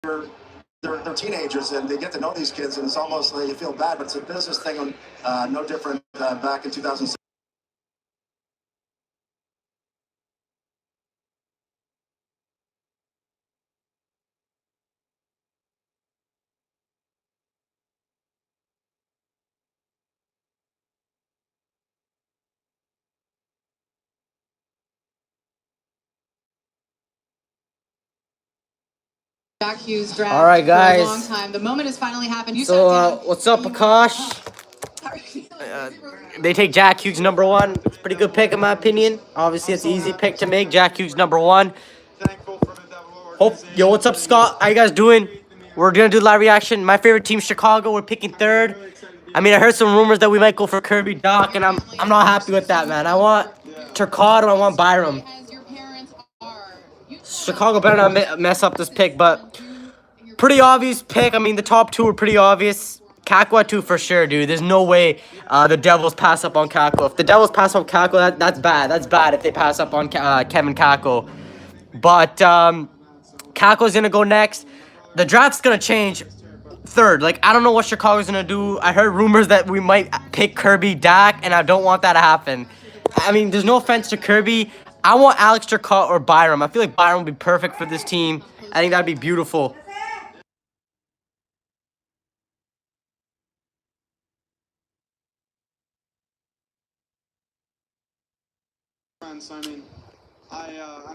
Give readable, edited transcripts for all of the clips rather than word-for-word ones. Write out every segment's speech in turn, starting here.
they're teenagers and they get to know these kids, and it's almost like you feel bad, but it's a business thing, no different back in 2006. Hughes draft. All right, guys. For a long time. The moment has finally happened. You what's up, Akash? They take Jack Hughes #1. It's a pretty good pick in my opinion. Obviously, it's an easy pick to make. Jack Hughes #1. Yo, what's up, Scott? How you guys doing? We're gonna do live reaction. My favorite team, Chicago. We're picking 3rd. I mean, I heard some rumors that we might go for Kirby Doc, and I'm not happy with that, man. I want Turcotte. I want Byram. Chicago better not mess up this pick, but pretty obvious pick. I mean, the top 2 are pretty obvious. Kakko at 2 for sure, dude. There's no way the Devils pass up on Kakko. If the Devils pass up on Kakko, that's bad. That's bad if they pass up on Kevin Kakko. But Kakko's going to go next. The draft's going to change 3rd. Like, I don't know what Chicago's going to do. I heard rumors that we might pick Kirby Dak, and I don't want that to happen. I mean, there's no offense to Kirby. I want Alex Turcotte or Byram. I feel like Byram would be perfect for this team. I think that'd be beautiful. I'm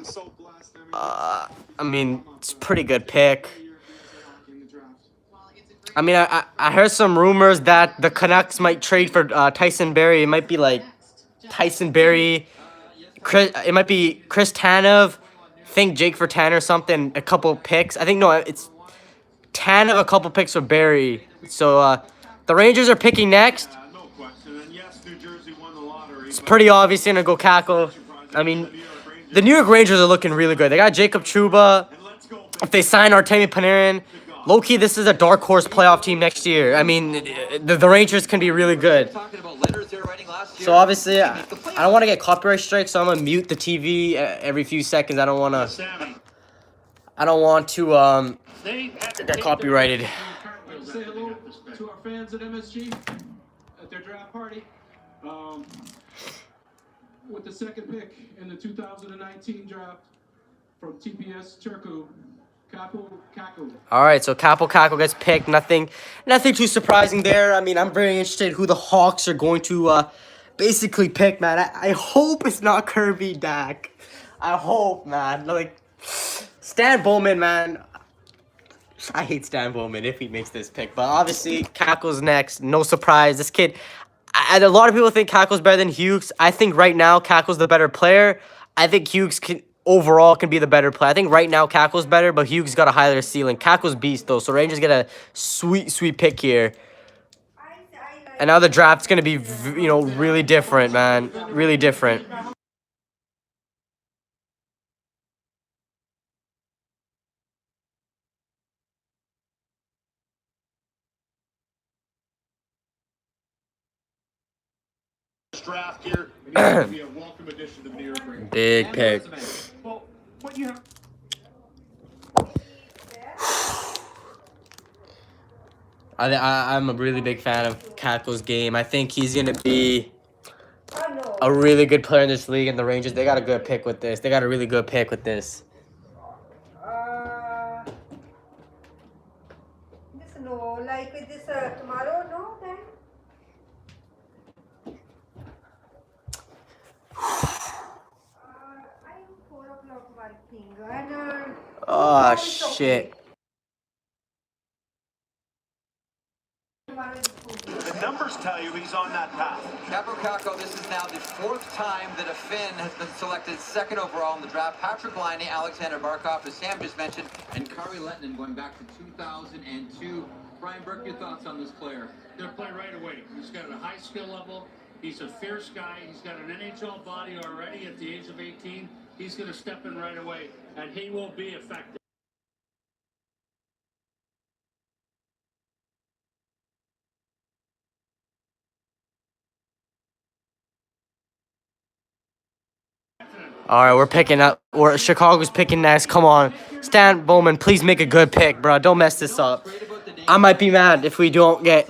so blessed. I mean, it's a pretty good pick. I mean, I heard some rumors that the Canucks might trade for Tyson Barrie. It might be like Tyson Barrie. It might be Chris Tanev. I think Jake for Tanner or something. A couple picks. I think no, it's Tanev. A couple picks for Barrie. So the Rangers are picking next. It's pretty obvious they're gonna go Kakko. I mean, the New York Rangers are looking really good. They got Jacob Trouba. If they sign Artemi Panarin, low-key, this is a dark horse playoff team next year. I mean, the Rangers can be really good. So obviously, I don't want to get copyright strikes, so I'm gonna mute the TV every few seconds. I don't want to get copyrighted. Say hello to our fans at MSG at their draft party. With the 2nd pick in the 2019 draft from TPS Turku, Kakko. All right, so Kakko gets picked. Nothing too surprising there. I mean, I'm very interested who the Hawks are going to basically pick, man. I hope it's not Kirby Dak. I hope, man. Like, Stan Bowman, man. I hate Stan Bowman if he makes this pick. But obviously, Kakko's next. No surprise. This kid... a lot of people think Kakko's better than Hughes. I think right now Kakko's the better player. I think Hughes overall can be the better player. I think right now Kakko's better, but Hughes got a higher ceiling. Kakko's beast though, so Rangers get a sweet pick here. And now the draft's gonna be, you know, really different, man. Really different. Draft here, and be a welcome addition to the New York Rangers. Big pick. Well, what you have. I'm a really big fan of Kakko's game. I think he's gonna be a really good player in this league. And the Rangers, they got a good pick with this. They got a really good pick with this. No, like this tomorrow, no, then. I'm 4 o'clock working and. Oh shit. The numbers tell you he's on that path. Kakko, this is now the 4th time that a Finn has been selected 2nd overall in the draft. Patrick Laine, Alexander Barkov, as Sam just mentioned, and Kari Lehtinen going back to 2002. Brian Burke, your thoughts on this player? They'll play right away. He's got a high skill level. He's a fierce guy. He's got an NHL body already at the age of 18. He's going to step in right away, and he will be effective. All right, we're picking up. Chicago's picking next. Come on, Stan Bowman, please make a good pick, bro. Don't mess this up. I might be mad if we don't get.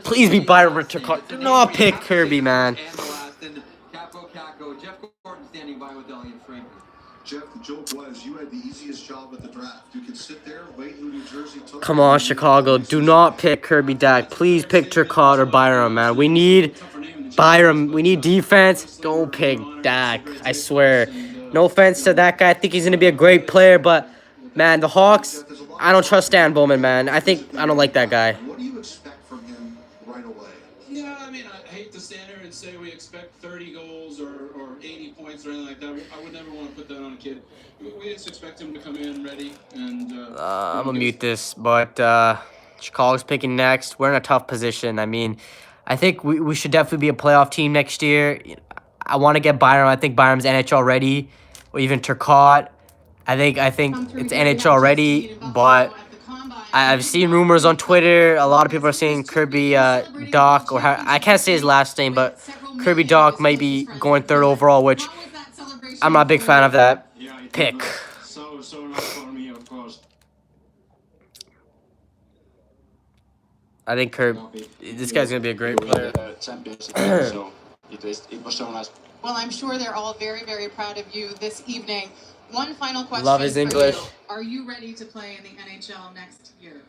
Please be Byron Turcotte. Do not pick Kirby, man. Jeff, the joke was you had the easiest job at the draft. You could sit there, wait who New Jersey took. Come on, Chicago. Do not pick Kirby Dak. Please pick Turcotte or Byron, man. We need Byron. We need defense. Don't pick Dak. I swear. No offense to that guy. I think he's going to be a great player, but, man, the Hawks, I don't trust Stan Bowman, man. I don't like that guy. What do you expect from him right away? Yeah, I mean, I hate to stand here and say we expect 30 goals or 80 points or anything like that. I would never want to put that on a kid. We just expect him to come in ready and... I'm going to mute this, but Chicago's picking next. We're in a tough position. I mean, I think we should definitely be a playoff team next year. I want to get Byron. I think Byron's NHL ready, or even Turcotte. I think it's NHL ready, but I've seen rumors on Twitter. A lot of people are saying Kirby Doc, or I can't say his last name, but Kirby Doc might be going 3rd overall, which I'm not a big fan of that pick. So nice for me, of course. I think this guy's gonna be a great player. So it was so nice. Well, I'm sure they're all very, very proud of you this evening. One final question. Love his English. For you. Are you ready to play in the NHL next year?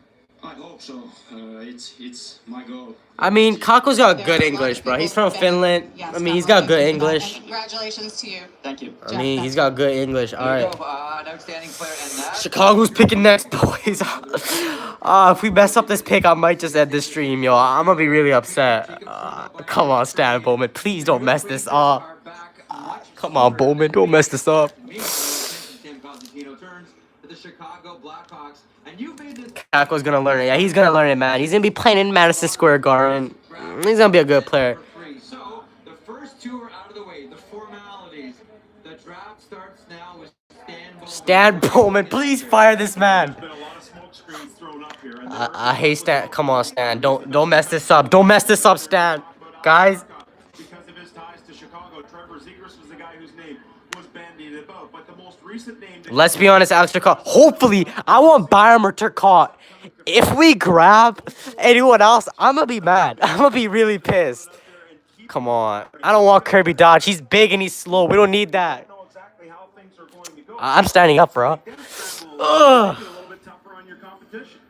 I hope so. It's my goal. I mean, Kakko's got good English, bro. He's from Finland. Yes, I mean, he's got good and English. congratulations to you. Thank you. I mean, he's got good English. All right. An outstanding player, and that Chicago's picking next, boys. If we mess up this pick, I might just end this stream, yo. I'm gonna be really upset. Come on, Stan Bowman. Please don't mess this up. Come on, Bowman. Don't mess this up. Kakko's gonna learn it. Yeah, he's gonna learn it, man. He's gonna be playing in Madison Square Garden. He's gonna be a good player. So the first two are out of the way. The formalities. The draft starts now with Stan Bowman, please fire this man. I hate Stan. Come on, Stan. Don't mess this up. Don't mess this up, Stan. Guys. Because of his ties to Chicago, Trevor Zegras was the guy whose name was bandied about. But the most recent name... Let's be honest, Alex Turcotte. Hopefully, I want Byram or Turcotte. If we grab anyone else, I'm going to be mad. I'm going to be really pissed. Come on. I don't want Kirby Dodge. He's big and he's slow. We don't need that. I'm standing up, bro. Ugh.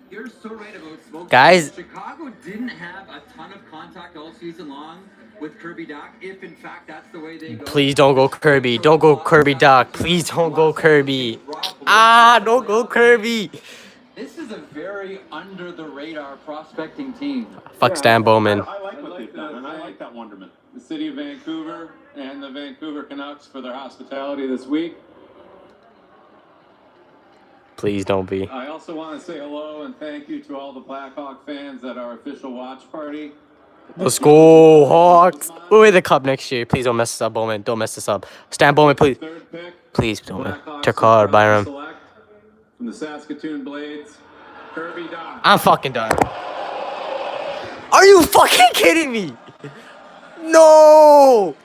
You're so right about Smoke. Guys. Chicago didn't have a ton of contact all season long with Kirby Doc, if in fact that's the way they go. Please don't go Kirby. Don't go Kirby Doc. Please don't go Kirby. Don't go Kirby. This is a very under-the-radar prospecting team. Fuck Stan Bowman. I like what they've done, and I like that wonderment. The city of Vancouver and the Vancouver Canucks for their hospitality this week. Please don't be. I also want to say hello and thank you to all the Blackhawk fans at our official watch party. Let's go, Hawks. We'll win the cup next year. Please don't mess this up, Bowman. Don't mess this up. Stan Bowman, please. Please don't. Turcotte, Byram. From the Saskatoon Blades, Kirby Doc. I'm fucking done. Are you fucking kidding me? No!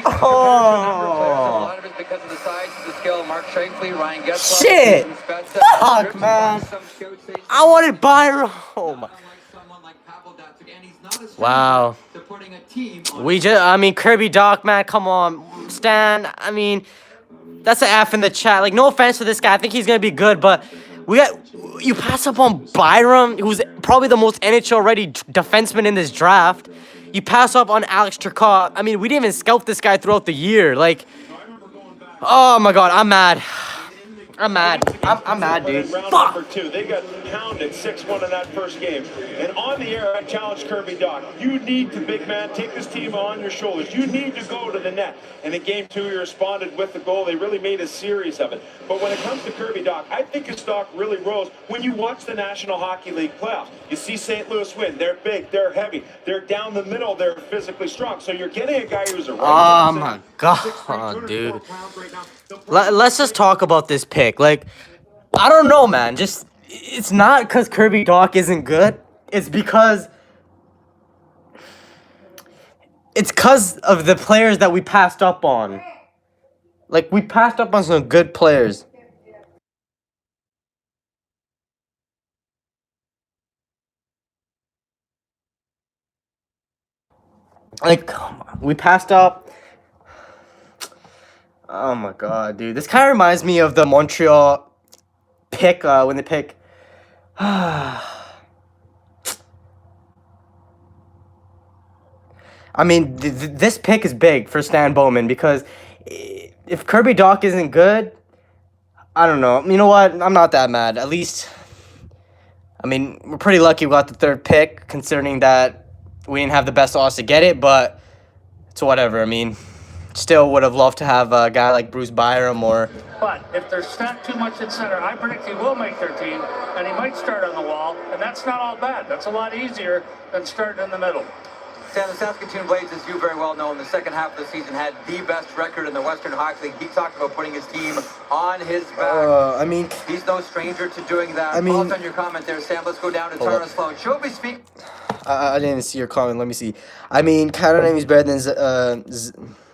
A lot of it because of the size, the skill. Mark Shakely, Ryan Getzlaff. Shit! Fuck, man. I wanted Byram. Oh my. Wow. Kirby Doc, man, come on. Stan, that's an F in the chat. Like, no offense to this guy. I think he's going to be good, but you pass up on Byram, who's probably the most NHL-ready defenseman in this draft. You pass up on Alex Turcotte. We didn't even scout this guy throughout the year. Like, oh my God, I'm mad. I'm mad, dude. Round Fuck. number 2. They got pounded 6-1 in that first game. And on the air, I challenged Kirby Doc. You need to, big man, take this team on your shoulders. You need to go to the net. And in game 2, he responded with the goal. They really made a series of it. But when it comes to Kirby Doc, I think his stock really rose when you watch the National Hockey League playoffs. You see St. Louis win. They're big. They're heavy. They're down the middle. They're physically strong. So you're getting a guy who's a oh my God, dude. Let's just talk about this pick. Like, I don't know, man. It's not because Kirby Doc isn't good. It's because of the players that we passed up on. Like, we passed up on some good players. Like, come on. We passed up. Oh my god, dude. This kind of reminds me of the Montreal pick when they pick. I mean, this pick is big for Stan Bowman because if Kirby Doc isn't good, I don't know. You know what? I'm not that mad. At least, I mean, we're pretty lucky we got the third pick, considering that we didn't have the best odds to get it, but it's whatever. I mean, still would have loved to have a guy like Bruce Byram or... But if they're stacked too much at center, I predict he will make their team, and he might start on the wall, and that's not all bad. That's a lot easier than starting in the middle. Sam, the Saskatoon Blades, as you very well know, in the second half of the season had the best record in the Western Hockey League. He talked about putting his team on his back. I mean... He's no stranger to doing that. I mean... Pause on your comment there, Sam. Let's go down to Tara Sloan. She'll be speaking... I didn't see your comment. Let me see. I mean, Canada is better than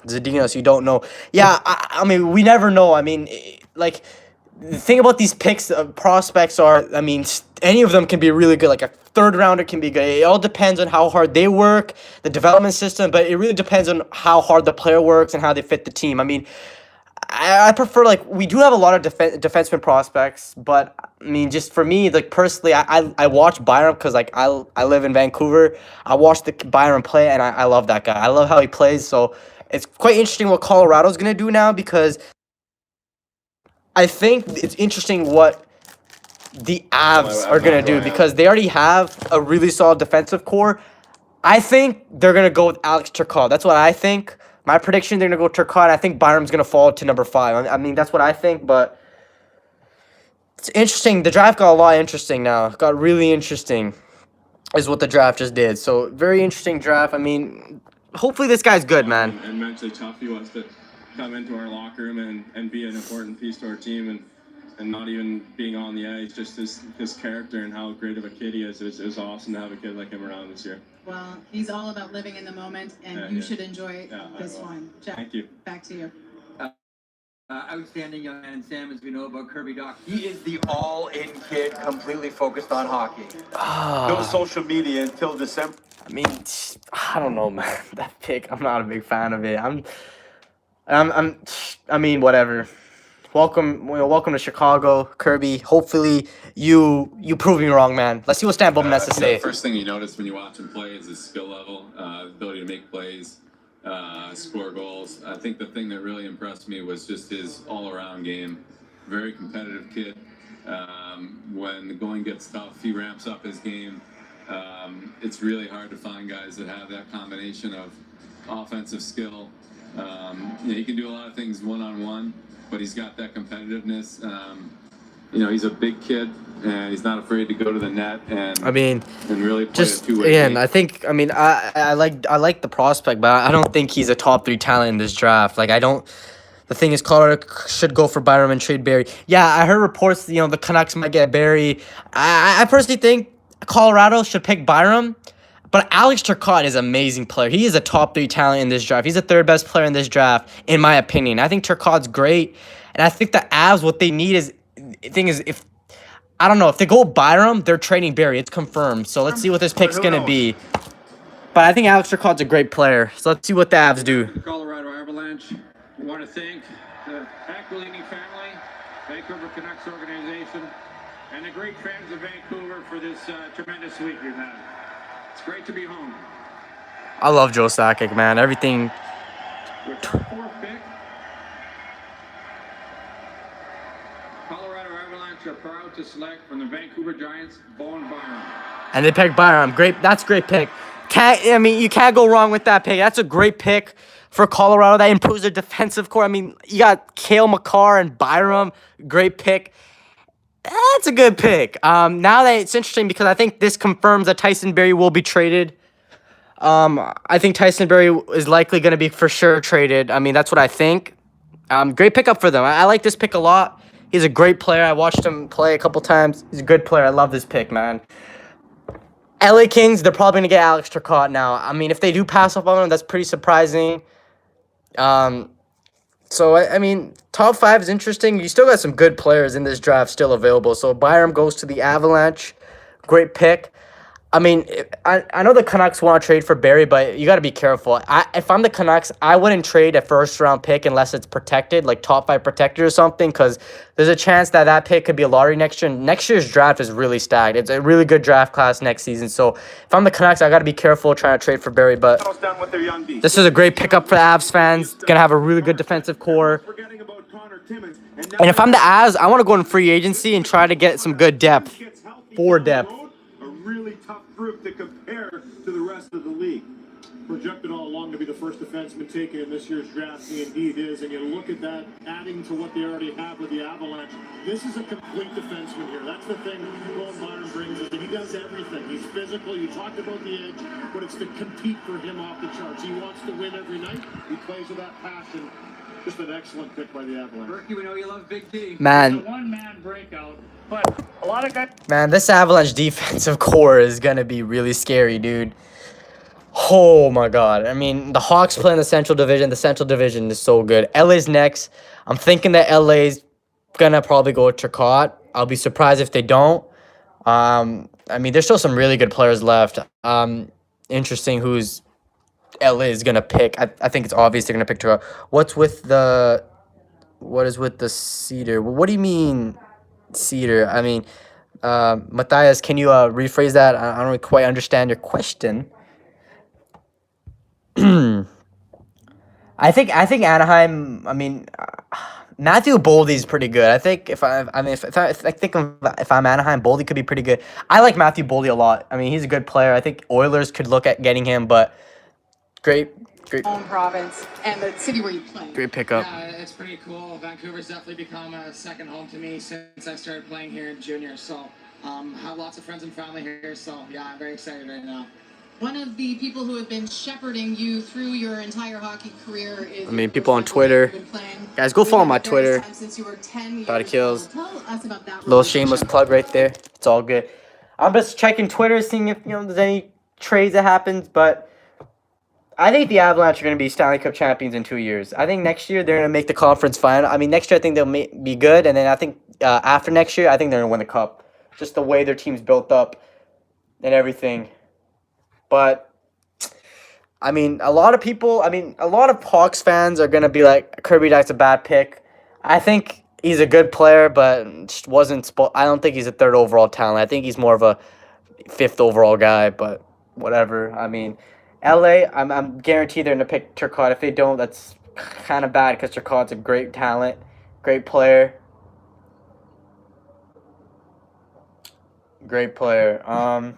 Zadino, so you don't know. Yeah, I mean, we never know. I mean, like, the thing about these picks, prospects are, I mean, any of them can be really good. Like, a third rounder can be good. It all depends on how hard they work, the development system, but it really depends on how hard the player works and how they fit the team. I mean, I prefer, like, we do have a lot of defenseman prospects, but I mean, just for me, like, personally, I watch Byram because, like, I live in Vancouver. I watch the Byram play, and I love that guy. I love how he plays, so it's quite interesting what Colorado's going to do now, because I think it's interesting what the Avs are going to do, because they already have a really solid defensive core. I think they're going to go with Alex Turcotte. That's what I think. My prediction, they're going to go Turcotte. I think Byram's going to fall to number 5. I mean, that's what I think, but it's interesting. The draft got a lot interesting now. It got really interesting is what the draft just did. So, very interesting draft. I mean, hopefully this guy's good, man. And mentally tough he was to come into our locker room and be an important piece to our team and not even being on the ice, just his character and how great of a kid he is. It was awesome to have a kid like him around this year. Well, he's all about living in the moment, and you should enjoy this one. Jack, thank you. Back to you. Outstanding young man, Sam, as we know about Kirby Doc. He is the all-in kid, completely focused on hockey. No social media until December. I mean, I don't know, man. That pick, I'm not a big fan of it. I mean, whatever. Welcome to Chicago, Kirby. Hopefully, you prove me wrong, man. Let's see what Stan Bowman has to say. The first thing you notice when you watch him play is his skill level, ability to make plays, score goals. I think the thing that really impressed me was just his all-around game. Very competitive kid. When the going gets tough, he ramps up his game. It's really hard to find guys that have that combination of offensive skill. He can do a lot of things one-on-one, but he's got that competitiveness. He's a big kid, and he's not afraid to go to the net and really play just a two-way again, game. I think I like the prospect, but I don't think he's a top 3 talent in this draft. Like, I don't. The thing is, Colorado should go for Byram and trade Barrie. Yeah, I heard reports, the Canucks might get Barrie. I personally think Colorado should pick Byram. But Alex Turcotte is an amazing player. He is a top 3 talent in this draft. He's the 3rd best player in this draft, in my opinion. I think Turcotte's great. And I think the Avs, what they need is, if they go Byram, they're trading Barrie. It's confirmed. So let's see what this pick's going to be. But I think Alex Turcotte's a great player. So let's see what the Avs do. The Colorado Avalanche, I want to thank the Aquilini family, Vancouver Canucks organization, and the great fans of Vancouver for this tremendous week we've had. It's great to be home. I love Joe Sakic, man. Everything. With the 4th pick, Colorado Avalanche are proud to select from the Vancouver Giants, Bowen Byram. And they picked Byram. Great. That's a great pick. You can't go wrong with that pick. That's a great pick for Colorado. That improves their defensive core. I mean, you got Cale Makar and Byram. Great pick. That's a good pick. Now that it's interesting because I think this confirms that Tyson Barrie will be traded. I think Tyson Barrie is likely going to be for sure traded. I mean, that's what I think. Great pickup for them. I like this pick a lot. He's a great player. I watched him play a couple times. He's a good player. I love this pick, man. LA Kings, they're probably going to get Alex Turcotte now. I mean, if they do pass up on him, that's pretty surprising. So, I mean, top 5 is interesting. You still got some good players in this draft still available. So, Byram goes to the Avalanche. Great pick. I mean, I know the Canucks want to trade for Barry, but you got to be careful. If I'm the Canucks, I wouldn't trade a first-round pick unless it's protected, like top 5 protected or something, because there's a chance that that pick could be a lottery next year. And next year's draft is really stacked. It's a really good draft class next season. So if I'm the Canucks, I got to be careful trying to trade for Barry. But this is a great pickup for the Avs fans. Going to have a really good defensive core. And if I'm the Avs, I want to go in free agency and try to get some good depth. For depth. Really tough group to compare to the rest of the league. Projected all along to be the first defenseman taken in this year's draft, he indeed is. And you look at that, adding to what they already have with the Avalanche, this is a complete defenseman here. That's the thing Nolan Byram brings, is that he does everything. He's physical, you talked about the edge, but it's to compete for him off the charts. He wants to win every night. He plays with that passion. Just an excellent pick by the Avalanche. Berkey, we know you love Big D. Man. It's a one-man breakout, but a lot of guys... Man, this Avalanche defensive core is going to be really scary, dude. Oh, my God. I mean, the Hawks play in the Central Division. The Central Division is so good. LA's next. I'm thinking that LA's going to probably go with Turcotte. I'll be surprised if they don't. I mean, there's still some really good players left. Interesting who's LA is going to pick. I think it's obvious they're going to pick Turcotte. What is with the Cedar? What do you mean, Cedar? I mean... Matthias, can you rephrase that? I don't quite understand your question. I think Anaheim. I mean, Matthew Boldy's pretty good. I think if I'm Anaheim, Boldy could be pretty good. I like Matthew Boldy a lot. I mean, he's a good player. I think Oilers could look at getting him, but great. Home province and the city where you play. Great pickup. Yeah, it's pretty cool. Vancouver's definitely become a second home to me since I started playing here in junior. So, have lots of friends and family here. So, yeah, I'm very excited right now. One of the people who have been shepherding you through your entire hockey career is... I mean, people on Twitter. Guys, go follow my Twitter. Since you were 10 PaddaKillz. Tell us about that. Little shameless plug right there. It's all good. I'm just checking Twitter, seeing if there's any trades that happens, but I think the Avalanche are going to be Stanley Cup champions in 2 years. I think next year they're going to make the conference final. I mean, next year I think they'll be good, and then I think after next year I think they're going to win the cup. Just the way their team's built up and everything. But I mean, a lot of Hawks fans are going to be like, Kirby Dach's a bad pick. I think he's a good player, but I don't think he's a 3rd overall talent. I think he's more of a 5th overall guy, but whatever. I mean, LA, I'm guaranteed they're going to pick Turcotte. If they don't, that's kind of bad because Turcotte's a great talent, great player. Great player.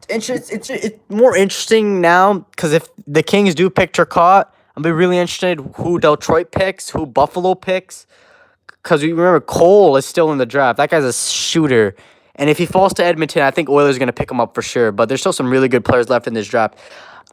It's more interesting now because if the Kings do pick Turcotte, I'm be really interested who Detroit picks, who Buffalo picks, because we remember Cole is still in the draft. That guy's a shooter, and if he falls to Edmonton, I think Oilers are gonna pick him up for sure. But there's still some really good players left in this draft.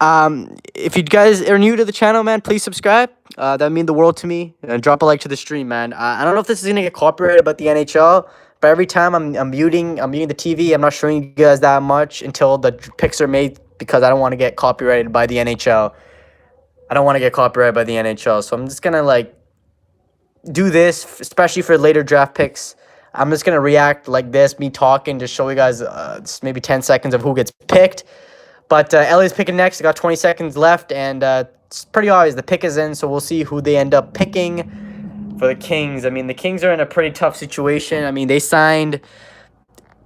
If you guys are new to the channel, man, please subscribe. That would mean the world to me. And drop a like to the stream, man. I don't know if this is gonna get copyrighted about the NHL. But every time I'm muting the TV, I'm not showing you guys that much until the picks are made because I don't want to get copyrighted by the NHL. So I'm just going to do this, especially for later draft picks. I'm just going to react like this, me talking, to show you guys maybe 10 seconds of who gets picked. But LA's picking next. They got 20 seconds left, and it's pretty obvious. The pick is in, so we'll see who they end up picking. For the Kings, I mean, the Kings are in a pretty tough situation. I mean, they signed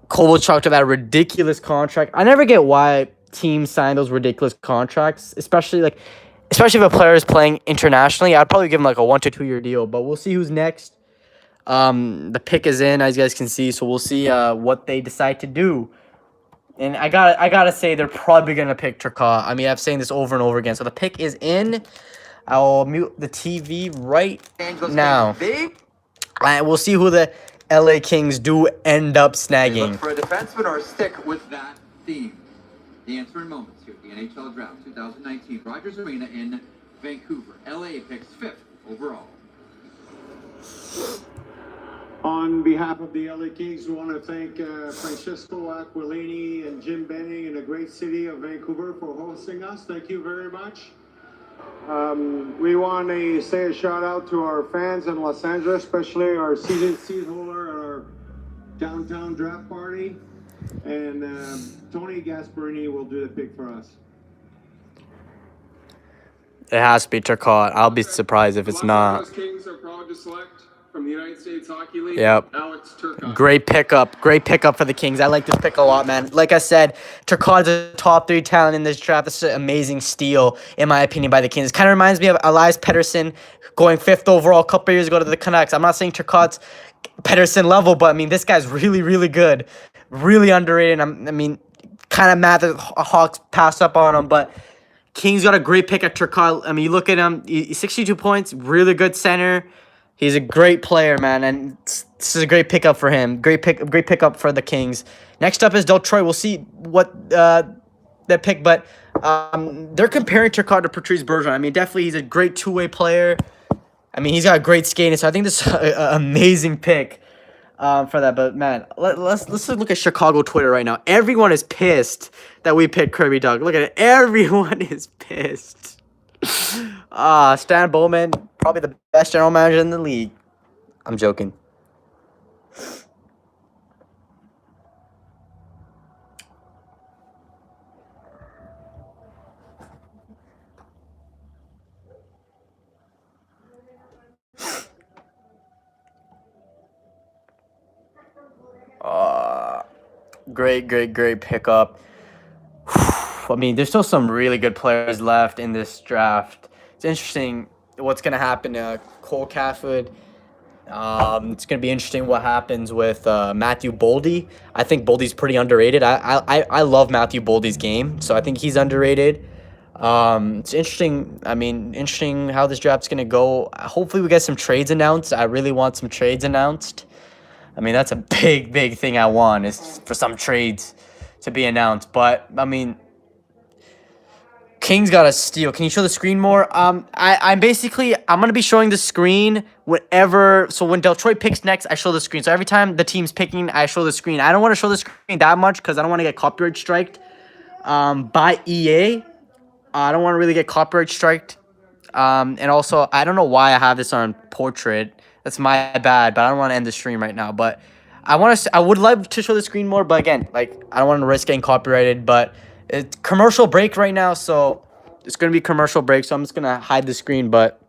Kovalchuk to that ridiculous contract. I never get why teams sign those ridiculous contracts, especially if a player is playing internationally. I'd probably give him like a 1 to 2 year deal, but we'll see who's next. The pick is in, as you guys can see, so we'll see what they decide to do. And I gotta say, they're probably gonna pick Turcotte. I mean, I've saying this over and over again. So the pick is in. I'll mute the TV right now. We'll see who the LA Kings do end up snagging. Look for a defenseman or stick with that theme. The answer in moments here. The NHL Draft 2019, Rogers Arena in Vancouver. LA picks 5th overall. On behalf of the LA Kings, we want to thank Francesco Aquilini and Jim Benning in the great city of Vancouver for hosting us. Thank you very much. We want to say a shout out to our fans in Los Angeles, especially our seat holder at our downtown draft party. And Tony Gasparini will do the pick for us. It has to be Turcotte. I'll be surprised if it's not. Los Angeles Kings are proud to select from the United States Hockey League, Yep. Alex Turcotte. Great pickup for the Kings. I like this pick a lot, man. Like I said, Turcotte's a top 3 talent in this draft. This is an amazing steal, in my opinion, by the Kings. It kind of reminds me of Elias Pettersson going 5th overall a couple years ago to the Canucks. I'm not saying Turcotte's Pettersson level, but I mean, this guy's really, really good. Really underrated. I mean, kind of mad that Hawks passed up on him, but Kings got a great pick at Turcotte. I mean, you look at him, he's 62 points, really good center. He's a great player, man, and this is a great pickup for him. Great pickup for the Kings. Next up is Detroit. We'll see what that pick, but they're comparing Turcotte to Patrice Bergeron. I mean, definitely he's a great two-way player. I mean, he's got great skating, so I think this is an amazing pick for that. But man, let's look at Chicago Twitter right now. Everyone is pissed that we picked Kirby Dach. Look at it. Everyone is pissed. Stan Bowman, probably the best general manager in the league. I'm joking. Great pickup. I mean, there's still some really good players left in this draft. It's interesting what's going to happen to Cole Cafford. It's going to be interesting what happens with Matthew Boldy. I think Boldy's pretty underrated. I love Matthew Boldy's game, so I think he's underrated. It's interesting. I mean, interesting how this draft's going to go. Hopefully we get some trades announced. I really want some trades announced. I mean, that's a big thing I want, is for some trades to be announced. But, I mean, Kings got a steal. Can you show the screen more? I'm going to be showing the screen whenever. So when Detroit picks next, I show the screen. So every time the team's picking, I show the screen. I don't want to show the screen that much because I don't want to get copyright striked by EA. I don't want to really get copyright striked. And also, I don't know why I have this on portrait. That's my bad, but I don't want to end the stream right now. But I would love to show the screen more, but again, like, I don't want to risk getting copyrighted. But it's commercial break right now, so it's gonna be commercial break. So I'm just gonna hide the screen. But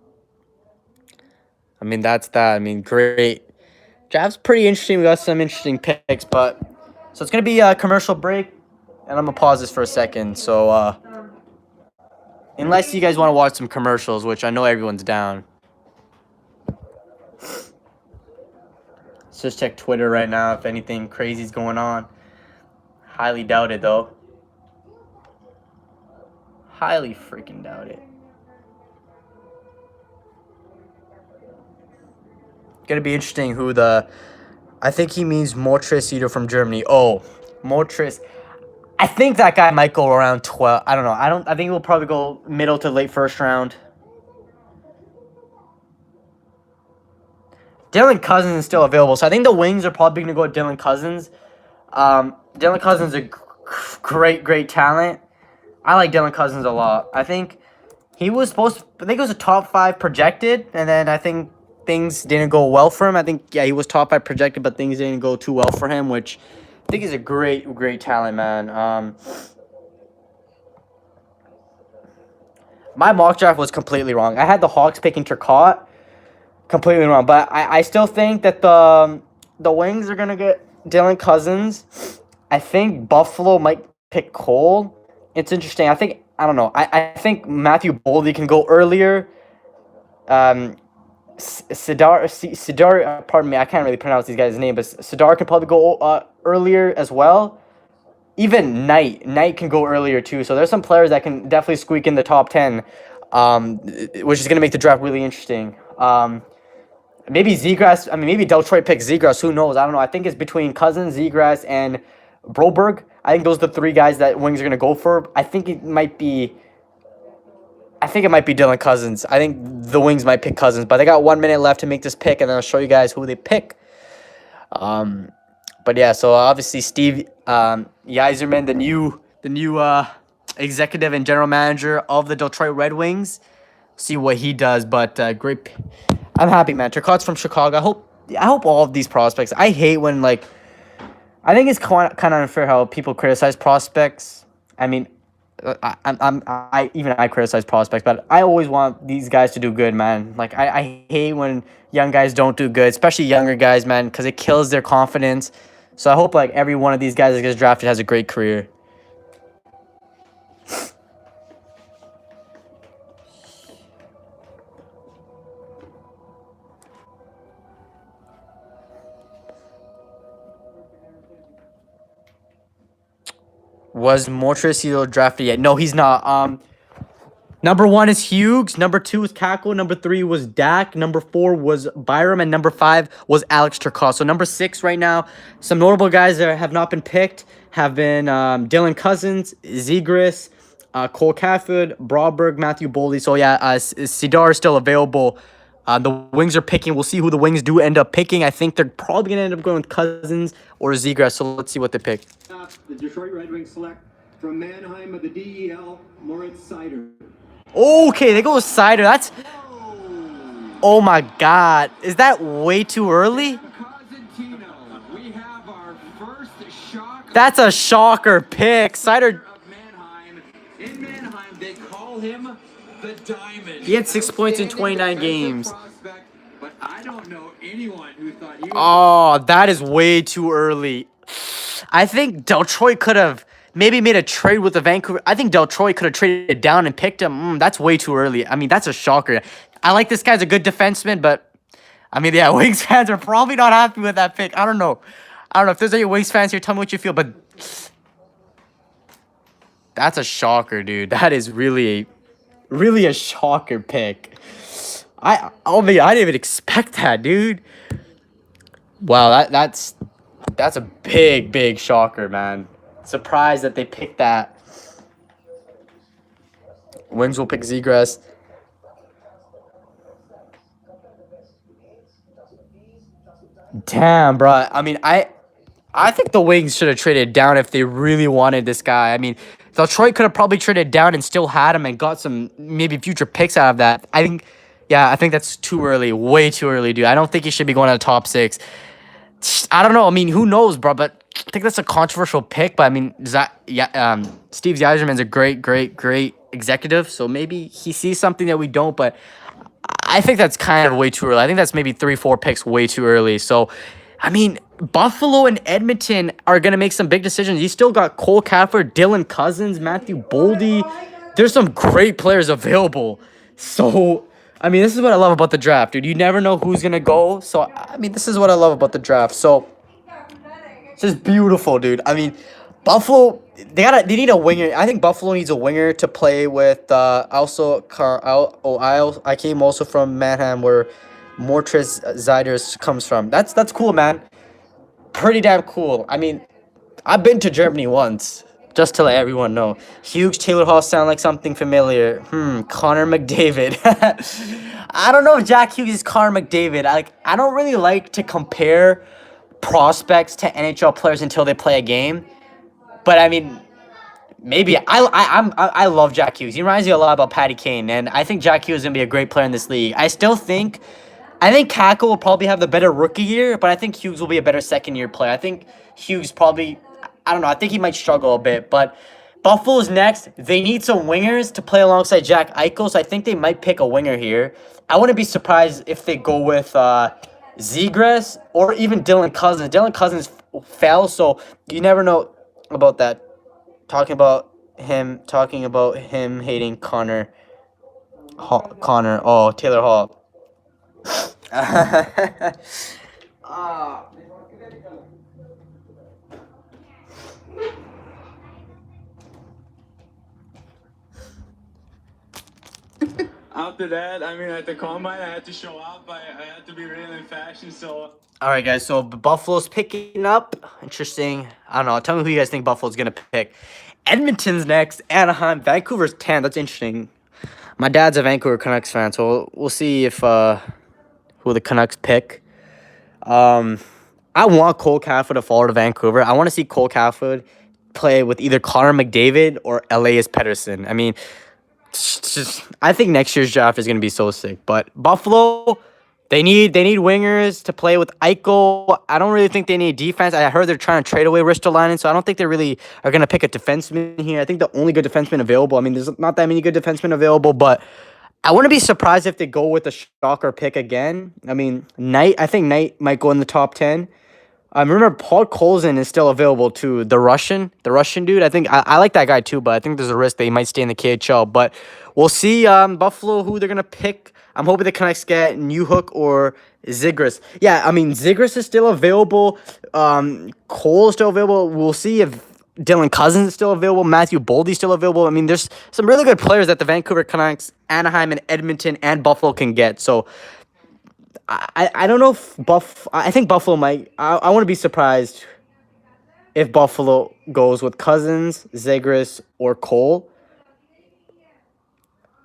I mean, that's that. I mean, great. Draft's pretty interesting. We got some interesting picks, but so it's gonna be a commercial break, and I'm gonna pause this for a second. So unless you guys want to watch some commercials, which I know everyone's down. Let's just check Twitter right now if anything crazy is going on. Highly doubt it, though. Highly freaking doubt it. Gonna be interesting who the... I think he means Moritz Eater from Germany. Oh, Moritz. I think that guy might go around 12. I don't know. I think he'll probably go middle to late first round. Dylan Cousins is still available, so I think the Wings are probably going to go with Dylan Cousins. Dylan Cousins is a great talent. I like Dylan Cousins a lot. I think he was I think he was a top 5 projected, and then I think things didn't go well for him. I think, yeah, he was top 5 projected, but things didn't go too well for him, which I think he's a great talent, man. My mock draft was completely wrong. I had the Hawks picking Turcotte. Completely wrong, but I still think that the Wings are gonna get Dylan Cousins. I think Buffalo might pick Cole. It's interesting. I don't know. I think Matthew Boldy can go earlier. Sidar, pardon me, I can't really pronounce these guys' names, but Sidar can probably go earlier as well. Even Knight can go earlier too. So there's some players that can definitely squeak in the top 10, which is gonna make the draft really interesting. Maybe Zegras. I mean, maybe Detroit picks Zegras. Who knows? I don't know. I think it's between Cousins, Zegras, and Broberg. I think those are the 3 guys that Wings are going to go for. I think it might be Dylan Cousins. I think the Wings might pick Cousins. But they got 1 minute left to make this pick, and then I'll show you guys who they pick. But yeah, so obviously Steve Yzerman, the new executive and general manager of the Detroit Red Wings. see what he does. But great. I'm happy, man. Turcotte's from Chicago. I hope all of these prospects. I hate when like. I think it's kind of unfair how people criticize prospects. I mean, I criticize prospects, but I always want these guys to do good, man. Like I hate when young guys don't do good, especially younger guys, man, because it kills their confidence. So I hope like every one of these guys that gets drafted has a great career. Was Mortresio drafted yet? No, he's not. Number 1 is Hughes. Number 2 is Kako. Number 3 was Dak. Number 4 was Byram. And number 5 was Alex Turcotte. So number 6 right now, some notable guys that have not been picked have been Dylan Cousins, Zegras, Cole Cafford, Broadberg, Matthew Boldy. So yeah, Sidar is still available. The Wings are picking. We'll see who the Wings do end up picking. I think they're probably going to end up going with Cousins or Zegras. So let's see what they pick. The Detroit Red Wings select from Mannheim of the DEL, Moritz Seider. Okay, they go with Seider. That's... Oh my God. Is that way too early? That's a shocker pick. Seider... In Mannheim, they call him the Diamond. He had 6 points in 29 games. But I don't know anyone who thought he was... Oh, that is way too early. I think Detroit could have maybe made a trade with the Vancouver. I think Detroit could have traded it down and picked him. That's way too early. I mean, that's a shocker. I like this guy's a good defenseman, but I mean, yeah, Wings fans are probably not happy with that pick. I don't know. If there's any Wings fans here, tell me what you feel, but that's a shocker, dude. That is really a shocker pick. I didn't even expect that, dude. Wow, that's a big shocker, man. Surprised that they picked that. Wings will pick Zegras. Damn, bro. I mean, I think the Wings should have traded down if they really wanted this guy. I mean, Detroit could have probably traded down and still had him and got some maybe future picks out of that. I think that's too early. Way too early, dude. I don't think he should be going to the top 6. I don't know. I mean, who knows, bro? But I think that's a controversial pick. But I mean, Steve Yzerman's a great executive. So maybe he sees something that we don't. But I think that's kind of way too early. I think that's maybe 3-4 picks way too early. So, I mean, Buffalo and Edmonton are going to make some big decisions. You still got Cole Cafford, Dylan Cousins, Matthew Boldy. There's some great players available. So, I mean, this is what I love about the draft, dude. You never know who's going to go. So, I mean, this is what I love about the draft. So, it's just beautiful, dude. I mean, Buffalo, they need a winger. I think Buffalo needs a winger to play with. I came also from Mannheim, where Moritz Seider comes from. That's cool, man. Pretty damn cool. I mean, I've been to Germany once, just to let everyone know. Hughes, Taylor Hall sound like something familiar. Connor McDavid. I don't know if Jack Hughes is Connor McDavid. I don't really like to compare prospects to NHL players until they play a game. But I mean, maybe I love Jack Hughes. He reminds me a lot about Patty Kane, and I think Jack Hughes is gonna be a great player in this league. I think Kako will probably have the better rookie year, but I think Hughes will be a better second-year player. I think Hughes probably, I don't know, I think he might struggle a bit, but Buffalo's next. They need some wingers to play alongside Jack Eichel, so I think they might pick a winger here. I wouldn't be surprised if they go with Zegras or even Dylan Cousins. Dylan Cousins fell, so you never know about that. Talking about him hating Taylor Hall. After that, I mean, at the combine, I had to show up. I had to be real in fashion, so... All right, guys, so Buffalo's picking up. Interesting. I don't know. Tell me who you guys think Buffalo's going to pick. Edmonton's next. Anaheim. Vancouver's 10. That's interesting. My dad's a Vancouver Canucks fan, so we'll see if who the Canucks pick. I want Cole Cafford to fall to Vancouver. I want to see Cole Cafford play with either Connor McDavid or Elias Pettersson. I mean, I think next year's draft is gonna be so sick. But Buffalo, they need wingers to play with Eichel. I don't really think they need defense. I heard they're trying to trade away Ristolainen, so I don't think they really are gonna pick a defenseman here. I think the only good defenseman available. I mean, there's not that many good defensemen available, but I wouldn't be surprised if they go with a shocker pick again. I mean, Knight. I think Knight might go in the top 10. Remember, Paul Colson is still available too. The Russian dude. I think I like that guy too, but I think there's a risk that he might stay in the KHL. But we'll see. Buffalo, who they're gonna pick. I'm hoping the Canucks get Newhook or Zegras. Yeah, I mean Zegras is still available. Cole is still available. We'll see if Dylan Cousins is still available. Matthew Boldy's still available. I mean, there's some really good players that the Vancouver Canucks, Anaheim, and Edmonton and Buffalo can get. So I don't know if I think Buffalo might. I wouldn't be surprised if Buffalo goes with Cousins, Zegras, or Cole.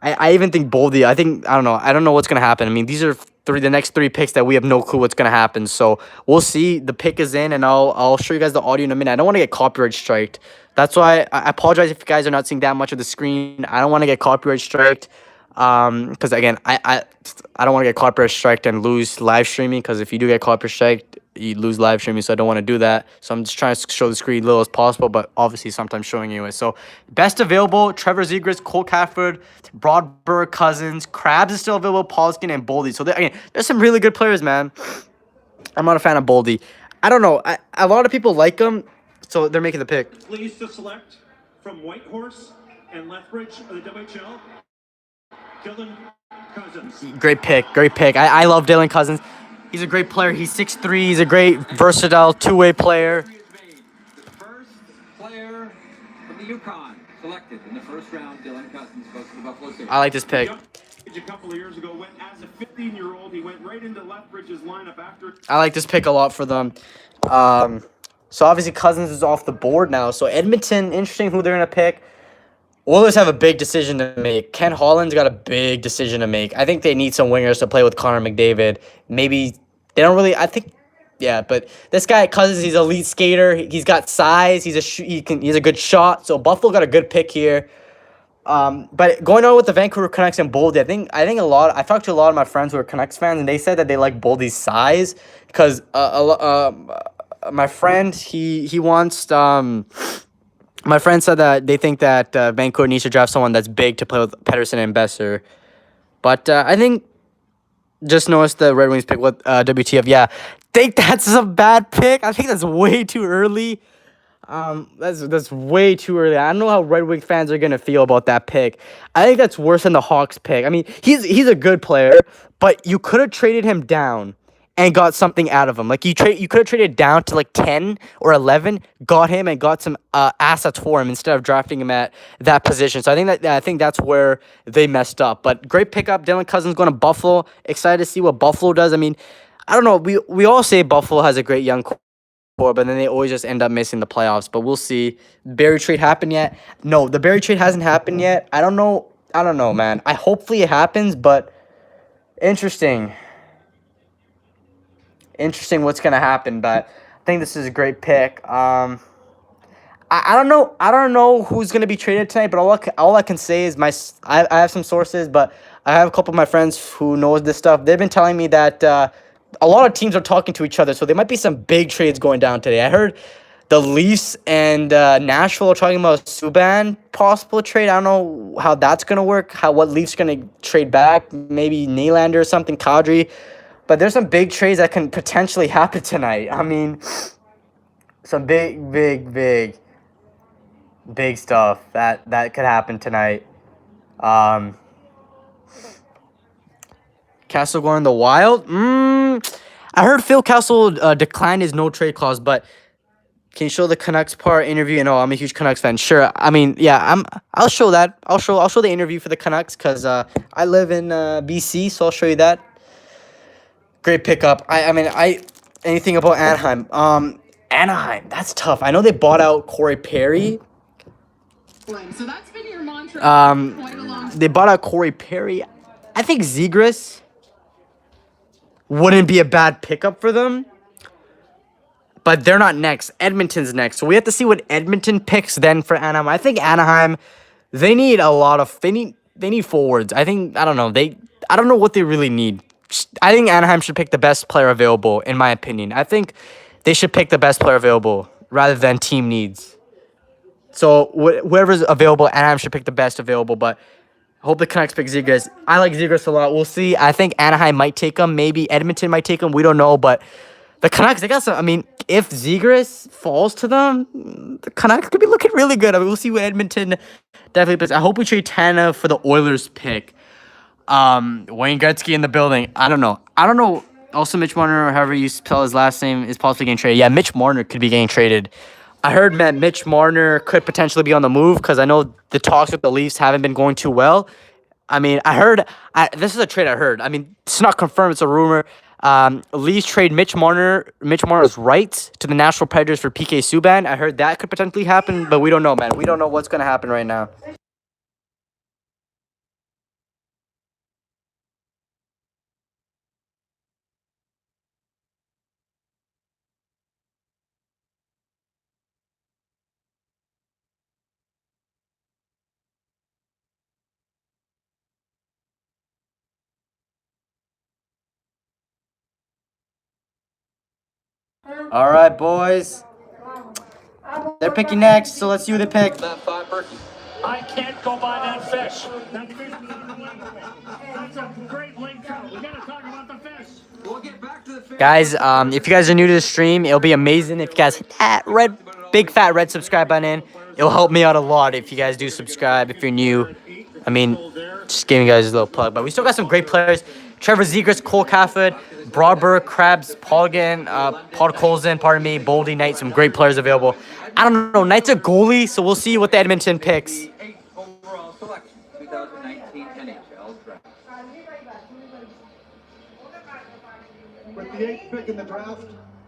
I even think Boldy. I don't know. I don't know what's gonna happen. I mean, these are the next three picks that we have no clue what's gonna happen. So we'll see. The pick is in, and I'll show you guys the audio in a minute. I don't want to get copyright striked. That's why I apologize if you guys are not seeing that much of the screen. I don't want to get copyright striked. Because again, I don't want to get copyright striked and lose live streaming. Because if you do get copyright striked, you lose live streaming. So I don't want to do that. So I'm just trying to show the screen little as possible, but obviously sometimes showing you it. So best available: Trevor Zegras, Cole Cafford, Broadberg, Cousins, Krabs is still available, Polskin, and Boldy. So again, there's some really good players, man. I'm not a fan of Boldy. I don't know. A lot of people like him, so they're making the pick. Pleased to select from Whitehorse and Lethbridge of the WHL, Dylan Cousins. Great pick. I love Dylan Cousins. He's a great player. He's 6'3". He's a great, versatile, two-way player. The first player from the Yukon selected in the first round, Dylan Cousins goes to the Buffalo Sabres. I like this pick. A couple of years ago, went as a 15-year-old. He went right into Lethbridge's lineup after. I like this pick a lot for them. So obviously Cousins is off the board now. So Edmonton, interesting who they're gonna pick. Oilers have a big decision to make. Ken Holland's got a big decision to make. I think they need some wingers to play with Connor McDavid. Maybe they don't really. I think, yeah. But this guy Cousins, he's an elite skater. He's got size. He's a good shot. So Buffalo got a good pick here. But going on with the Vancouver Canucks and Boldy, I think a lot. I talked to a lot of my friends who are Canucks fans, and they said that they like Boldy's size because my friend he wants My friend said that they think that Vancouver needs to draft someone that's big to play with Pedersen and Besser. But I think just noticed the Red Wings pick with WTF. Yeah, think that's a bad pick. I think that's way too early. That's way too early. I don't know how Red Wing fans are gonna feel about that pick. I think that's worse than the Hawks pick. I mean, he's a good player, but you could have traded him down and got something out of him. Like you could have traded down to like 10 or 11, got him and got some assets for him instead of drafting him at that position. So I think that's where they messed up. But great pickup, Dylan Cousins going to Buffalo. Excited to see what Buffalo does. I mean, I don't know. We all say Buffalo has a great young core, but then they always just end up missing the playoffs. But we'll see. Barry trade happened yet? No, the Barry trade hasn't happened yet. I don't know, man. Hopefully it happens, but interesting what's gonna happen, but I think this is a great pick. I don't know who's gonna be traded tonight, but all I can say is I have some sources, but I have a couple of my friends who knows this stuff. They've been telling me that a lot of teams are talking to each other, so there might be some big trades going down today. I heard the Leafs and Nashville are talking about a Subban possible trade. I don't know how that's gonna work. What Leafs gonna trade back? Maybe Nylander or something, Kadri. But there's some big trades that can potentially happen tonight. I mean, some big stuff that could happen tonight. Castle going in the Wild? I heard Phil Castle declined his no trade clause, but can you show the Canucks part interview? You know, I'm a huge Canucks fan. Sure. I mean, yeah, I'll show that. I'll show the interview for the Canucks because I live in BC, so I'll show you that. Great pickup. Anything about Anaheim? Anaheim, that's tough. I know they bought out Corey Perry. So that's been your mantra for quite a long time. They bought out Corey Perry. I think Zegras wouldn't be a bad pickup for them. But they're not next. Edmonton's next. So we have to see what Edmonton picks then for Anaheim. I think Anaheim, they need forwards. I don't know. I don't know what they really need. I think Anaheim should pick the best player available, in my opinion. I think they should pick the best player available rather than team needs. So whoever's available, Anaheim should pick the best available. But I hope the Canucks pick Zegras. I like Zegras a lot. We'll see. I think Anaheim might take him. Maybe Edmonton might take him. We don't know. But the Canucks, they got some. I mean, if Zegras falls to them, the Canucks could be looking really good. I mean, we'll see what Edmonton definitely picks. I hope we trade Tana for the Oilers pick. Wayne Gretzky in the building. I don't know. Also, Mitch Marner, or however you spell his last name, is possibly getting traded. Yeah, Mitch Marner could be getting traded. I heard that Mitch Marner could potentially be on the move because I know the talks with the Leafs haven't been going too well. I mean, this is a trade I heard. I mean, it's not confirmed. It's a rumor. Leafs trade Mitch Marner's rights to the Nashville Predators for PK Subban. I heard that could potentially happen, but we don't know, man. We don't know what's going to happen right now. All right, boys. They're picking next, so let's see who they pick. I can't go buy that fish. That fish that's a great link trout. We gotta talk about the fish. We'll get back to the fish. Guys, if you guys are new to the stream, it'll be amazing if you guys hit that big fat red subscribe button. It'll help me out a lot if you guys do subscribe. If you're new, I mean, just giving you guys a little plug. But we still got some great players. Trevor Zegras, Cole Caulfield, Broadberg, Krabs, Polgan, Podkolzin, pardon me, Boldy, Knight, some great players available. I don't know, Knight's a goalie, so we'll see what the Edmonton picks. Overall selection, 2019 NHL draft. With the 8th pick in the draft,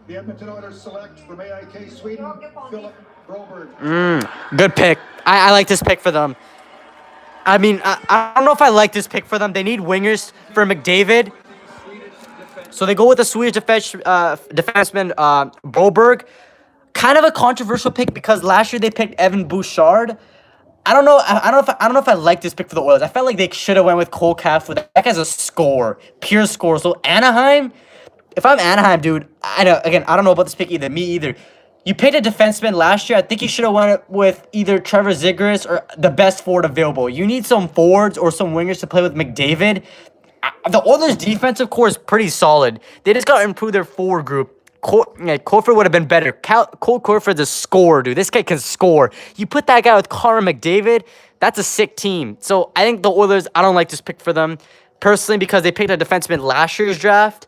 the Edmonton Oilers select from AIK Sweden, Philip Broberg. Good pick. I like this pick for them. I mean, I don't know if I like this pick for them. They need wingers for McDavid. So they go with the Swedish defenseman Broberg. Kind of a controversial pick because last year they picked Evan Bouchard. I don't know if I like this pick for the Oilers. I felt like they should have went with Cole Caulfield. That guy's a scorer, pure scorer. So Anaheim, if I'm Anaheim, dude, I don't know about this pick either. Me either. You picked a defenseman last year. I think you should have went with either Trevor Zegras or the best forward available. You need some forwards or some wingers to play with McDavid. The Oilers' defensive core is pretty solid. They just got to improve their forward group. Corford would have been better. Cole Corford's a scorer, dude. This guy can score. You put that guy with Connor McDavid, that's a sick team. So I think the Oilers, I don't like this pick for them. Personally, because they picked a defenseman last year's draft.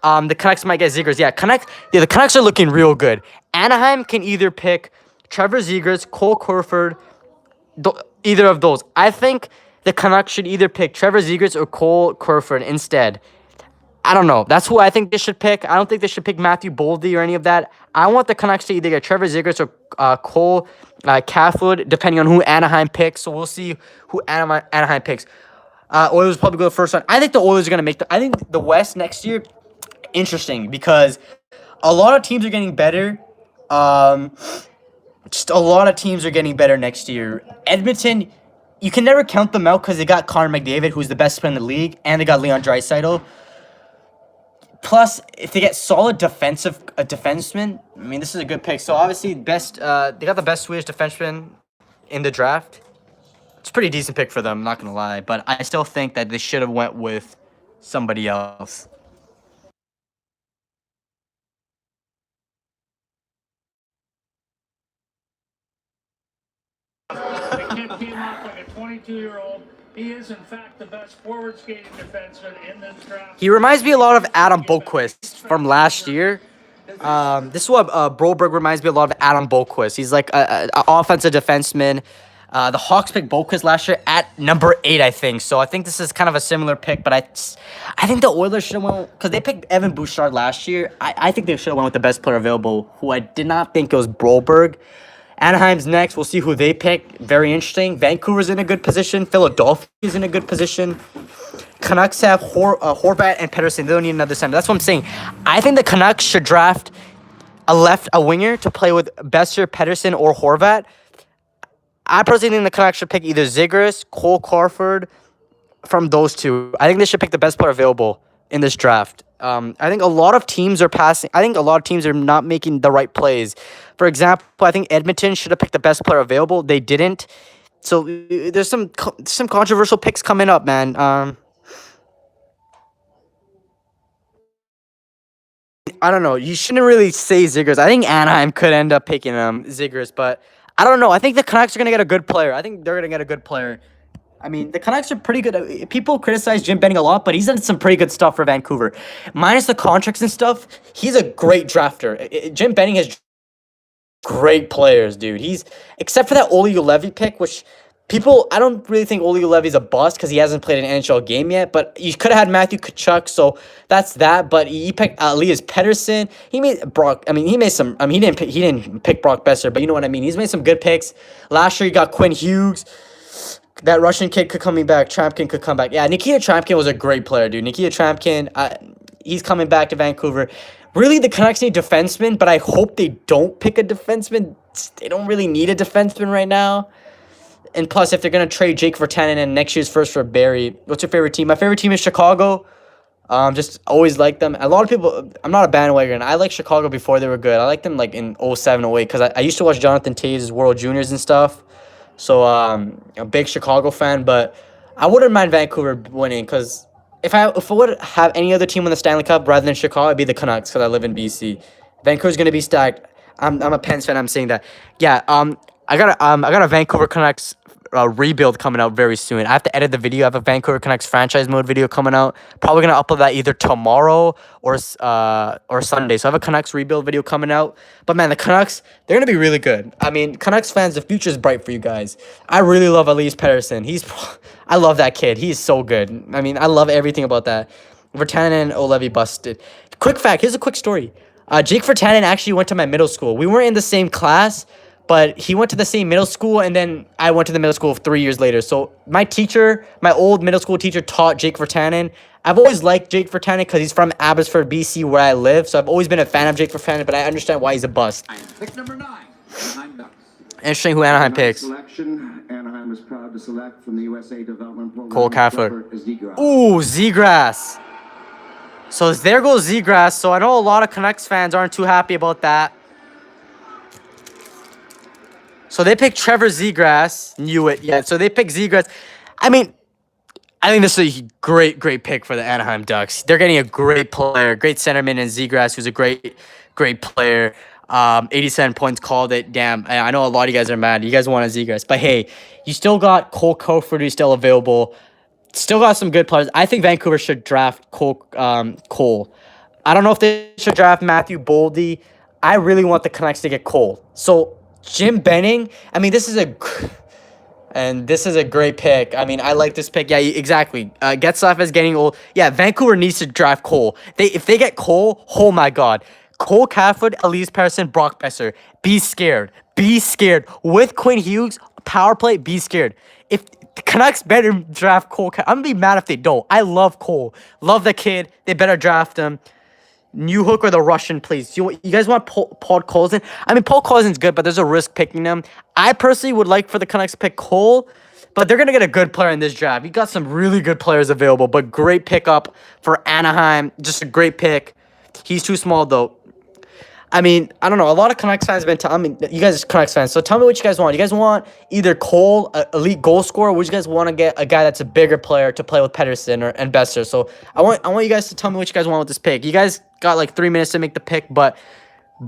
The Canucks might get Zegras. Yeah, the Canucks are looking real good. Anaheim can either pick Trevor Zegras, Cole Corford, either of those. I think the Canucks should either pick Trevor Zegras or Cole Corford instead. I don't know. That's who I think they should pick. I don't think they should pick Matthew Boldy or any of that. I want the Canucks to either get Trevor Zegras or Cole Caulfield, depending on who Anaheim picks. So we'll see who Anaheim picks. Oilers probably go the first one. I think the Oilers are going to make I think the West next year, interesting, because a lot of teams are getting better. Just a lot of teams are getting better next year. Edmonton, you can never count them out because they got Connor McDavid, who's the best player in the league, and they got Leon Draisaitl. Plus, if they get solid defensemen, I mean, this is a good pick. So obviously, they got the best Swedish defenseman in the draft. It's a pretty decent pick for them, not gonna lie. But I still think that they should have went with somebody else. The kid came off like a 22-year-old. He is, in fact, the best forward skating defenseman in this draft. He reminds me a lot of Adam Boqvist from last year. This is what Broberg reminds me a lot of Adam Boqvist. He's like an offensive defenseman. The Hawks picked Boqvist last year at number 8, I think. So I think this is kind of a similar pick, but I think the Oilers should have went, because they picked Evan Bouchard last year. I think they should have went with the best player available, who I did not think it was Broberg. Anaheim's next. We'll see who they pick. Very interesting. Vancouver's in a good position. Philadelphia's in a good position. Canucks have Horvat and Pettersson. They don't need another center. That's what I'm saying. I think the Canucks should draft a winger to play with Besser, Pettersson, or Horvat. I personally think the Canucks should pick either Zegras, Cole Crawford, from those two. I think they should pick the best player available in this draft. I think a lot of teams are passing. I think a lot of teams are not making the right plays. For example, I think Edmonton should have picked the best player available. They didn't. So there's some controversial picks coming up, man. I don't know. You shouldn't really say Zegras. I think Anaheim could end up picking Zegras, but I don't know. I think the Canucks are gonna get a good player. I think they're gonna get a good player. I mean, the Canucks are pretty good. People criticize Jim Benning a lot, but he's done some pretty good stuff for Vancouver. Minus the contracts and stuff, he's a great drafter. Jim Benning has great players, dude. Except for that Ole Levy pick, which I don't really think Ole Levy's a bust because he hasn't played an NHL game yet. But you could have had Matthew Tkachuk, so that's that. But he picked Elias Pettersson. He made Brock. I mean, he made some. I mean, he didn't pick Brock Besser, but you know what I mean. He's made some good picks. Last year, he got Quinn Hughes. That Russian kid could come back. Trampkin could come back. Yeah, Nikita Trampkin was a great player, dude. Nikita Trampkin, he's coming back to Vancouver. Really, the Canucks need defensemen, but I hope they don't pick a defenseman. They don't really need a defenseman right now. And plus, if they're going to trade Jake Virtanen and next year's first for Barry, what's your favorite team? My favorite team is Chicago. Just always like them. A lot of people, I'm not a bandwagon. I like Chicago before they were good. I liked them like in 07, 08 because I used to watch Jonathan Toews' World Juniors and stuff. So a big Chicago fan, but I wouldn't mind Vancouver winning because if I would have any other team in the Stanley Cup rather than Chicago, it'd be the Canucks because I live in BC. Vancouver's gonna be stacked. I'm a Pens fan. I'm saying that. Yeah. I got a Vancouver Canucks rebuild coming out very soon. I have to edit the video. I have a Vancouver Canucks franchise mode video coming out. Probably gonna upload that either tomorrow or Sunday. So I have a Canucks rebuild video coming out. But man, the Canucks, they're gonna be really good. I mean, Canucks fans, the future is bright for you guys. I really love Elias Pettersson. I love that kid. He's so good. I mean, I love everything about that. Virtanen and Olevi busted. Quick fact. Here's a quick story. Jake Virtanen actually went to my middle school. We weren't in the same class, but he went to the same middle school, and then I went to the middle school 3 years later. So my teacher, my old middle school teacher, taught Jake Virtanen. I've always liked Jake Virtanen because he's from Abbotsford, BC, where I live. So I've always been a fan of Jake Virtanen, but I understand why he's a bust. Pick number 9, Anaheim Ducks. Interesting who Anaheim picks. Selection, Anaheim is proud to select from the USA Development Program. Cole Crawford. Ooh, Zegras. So there goes Zegras. So I know a lot of Canucks fans aren't too happy about that. So they picked Trevor Zegras. Knew it. Yeah, so they picked Zegras. I mean, I think this is a great pick for the Anaheim Ducks. They're getting a great player, great centerman in Zegras, who's a great player. 87 points, called it. Damn, I know a lot of you guys are mad. You guys want a Zegras. But hey, you still got Cole Crawford, who's still available. Still got some good players. I think Vancouver should draft Cole. I don't know if they should draft Matthew Boldy. I really want the Canucks to get Cole. So Jim Benning, I mean, this is a great pick. I mean, I like this pick. Yeah, exactly. Getzlaff is getting old. Yeah, Vancouver needs to draft Cole. If they get Cole, oh my God. Cole Crawford, Elias Pettersson, Brock Besser. Be scared. Be scared. With Quinn Hughes, power play, be scared. If the Canucks better draft Cole, I'm going to be mad if they don't. I love Cole. Love the kid. They better draft him. New Hook or the Russian, please. You guys want Paul Colson? I mean, Paul Colson's good, but there's a risk picking him. I personally would like for the Canucks to pick Cole, but they're going to get a good player in this draft. You got some really good players available, but great pickup for Anaheim. Just a great pick. He's too small, though. I mean, I don't know. A lot of Canucks fans have been telling me, you guys are Canucks fans, so tell me what you guys want. You guys want either Cole, an elite goal scorer, or would you guys want to get a guy that's a bigger player to play with Pettersson and Besser? So I want you guys to tell me what you guys want with this pick. You guys got like 3 minutes to make the pick, but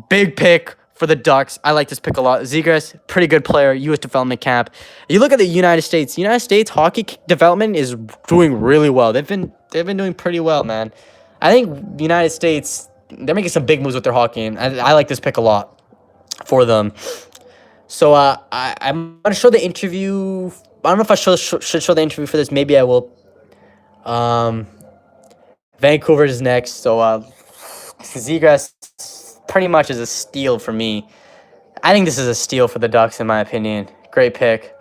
big pick for the Ducks. I like this pick a lot. Zegras, pretty good player, U.S. development camp. You look at the United States. United States hockey development is doing really well. They've been doing pretty well, man. I think the United States, they're making some big moves with their hockey, and I like this pick a lot for them. So I'm going to show the interview. I don't know if I should show the interview for this. Maybe I will. Vancouver is next. So Zegras pretty much is a steal for me. I think this is a steal for the Ducks, in my opinion. Great pick.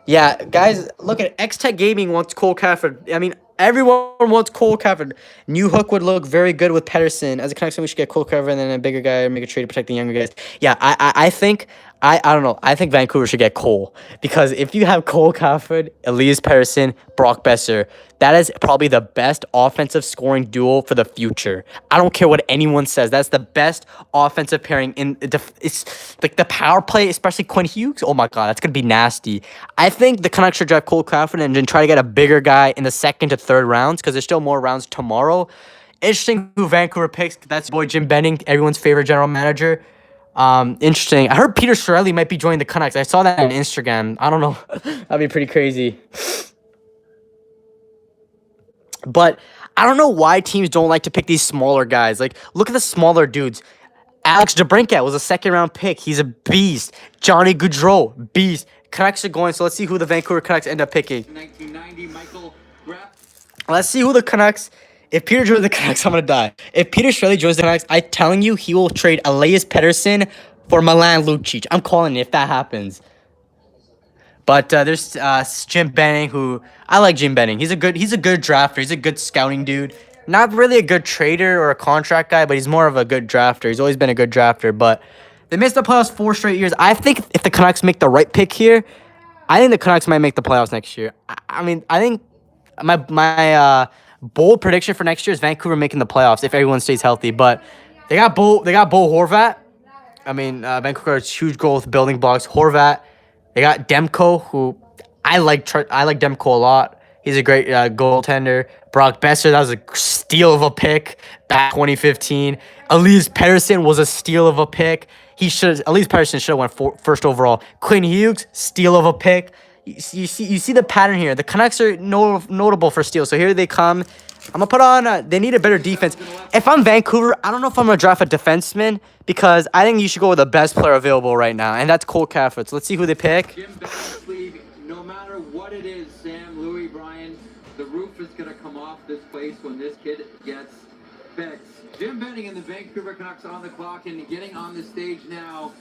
Yeah, guys, look at X-Tech Gaming wants Cole Crawford. I mean, everyone wants Cole Crawford. New Hook would look very good with Pettersson. As a connection, we should get Cole Crawford and then a bigger guy, make a trade to protect the younger guys. Yeah, I think I don't know. I think Vancouver should get Cole because if you have Cole Caulfield, Elias Pettersson, Brock Besser, that is probably the best offensive scoring duo for the future. I don't care what anyone says. That's the best offensive pairing in it's like the power play, especially Quinn Hughes. Oh my god, that's gonna be nasty. I think the Canucks should draft Cole Caulfield and then try to get a bigger guy in the second to third rounds because there's still more rounds tomorrow. Interesting who Vancouver picks. That's boy Jim Benning, everyone's favorite general manager. Interesting. I heard Peter Chiarelli might be joining the Canucks. I saw that on Instagram. I don't know. That'd be pretty crazy. But I don't know why teams don't like to pick these smaller guys. Like, look at the smaller dudes. Alex DeBrincat was a second-round pick. He's a beast. Johnny Gaudreau, beast. Canucks are going, so let's see who the Vancouver Canucks end up picking. 1990, Michael Let's see who the Canucks... If Peter joins the Canucks, I'm going to die. If Peter Chiarelli joins the Canucks, I'm telling you, he will trade Elias Pettersson for Milan Lucic. I'm calling it if that happens. But there's Jim Benning, who... I like Jim Benning. He's a good drafter. He's a good scouting dude. Not really a good trader or a contract guy, but he's more of a good drafter. He's always been a good drafter. But they missed the playoffs 4 straight years. I think if the Canucks make the right pick here, I think the Canucks might make the playoffs next year. I mean, I think my bold prediction for next year is Vancouver making the playoffs if everyone stays healthy. But they got Bo Horvat. I mean, Vancouver has huge goal with building blocks. Horvat. They got Demko, who I like Demko a lot. He's a great goaltender. Brock Besser, that was a steal of a pick back 2015. Elias Pettersson was a steal of a pick. Elias Pettersson should have went first overall. Quinn Hughes, steal of a pick. You see the pattern here. The Canucks are notable for steals. So here they come. I'm going to put on... they need a better defense. If I'm Vancouver, I don't know if I'm going to draft a defenseman because I think you should go with the best player available right now, and that's Cole Caulfield. So let's see who they pick. Jim Benning's league, no matter what it is, Sam, Louis, Brian, the roof is going to come off this place when this kid gets picked. Jim Benning and the Vancouver Canucks on the clock and getting on the stage now.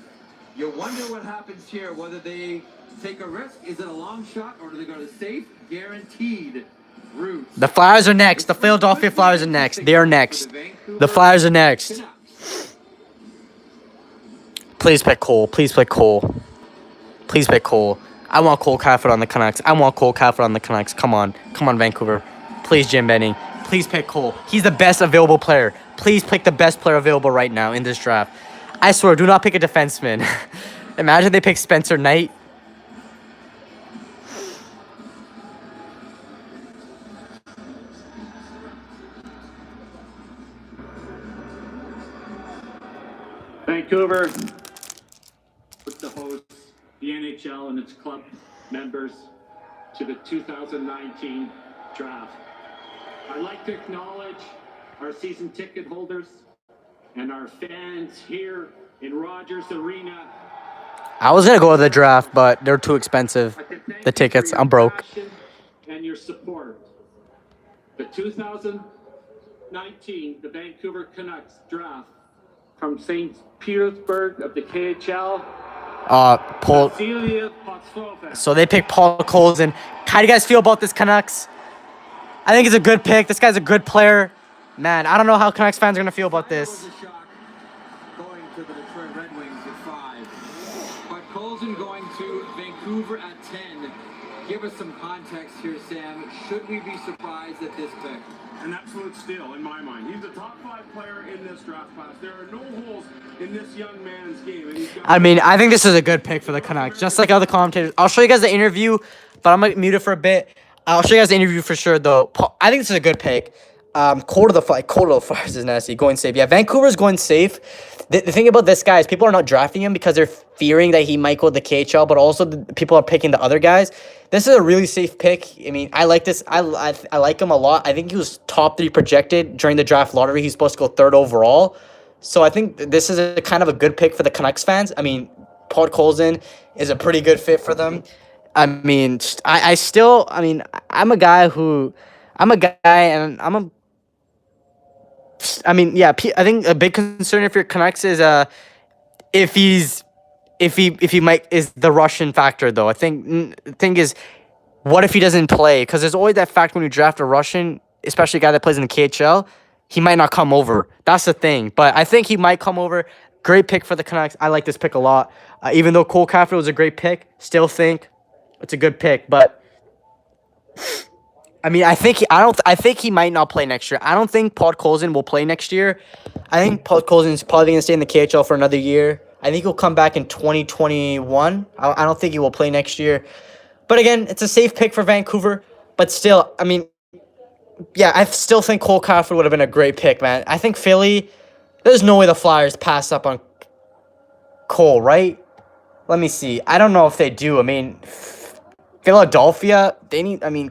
You wonder what happens here, whether they take a risk. Is it a long shot, or do they go to safe, guaranteed route? The Flyers are next. The Philadelphia Flyers are next. They are next. The Flyers are next. Please pick Cole. Please pick Cole. Please pick Cole. I want Cole Caulfield on the Canucks. I want Cole Caulfield on the Canucks. Come on. Come on, Vancouver. Please, Jim Benning. Please pick Cole. He's the best available player. Please pick the best player available right now in this draft. I swear, do not pick a defenseman. Imagine they pick Spencer Knight. Vancouver was to host the NHL and its club members to the 2019 draft. I'd like to acknowledge our season ticket holders and our fans here in Rogers Arena. I was going to go to the draft, but they're too expensive. The tickets. I'm broke. And your support. The 2019, the Vancouver Canucks draft from St. Petersburg of the KHL. So they picked Paul Colson. How do you guys feel about this Canucks? I think it's a good pick. This guy's a good player. Man, I don't know how Canucks fans are going to feel about this. Going to the Detroit Red Wings at 5. But Colson going to Vancouver at 10. Give us some context here, Sam. Should we be surprised at this pick? An absolute steal in my mind. He's the top 5 player in this draft class. There are no holes in this young man's game. And I mean, I think this is a good pick for the Canucks, just like other commentators. I'll show you guys the interview, but I'm going to mute it for a bit. I'll show you guys the interview for sure, though. I think this is a good pick. Cold to the Flyers is nasty. Going safe. Yeah, Vancouver's going safe. The thing about this guy is people are not drafting him because they're fearing that he might go to the KHL, but also people are picking the other guys. This is a really safe pick. I mean, I like this. I like him a lot. I think he was top 3 projected during the draft lottery. He's supposed to go 3rd overall. So I think this is a kind of a good pick for the Canucks fans. I mean, Paul Colson is a pretty good fit for them. I mean, I'm a guy, and I think a big concern if you're Canucks is if he might is the Russian factor though. I think the thing is, what if he doesn't play? Because there's always that fact when you draft a Russian, especially a guy that plays in the KHL, he might not come over. That's the thing. But I think he might come over. great pick for the Canucks. I like this pick a lot. Even though Cole Caulfield was a great pick, still think it's a good pick. But I mean, I think he might not play next year. I don't think PaddaKillz will play next year. I think PaddaKillz is probably going to stay in the KHL for another year. I think he'll come back in 2021. I don't think he will play next year. But again, it's a safe pick for Vancouver. But still, I mean, yeah, I still think Cole Caulfield would have been a great pick, man. I think Philly, there's no way the Flyers pass up on Cole, right? Let me see. I don't know if they do. I mean, Philadelphia,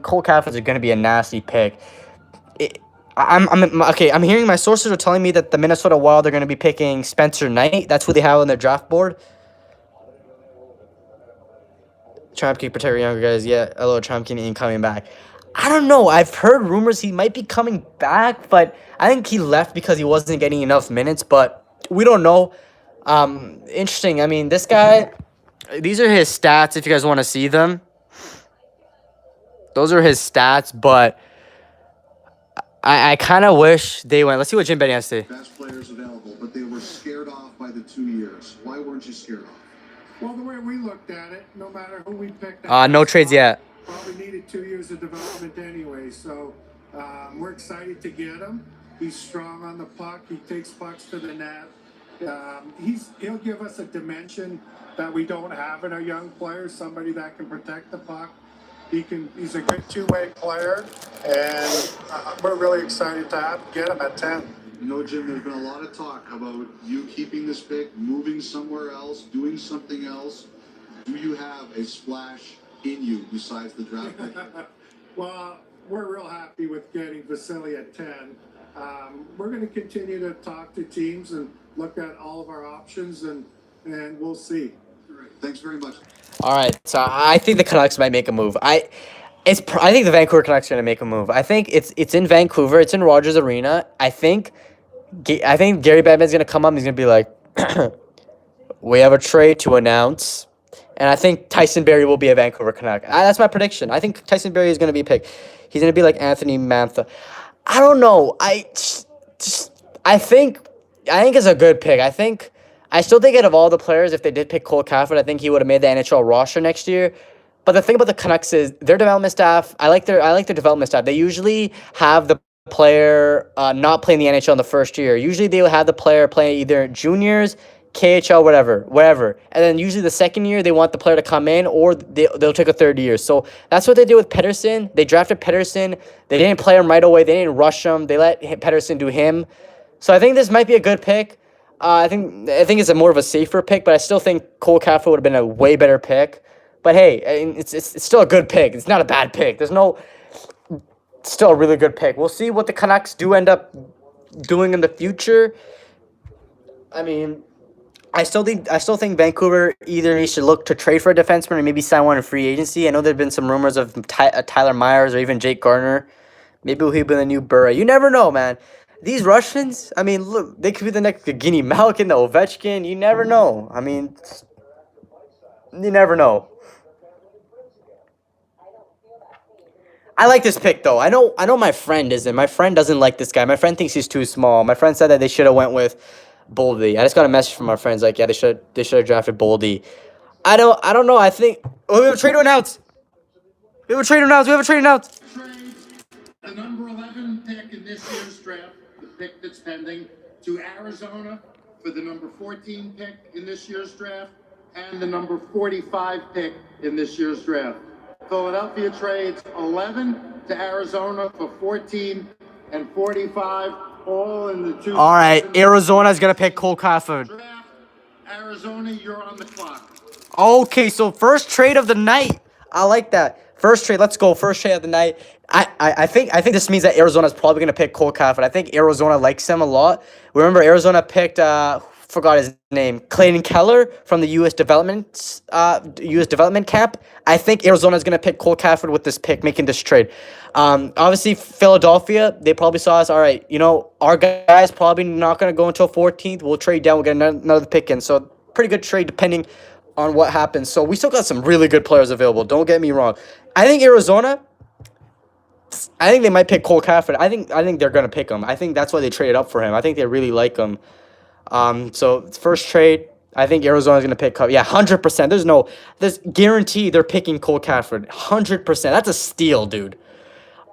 Cole Caulfield is going to be a nasty pick. I'm hearing my sources are telling me that the Minnesota Wild are going to be picking Spencer Knight. That's who they have on their draft board. Trampkin, protect younger guys. Yeah, hello, Trampkin ain't coming back. I don't know. I've heard rumors he might be coming back, but I think he left because he wasn't getting enough minutes, but we don't know. Interesting. I mean, this guy, these are his stats if you guys want to see them. Those are his stats, but I kind of wish they went. Let's see what Jim Benny has to say. Best players available, but they were scared off by the 2 years. Why weren't you scared off? Well, the way we looked at it, no matter who we picked, no trades yet. Probably needed 2 years of development anyway. So we're excited to get him. He's strong on the puck. He takes pucks to the net. He'll give us a dimension that we don't have in our young players. Somebody that can protect the puck. He's a good two-way player, and we're really excited to get him at 10. You know, Jim, there's been a lot of talk about you keeping this pick, moving somewhere else, doing something else. Do you have a splash in you besides the draft pick? Well, we're real happy with getting Vasily at 10. We're going to continue to talk to teams and look at all of our options, and we'll see. Thanks very much. All right, so I think the Canucks might make a move. I think the Vancouver Canucks are gonna make a move. I think it's in Vancouver. It's in Rogers Arena. I think Gary Bettman's gonna come up. And he's gonna be like, "We have a trade to announce," and I think Tyson Barrie will be a Vancouver Canuck. That's my prediction. I think Tyson Barrie is gonna be picked. He's gonna be like Anthony Mantha. I don't know. I think it's a good pick. I still think out of all the players, if they did pick Cole Caulfield, I think he would have made the NHL roster next year. But the thing about the Canucks is their development staff. I like their development staff. They usually have the player not playing the NHL in the first year. Usually they will have the player playing either juniors, KHL, whatever. And then usually the second year they want the player to come in, or they'll take a third year. So that's what they did with Pettersson. They drafted Pettersson. They didn't play him right away. They didn't rush him. They let Pettersson do him. So I think this might be a good pick. I think it's a more of a safer pick, but I still think Cole Caulfield would have been a way better pick. But hey, it's still a good pick. It's not a bad pick. Still a really good pick. We'll see what the Canucks do end up doing in the future. I mean, I still think Vancouver either should look to trade for a defenseman or maybe sign one in free agency. I know there've been some rumors of Tyler Myers or even Jake Gardner. Maybe he'll be the new Burra. You never know, man. These Russians, I mean, look, they could be the next Evgeny Malkin, the Ovechkin. You never know. I mean, you never know. I like this pick, though. I know my friend isn't. My friend doesn't like this guy. My friend thinks he's too small. My friend said that they should have went with Boldy. I just got a message from our friends like, yeah, they should have drafted Boldy. I don't know. I think we have a trade to announce. We have a trade to announce. The number 11 pick in this year's draft, the pick that's pending, to Arizona for the number 14 pick in this year's draft, and the number 45 pick in this year's draft. Philadelphia trades 11 to Arizona for 14 and 45, all in the two. All right, Arizona's going to pick Cole Caulfield. Arizona, you're on the clock. Okay, so first trade of the night. I like that. First trade, let's go. First trade of the night. I think this means that Arizona's probably going to pick Cole Caulfield. I think Arizona likes him a lot. Remember, Arizona picked, forgot his name, Clayton Keller from the U.S. development camp. I think Arizona's going to pick Cole Caulfield with this pick, making this trade. Obviously, Philadelphia, they probably saw us, all right, our guy's probably not going to go until 14th. We'll trade down. We'll get another pick in. So, pretty good trade depending on what happens. So, we still got some really good players available. Don't get me wrong. I think Arizona, I think they might pick Cole Caulfield. I think they're going to pick him. I think that's why they traded up for him. I think they really like him. So first trade, I think Arizona's gonna pick up. Yeah, 100%. There's guarantee they're picking Cole Cafford. 100%. That's a steal, dude.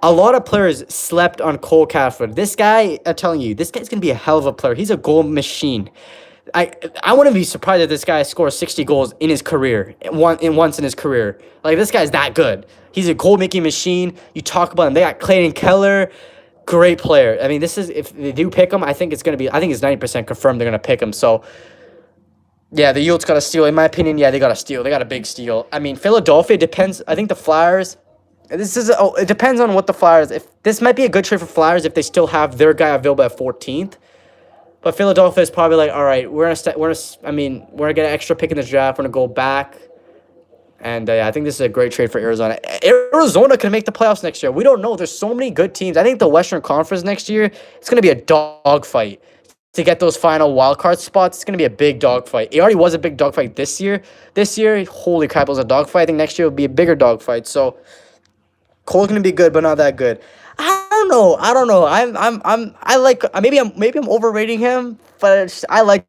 A lot of players slept on Cole Cafford. This guy, I'm telling you, this guy's gonna be a hell of a player. He's a goal machine. I wouldn't be surprised if this guy scores 60 goals in his career, once in his career. Like, this guy's that good. He's a goal-making machine. You talk about him. They got Clayton Keller, great player. I mean, this is, if they do pick him, I think it's 90% confirmed they're gonna pick him. So, yeah, the Utes got a steal. In my opinion, yeah, they got a steal. They got a big steal. I mean, Philadelphia depends. I think the Flyers. It depends on what the Flyers. If this might be a good trade for Flyers if they still have their guy available at 14th. But Philadelphia is probably like, all right, we're gonna get an extra pick in the draft. We're gonna go back, and I think this is a great trade for Arizona. Arizona can make the playoffs next year. We don't know. There's so many good teams. I think the Western Conference next year, it's gonna be a dogfight to get those final wild card spots. It's gonna be a big dogfight. It already was a big dogfight this year. This year, holy crap, it was a dogfight. I think next year will be a bigger dogfight. So Cole's gonna be good, but not that good. I don't know. Maybe I'm overrating him, but I like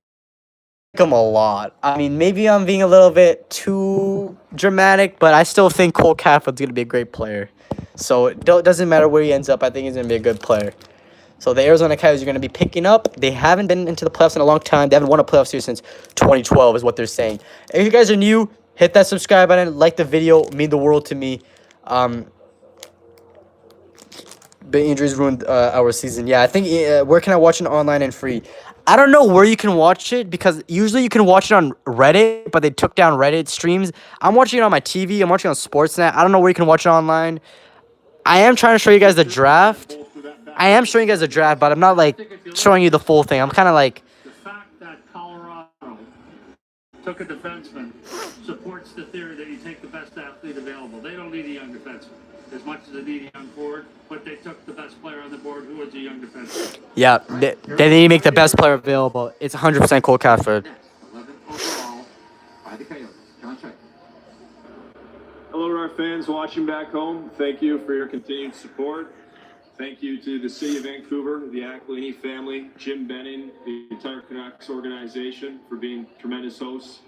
him a lot. I mean, maybe I'm being a little bit too dramatic, but I still think Cole Cafford's gonna be a great player. So it doesn't matter where he ends up. I think he's gonna be a good player. So the Arizona Coyotes are gonna be picking up. They haven't been into the playoffs in a long time. They haven't won a playoff series since 2012, is what they're saying. If you guys are new, hit that subscribe button, like the video, it means the world to me. Big injuries ruined our season. Yeah, I think where can I watch it online and free? I don't know where you can watch it because usually you can watch it on Reddit, but they took down Reddit streams. I'm watching it on my TV. I'm watching it on Sportsnet. I don't know where you can watch it online. I am trying to show you guys the draft. I am showing you guys the draft, but I'm not like showing you the full thing. I'm kind of like. The fact that Colorado took a defenseman supports the theory that you take the best athlete available. They don't need a young defenseman as much as they need a young forward, but they took the best player on the board, who was a young defenseman. Yeah, they need to make the best player available. It's 100% Cole Cafford. 11 overall by the Coyotes. John Check. Hello to our fans watching back home. Thank you for your continued support. Thank you to the City of Vancouver, the Aquilini family, Jim Benning, the entire Canucks organization for being tremendous hosts.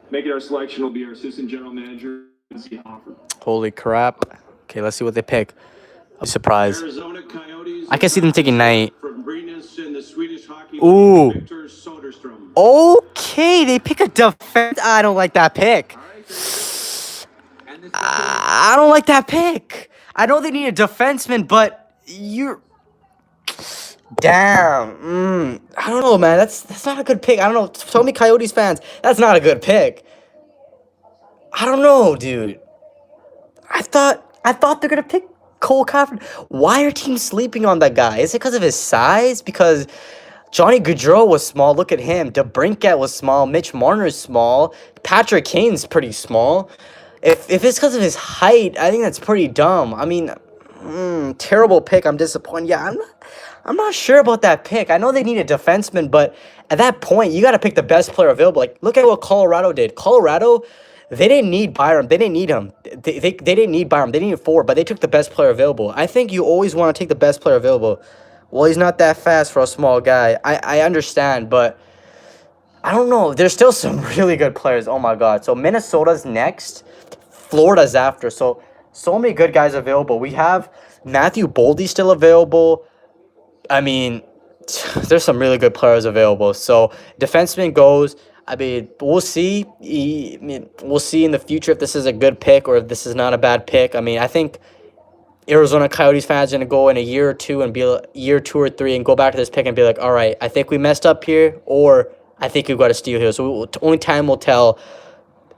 Making our selection will be our assistant general manager, Lindsay Hofford. Holy crap. Okay, let's see what they pick. I'm surprised. Arizona Coyotes. I can see them taking Knight. From Brynäs in the Swedish hockey Ooh. league, Victor Soderstrom. Okay, they pick a defense. I don't like that pick. I don't like that pick. I know they need a defenseman, but you're... Damn. I don't know, man. That's not a good pick. I don't know. So many Coyotes fans, that's not a good pick. I don't know, dude. I thought they're gonna pick Cole Cafford. Why are teams sleeping on that guy? Is it because of his size? Because Johnny Gaudreau was small. Look at him. DeBrincat was small. Mitch Marner's small. Patrick Kane's pretty small. If it's because of his height, I think that's pretty dumb. I mean, terrible pick. I'm disappointed. Yeah, I'm not sure about that pick. I know they need a defenseman, but at that point, you got to pick the best player available. Like, look at what Colorado did. Colorado, they didn't need Byram. They didn't need him. They didn't need Byram. They needed forward, but they took the best player available. I think you always want to take the best player available. Well, he's not that fast for a small guy. I understand, but I don't know. There's still some really good players. Oh, my God. So Minnesota's next. Florida's after. So many good guys available. We have Matthew Boldy still available. I mean, there's some really good players available. So defenseman goes. I mean, we'll see. We'll see in the future if this is a good pick or if this is not a bad pick. I mean, I think Arizona Coyotes fans are going to go in a year or two and be year 2 or 3 and go back to this pick and be like, all right, I think we messed up here, or I think we've got a steal here. So only time will tell.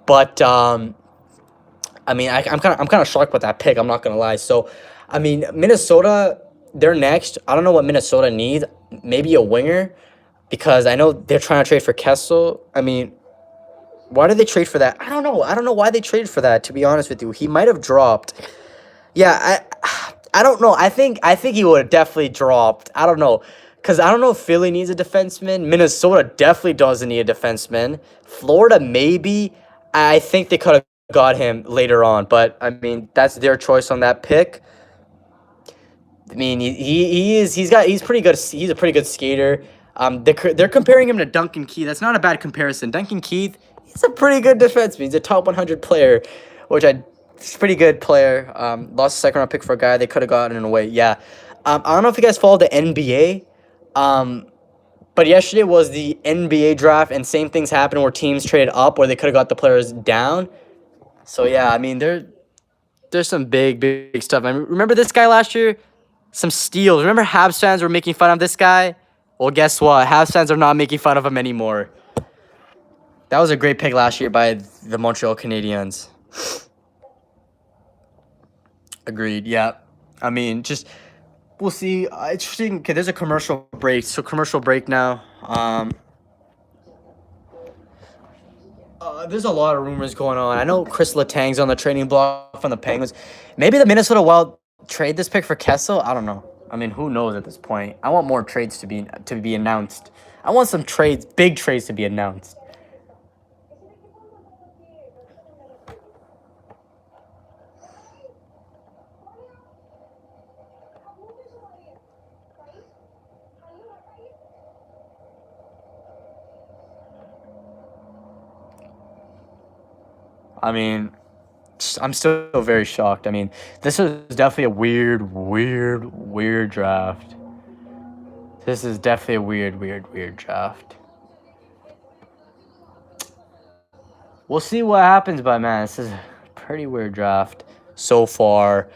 But I mean, I'm kind of shocked with that pick. I'm not gonna lie. So, I mean, Minnesota, they're next. I don't know what Minnesota needs. Maybe a winger, because I know they're trying to trade for Kessel. I mean, why did they trade for that? I don't know. I don't know why they traded for that. To be honest with you, he might have dropped. Yeah, I don't know. I think he would have definitely dropped. I don't know, because I don't know if Philly needs a defenseman. Minnesota definitely doesn't need a defenseman. Florida maybe. I think they could have got him later on, but I mean, that's their choice on that pick. I mean, he's pretty good. He's a pretty good skater. They're comparing him to Duncan Keith. That's not a bad comparison. Duncan Keith, he's a pretty good defenseman. He's a top 100 player, he's a pretty good player. Lost a second round pick for a guy they could have gotten away. Yeah. I don't know if you guys follow the NBA. But yesterday was the NBA draft, and same things happened where teams traded up where they could have got the players down. So yeah, I mean there's some big stuff. I mean, remember this guy last year? Some steals. Remember Habs fans were making fun of this guy? Well, guess what? Habs fans are not making fun of him anymore. That was a great pick last year by the Montreal Canadiens. Agreed. Yeah. I mean, just we'll see. Interesting. Okay, there's a commercial break. So commercial break now. There's a lot of rumors going on. I know Chris Letang's on the trading block from the Penguins. Maybe the Minnesota Wild trade this pick for Kessel. I don't know. I mean, who knows at this point? I want more trades to be announced. I want some trades, big trades to be announced. I mean, I'm still very shocked. I mean, this is definitely a weird draft. This is definitely a weird draft. We'll see what happens, but man, this is a pretty weird draft so far.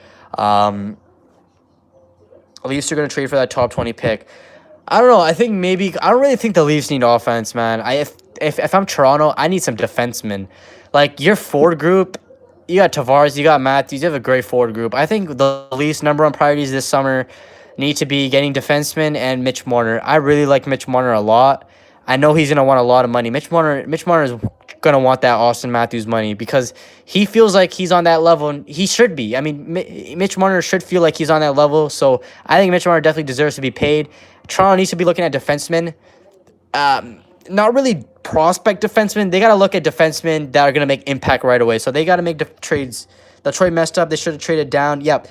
Leafs are going to trade for that top 20 pick. I don't know. I don't really think the Leafs need offense, man. If I'm Toronto, I need some defensemen. Like, your forward group, you got Tavares, you got Matthews, you have a great forward group. I think the Leafs' number one priorities this summer need to be getting defensemen and Mitch Marner. I really like Mitch Marner a lot. I know he's going to want a lot of money. Mitch Marner is going to want that Austin Matthews money because he feels like he's on that level, and he should be. I mean, Mitch Marner should feel like he's on that level, so I think Mitch Marner definitely deserves to be paid. Toronto needs to be looking at defensemen. Not really prospect defensemen. They got to look at defensemen that are going to make impact right away. So they got to make trades. Detroit messed up. They should have traded down. Yep.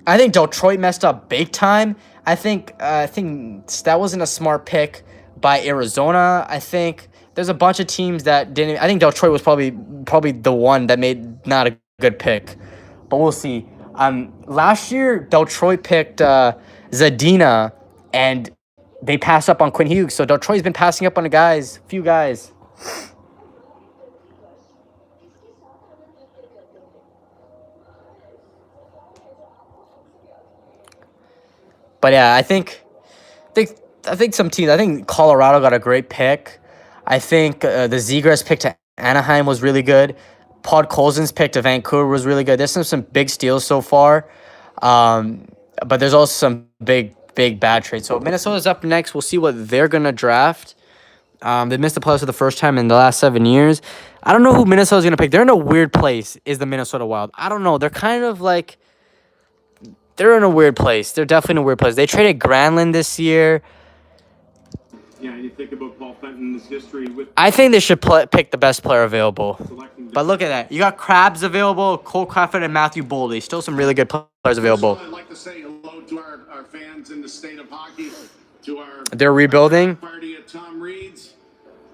I think Detroit messed up big time. I think that wasn't a smart pick by Arizona. I think there's a bunch of teams that didn't. I think Detroit was probably the one that made not a good pick. But we'll see. Last year, Detroit picked Zadina, and they passed up on Quinn Hughes. So Detroit's been passing up on a few guys. But yeah, I think some teams. I think Colorado got a great pick. I think the Zegras pick to Anaheim was really good. Podkolzin's pick to Vancouver was really good. There's some big steals so far, but there's also some big bad trades. So Minnesota's up next. We'll see what they're gonna draft. They missed the playoffs for the first time in the last 7 years. I don't know who Minnesota's gonna pick. They're in a weird place. Is the Minnesota Wild? I don't know. They're kind of like they're in a weird place. They're definitely in a weird place. They traded Granlund this year. Yeah, you think about Paul Fenton's history with. I think they should pick the best player available. But look at that. You got Krabs available, Cole Crawford, and Matthew Boldy. Still some really good players available. I'd like to say hello to our fans in the state of hockey, to our They're rebuilding. Party at Tom Reed's,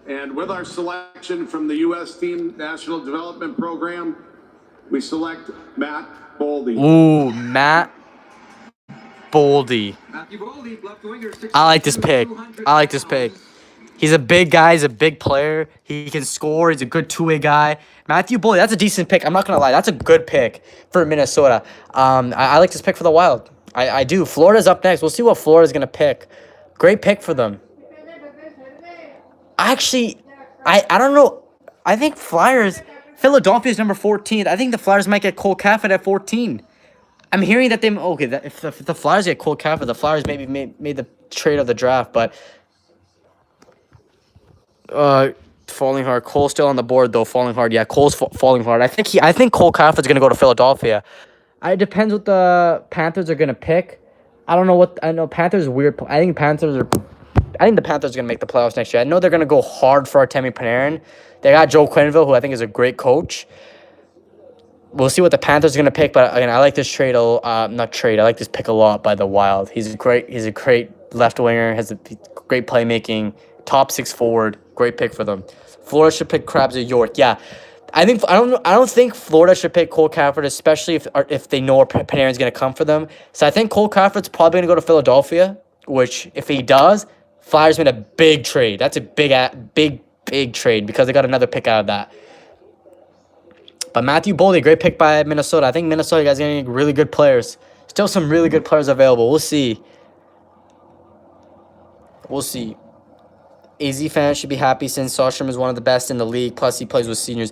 and with our selection from the U.S. Team National Development Program, we select Matt Boldy. Ooh, Matt Boldy. I like this pick. He's a big guy. He's a big player. He can score. He's a good two-way guy. Matthew Boldy, that's a decent pick. I'm not going to lie. That's a good pick for Minnesota. I like this pick for the Wild. I do. Florida's up next. We'll see what Florida's going to pick. Great pick for them. Actually, I don't know. I think Philadelphia's number 14. I think the Flyers might get Cole Caffey at 14. I'm hearing that if the Flyers get Cole Caffey, the Flyers maybe made the trade of the draft, but falling hard. Cole's still on the board though. Falling hard. Yeah, Cole's falling hard. I think Cole Caffey's gonna go to Philadelphia. It depends what the Panthers are gonna pick. I don't know what. I know Panthers are weird. I think the Panthers are gonna make the playoffs next year. I know they're gonna go hard for Artemi Panarin. They got Joe Quenneville, who I think is a great coach. We'll see what the Panthers are gonna pick, but again, I like this trade. I like this pick a lot by the Wild. He's a great left winger, has a great playmaking, top 6 forward. Great pick for them. Florida should pick Krabs at York. Yeah, I don't think Florida should pick Cole Cafford, especially if they know Panarin's going to come for them. So I think Cole Cafford's probably going to go to Philadelphia, which if he does, Flyers made a big trade. That's a big trade because they got another pick out of that. But Matthew Boldy, great pick by Minnesota. I think Minnesota, you guys are getting really good players. Still some really good players available. We'll see. We'll see. AZ fans should be happy since Soderstrom is one of the best in the league. Plus, he plays with seniors.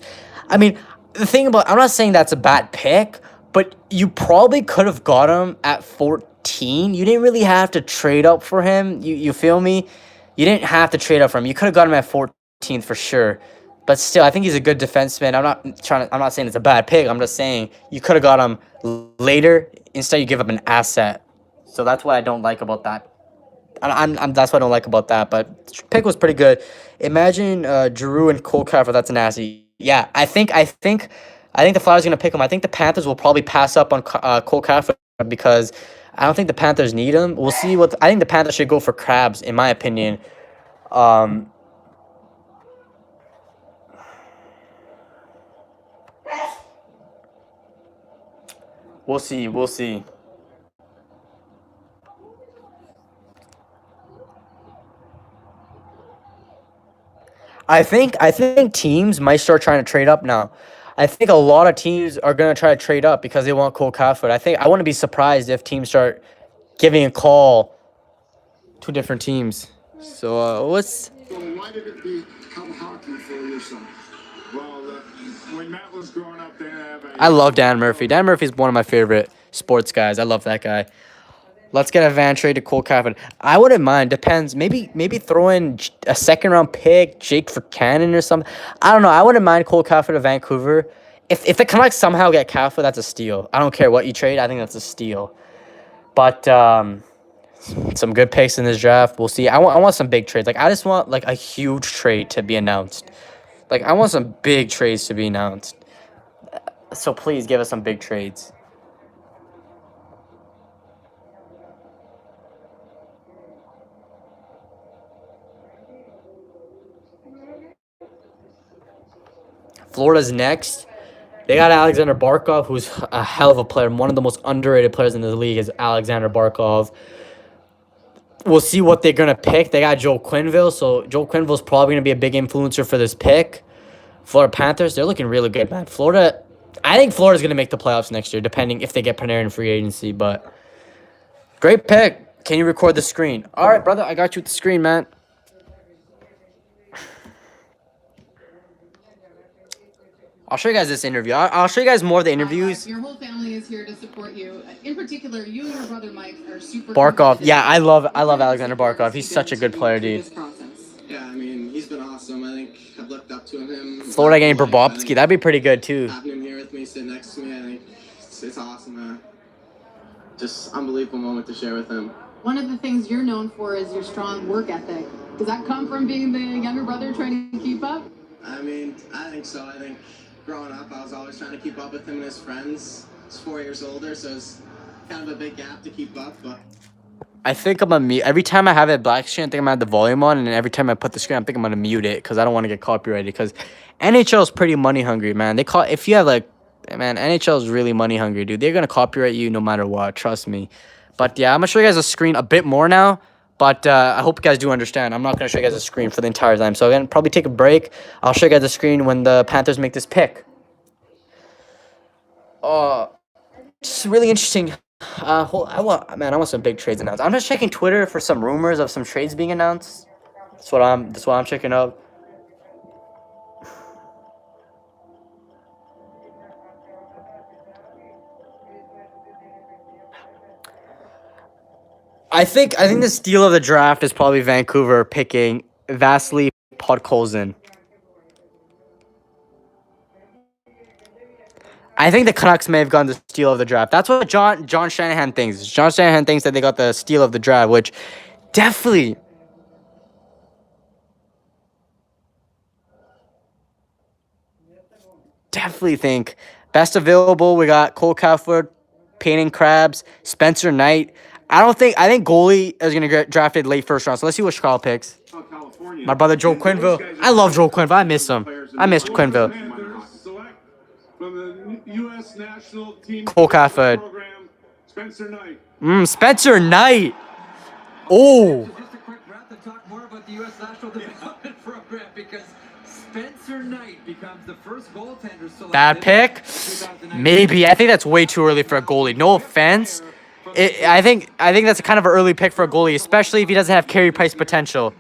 I mean, the thing about... I'm not saying that's a bad pick, but you probably could have got him at 14. You didn't really have to trade up for him. You feel me? You didn't have to trade up for him. You could have got him at 14th for sure. But still, I think he's a good defenseman. I'm not saying it's a bad pick. I'm just saying you could have got him later. Instead, you give up an asset. So that's what I don't like about that. That's what I don't like about that. But pick was pretty good. Imagine Giroux and Cole Cafford. That's nasty. Yeah, I think the Flyers are gonna pick him. I think the Panthers will probably pass up on Cole Cafford because I don't think the Panthers need him. We'll see what I think the Panthers should go for Krabs, in my opinion. We'll see. I think teams might start trying to trade up now. I think a lot of teams are gonna try to trade up because they want Cole Cafford. I wouldn't be surprised if teams start giving a call to different teams. So what's... So why did it become hockey for your son? Well, when Matt was growing up, they have I love Dan Murphy. Dan Murphy's one of my favorite sports guys. I love that guy. Let's get a van trade to Cole Cafford. I wouldn't mind. Depends. Maybe throw in a second-round pick, Jake for Cannon or something. I don't know. I wouldn't mind Cole Cafford to Vancouver. If the Canucks somehow get Cafford, that's a steal. I don't care what you trade. I think that's a steal. But some good picks in this draft. We'll see. I want some big trades. Like I just want like a huge trade to be announced. Like I want some big trades to be announced. So please give us some big trades. Florida's next. They got Alexander Barkov, who's a hell of a player. One of the most underrated players in the league is Alexander Barkov. We'll see what they're going to pick. They got Joel Quenneville, so Joel Quenneville's probably going to be a big influencer for this pick. Florida Panthers, they're looking really good, man. I think Florida's going to make the playoffs next year, depending if they get Panarin in free agency, but great pick. Can you record the screen? All right, brother, I got you with the screen, man. I'll show you guys this interview. I'll show you guys more of the interviews. Your whole family is here to support you. In particular, you and your brother Mike are super. Barkov, yeah, I love Alexander Barkov. He's such a good player, dude. Yeah, I mean, he's been awesome. I think I've looked up to him. Florida getting Bobrovsky, that'd be pretty good too. Having him here with me, sitting next to me, I think it's awesome, man. Just unbelievable moment to share with him. One of the things you're known for is your strong work ethic. Does that come from being the younger brother trying to keep up? I mean, I think so. I think growing up, I was always trying to keep up with him and his friends. He's 4 years older, so it's kind of a big gap to keep up, but... I think I'm gonna mute every time I have it black screen. I think I'm gonna have the volume on, and every time I put the screen, I think I'm gonna mute it because I don't want to get copyrighted. Because NHL is pretty money hungry, man. If you have NHL is really money hungry, dude. They're gonna copyright you no matter what. Trust me. But yeah, I'm gonna show you guys the screen a bit more now. But I hope you guys do understand. I'm not gonna show you guys the screen for the entire time. So again, probably take a break. I'll show you guys the screen when the Panthers make this pick. It's really interesting. I want some big trades announced. I'm just checking Twitter for some rumors of some trades being announced. That's what I'm checking up. I think the steal of the draft is probably Vancouver picking Vasily Podkolzin. I think the Canucks may have gotten the steal of the draft. That's what John Shanahan thinks. John Shanahan thinks that they got the steal of the draft, which definitely think best available. We got Cole Cafford, Payne Krabs, Spencer Knight. I think goalie is gonna get drafted late first round. So let's see what Chicago picks. My brother Joe Quenneville. I love Joe Quenneville. I miss him. I miss Quenneville. Select from the U.S. national team Cole Cafford. program, Spencer Knight. Spencer Knight. Oh. Just a quick breath and talk more about the U.S. National Development Program because Spencer Knight becomes the first goaltender selected. Bad pick? Maybe. I think that's way too early for a goalie. No offense. I think that's kind of an early pick for a goalie, especially if he doesn't have Carey Price potential.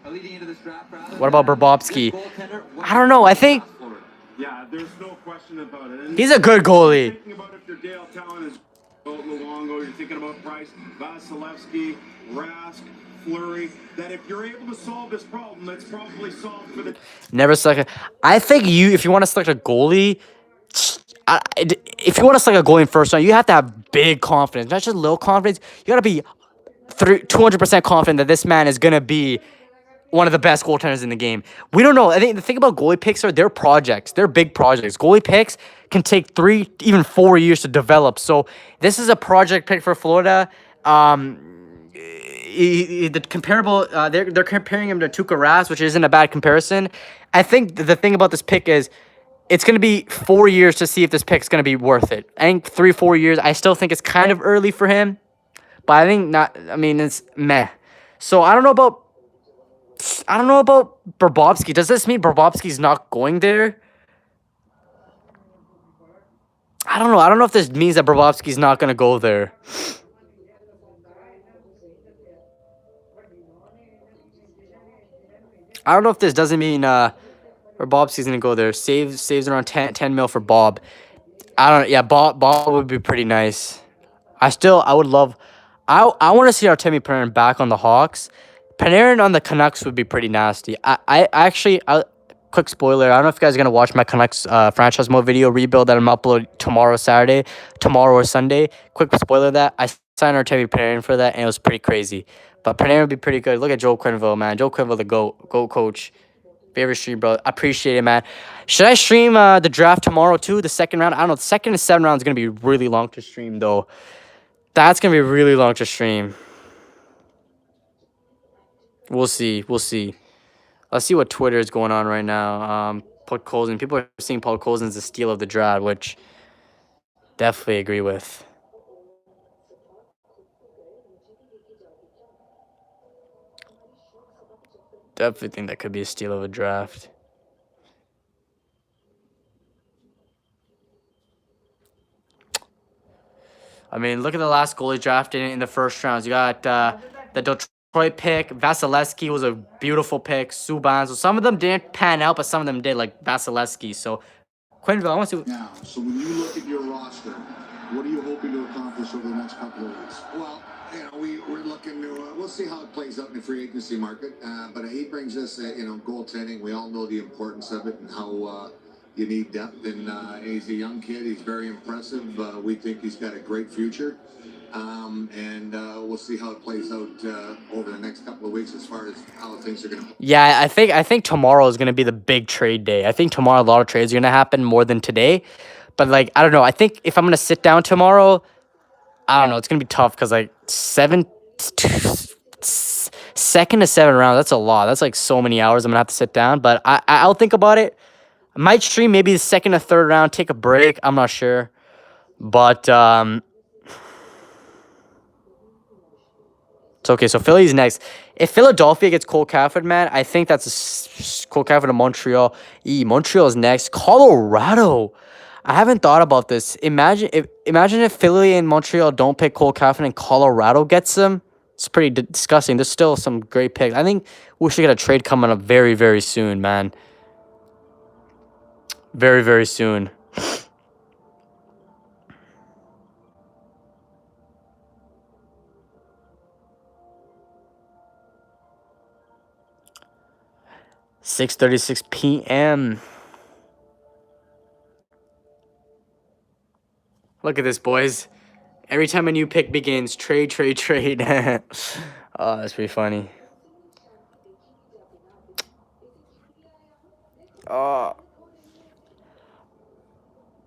What about Bobrovsky? I don't know. I think Yeah, there's no question about it. And he's a good goalie. You're thinking about if your Dale Talon is Luongo, you're thinking about Price, Vasilevsky, Rask, Fleury, that if you're able to solve this problem, that's probably solved for the... Never select. I think if you want to select a goalie, if you want to select a goalie in first round, you have to have big confidence, not just little confidence. You got to be 200% confident that this man is going to be one of the best goaltenders in the game. We don't know. I think the thing about goalie picks are they're projects. They're big projects. Goalie picks can take 3, even 4 years to develop. So this is a project pick for Florida. The comparable, they're comparing him to Tuukka Rask, which isn't a bad comparison. I think the thing about this pick is it's going to be 4 years to see if this pick's going to be worth it. I think 3-4 years. I still think it's kind of early for him, but I think not. I mean, it's meh. So I don't know about Bobrovsky. Does this mean Bobrovsky's not going there? I don't know. I don't know if this means that Bobrovsky's not going to go there. I don't know if this doesn't mean Bobrovsky's going to go there. Saves around 10 mil for Bob. I don't know. Yeah, Bob would be pretty nice. I would love... I want to see Artemi Panarin back on the Hawks. Panarin on the Canucks would be pretty nasty. Quick spoiler, I don't know if you guys are going to watch my Canucks franchise mode video rebuild that I'm uploading tomorrow or Sunday. Quick spoiler that. I signed Artemi Panarin for that, and it was pretty crazy. But Panarin would be pretty good. Look at Joe Quenneville, man. Joe Quenneville, the GOAT coach. Favorite stream, bro. I appreciate it, man. Should I stream the draft tomorrow, too? The second round? I don't know. The second and 7th round is going to be really long to stream, though. That's going to be really long to stream. We'll see. Let's see what Twitter is going on right now. PaddaKillz. People are seeing PaddaKillz as the steal of the draft, which definitely agree with. Definitely think that could be a steal of a draft. I mean, look at the last goalie drafted in the first rounds. You got the Detroit pick. Vasilevsky was a beautiful pick. Subban. So some of them didn't pan out, but some of them did, like Vasilevsky. So, Quenneville, I want to see... Now, so when you look at your roster, what are you hoping to accomplish over the next couple of weeks? Well, we're looking to, we'll see how it plays out in the free agency market. But he brings us, goaltending. We all know the importance of it and how you need depth. And he's a young kid. He's very impressive. We think he's got a great future. And we'll see how it plays out over the next couple of weeks as far as how things are going to. Yeah, I think tomorrow is going to be the big trade day. I think tomorrow a lot of trades are going to happen more than today. But, I don't know. I think if I'm going to sit down tomorrow, I don't know. It's going to be tough because, second to 7 rounds, that's a lot. That's, so many hours I'm going to have to sit down. But I'll think about it. I might stream maybe the 2nd or 3rd round, take a break. I'm not sure. But, it's okay. So Philly's next. If Philadelphia gets Cole Cafford, man, I think that's Cole Cafford to Montreal. Montreal's next. Colorado. I haven't thought about this. Imagine if Philly and Montreal don't pick Cole Cafford and Colorado gets him. It's pretty disgusting. There's still some great picks. I think we should get a trade coming up very, very soon, man. Very, very soon. $6:36 p.m. Look at this, boys. Every time a new pick begins, trade. Oh, that's pretty funny. Oh.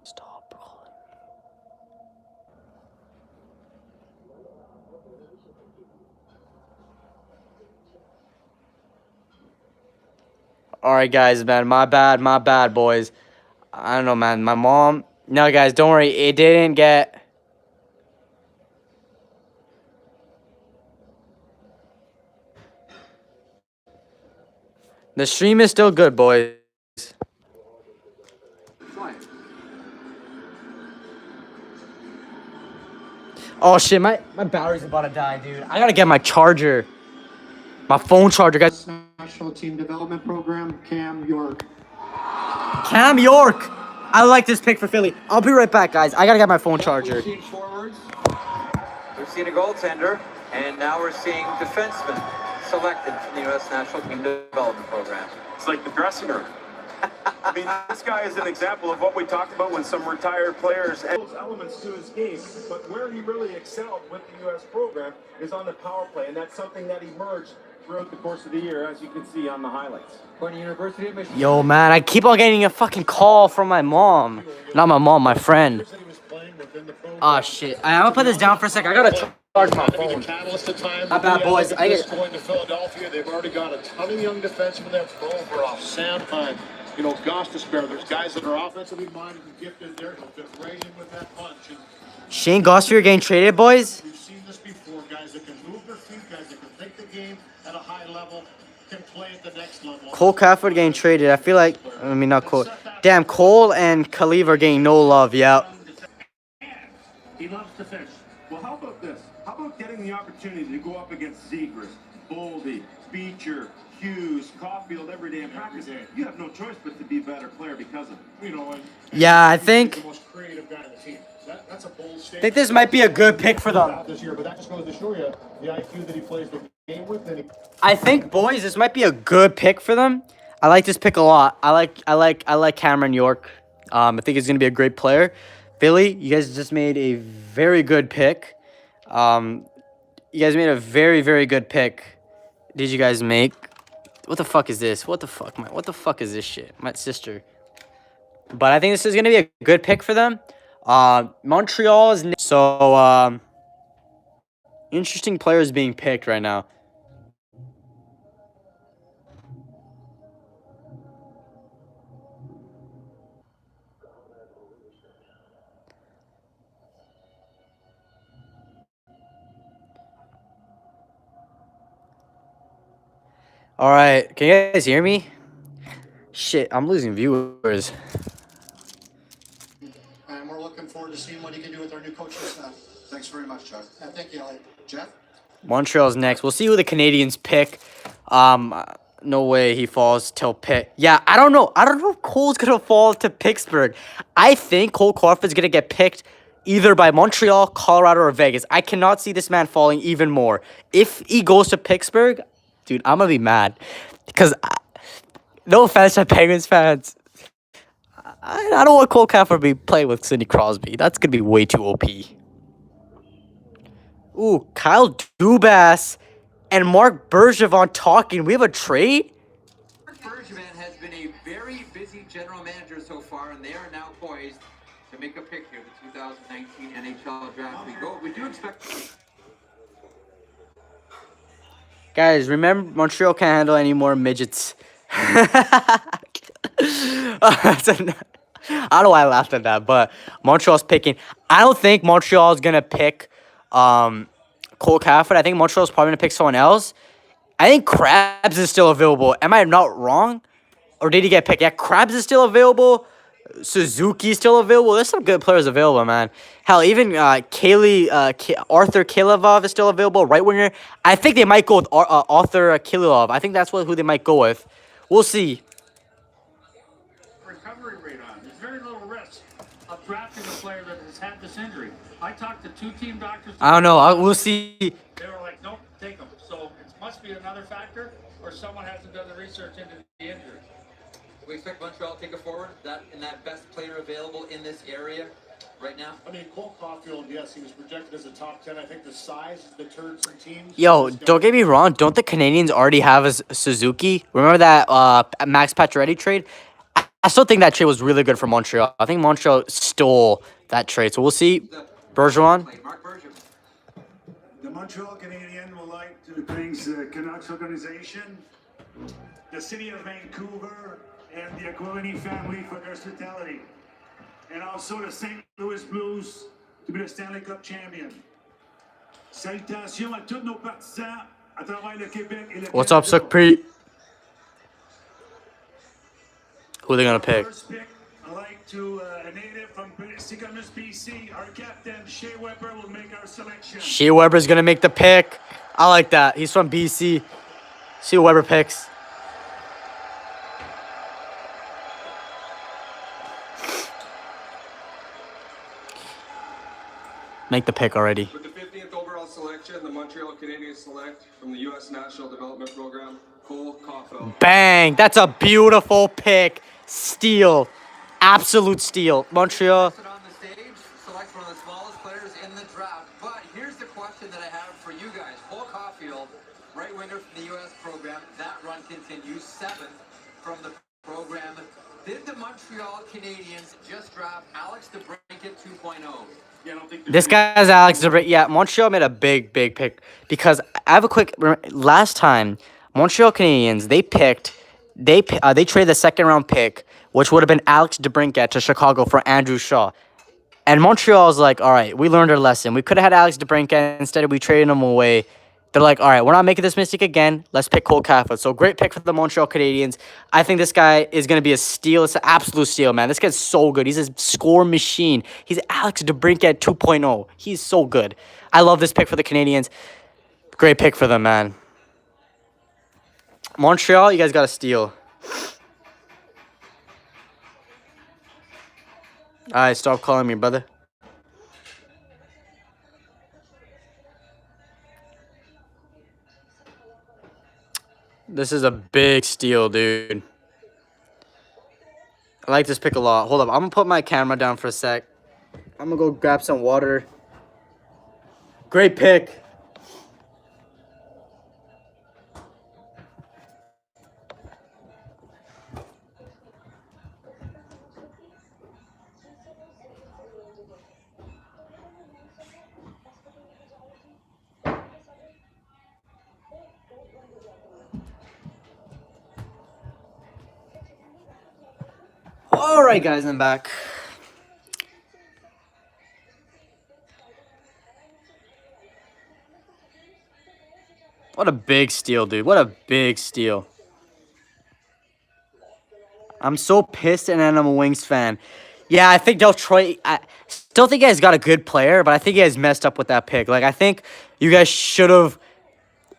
Stop calling. All right, guys, man. My bad, boys. I don't know, man. My mom. No, guys, don't worry. It didn't get. The stream is still good, boys. Oh shit, my battery's about to die, dude. I gotta get my charger. My phone charger, guys. National Team Development Program, Cam York. Cam York. I like this pick for Philly. I'll be right back, guys. I gotta get my phone charger. We've seen forwards, we've seen a goaltender, and now we're seeing defensemen selected from the U.S. National Team Development Program. It's like the dressing room. I mean, this guy is an example of what we talked about when some retired players those elements to his game. But where he really excelled with the U.S. program is on the power play, and that's something that emerged throughout the course of the year, as you can see on the highlights. University of Michigan. Yo, man, I keep on getting a fucking call from my mom. Not my mom, my friend. Oh shit. I'm gonna put this down for a second. I gotta charge my phone. My bad, boys. I get going to Philadelphia. They've already got a ton of young defensemen there. Provorov, Sam Hunt, Gostisbehere. There's guys that are offensively minded and gifted there. He'll fit right in with that punch. And Shane Gostisbehere getting traded, boys. we've seen this before. Guys that can move their feet, guys that can think the game at a high level, can play at the next level. Cole Cafford getting traded. I feel like, I mean, not Cole. Damn, Cole and Kaliv are getting no love. Yeah. He loves to fish. Well, how about this? How about getting the opportunity to go up against Zegras, Boldy, Beecher, Hughes, Caulfield every day in practice? You have no choice but to be a better player because of it. Yeah, I think. The most creative guy on the team. That's a bold I statement. think this might be a good pick for them. This year, but that just goes to show you the IQ that he plays the game with. And I think, boys, this might be a good pick for them. I like this pick a lot. I like Cameron York. I think he's gonna be a great player. Philly, you guys just made a very good pick. You guys made a very, very good pick. Did you guys make? What the fuck is this? What the fuck is this shit? My sister. But I think this is gonna be a good pick for them. Montreal is so interesting players being picked right now. All right, can you guys hear me? Shit, I'm losing viewers. And we're looking forward to seeing what he can do with our new coaching staff. Thanks very much, Chuck. Thank you, Elliot. Jeff? Montreal's next. We'll see who the Canadians pick. No way he falls till Pitt. Yeah, I don't know. I don't know if Cole's gonna fall to Pittsburgh. I think Cole Crawford's gonna get picked either by Montreal, Colorado, or Vegas. I cannot see this man falling even more. If he goes to Pittsburgh, dude, I'm gonna be mad. Because, no offense to Penguins fans, I don't want Cole Crawford to be playing with Sidney Crosby. That's gonna be way too OP. Ooh, Kyle Dubas and Mark Bergevin talking. We have a trade? Mark Bergevin has been a very busy general manager so far, and they are now poised to make a pick here, the 2019 NHL draft. We do expect... Guys, remember, Montreal can't handle any more midgets. I don't know why I laughed at that, but Montreal's picking. I don't think Montreal's going to pick Cole Cafford. I think Montreal's probably going to pick someone else. I think Krabs is still available. Am I not wrong? Or did he get picked? Yeah, Krabs is still available. Suzuki's still available. There's some good players available, man. Hell, even Arthur Kililov is still available, right winger. I think they might go with Arthur Kililov. I think that's who they might go with. We'll see. Recovery rate on. There's very little risk of drafting a player that has had this injury. I talked to two team doctors. I don't know. We'll see. They were like, nope, take him. So it must be another factor, or someone hasn't done the research into the injury. We expect Montreal to take a forward in that best player available in this area right now. I mean, Cole Caulfield, yes, he was projected as a top 10. I think the size has deterred some teams. Yo, don't get me wrong. Don't the Canadians already have a Suzuki? Remember that Max Pacioretty trade? I still think that trade was really good for Montreal. I think Montreal stole that trade. So we'll see. Bergeron. Mark Bergevin. The Montreal Canadian would like to thank the Canucks organization, the city of Vancouver, and the Aquilini family for their hospitality, and also the St. Louis Blues to be the Stanley Cup champion. Salutations à tous nos partisans à travers le Québec et le What's up, Suck Pete? Who are they gonna pick? First pick, I'd like to a native from Sycamus, BC. Our captain, Shea Weber, will make our selection. Shea Weber's gonna make the pick. I like that. He's from BC. See who Weber picks. Make the pick already. With the 50th overall selection, the Montreal Canadiens select from the U.S. National Development Program, Cole Caulfield. Bang! That's a beautiful pick. Steal. Absolute steal. Montreal. On the stage, selects one of the smallest players in the draft. But here's the question that I have for you guys. Cole Caulfield, right winger from the U.S. program. That run continues. 7th from the program. Did the Montreal Canadiens just draft Alex DeBrincat 2.0? This guy's Alex DeBrincat. Yeah, Montreal made a big pick because I have a quick. Last time, Montreal Canadiens they traded the second round pick, which would have been Alex DeBrincat to Chicago for Andrew Shaw, and Montreal was like, all right, we learned our lesson. We could have had Alex DeBrincat instead. We traded him away. They're like, all right, we're not making this mistake again. Let's pick Cole Caulfield. So great pick for the Montreal Canadiens. I think this guy is going to be a steal. It's an absolute steal, man. This guy's so good. He's a score machine. He's Alex DeBrincat 2.0. He's so good. I love this pick for the Canadiens. Great pick for them, man. Montreal, you guys got a steal. All right, stop calling me, brother. This is a big steal, dude. I like this pick a lot. Hold up. I'm going to put my camera down for a sec. I'm going to go grab some water. Great pick. Alright, guys, I'm back. What a big steal, dude. What a big steal. I'm so pissed and I'm a Wings fan. Yeah, I think Detroit... I still think you guys got a good player, but I think you guys messed up with that pick. Like, I think you guys should have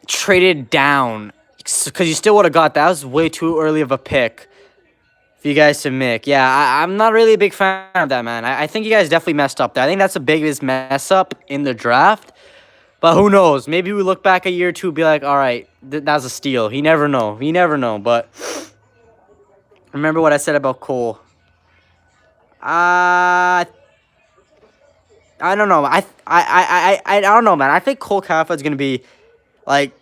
traded down because you still would have got that. That was way too early of a pick. You guys to Mick. Yeah, I'm not really a big fan of that, man. I think you guys definitely messed up there. I think that's the biggest mess up in the draft. But who knows? Maybe we look back a year or two and be like, all right, that was a steal. You never know. You never know. But remember what I said about Cole. I don't know. I don't know, man. I think Cole Caulfield's going to be, like,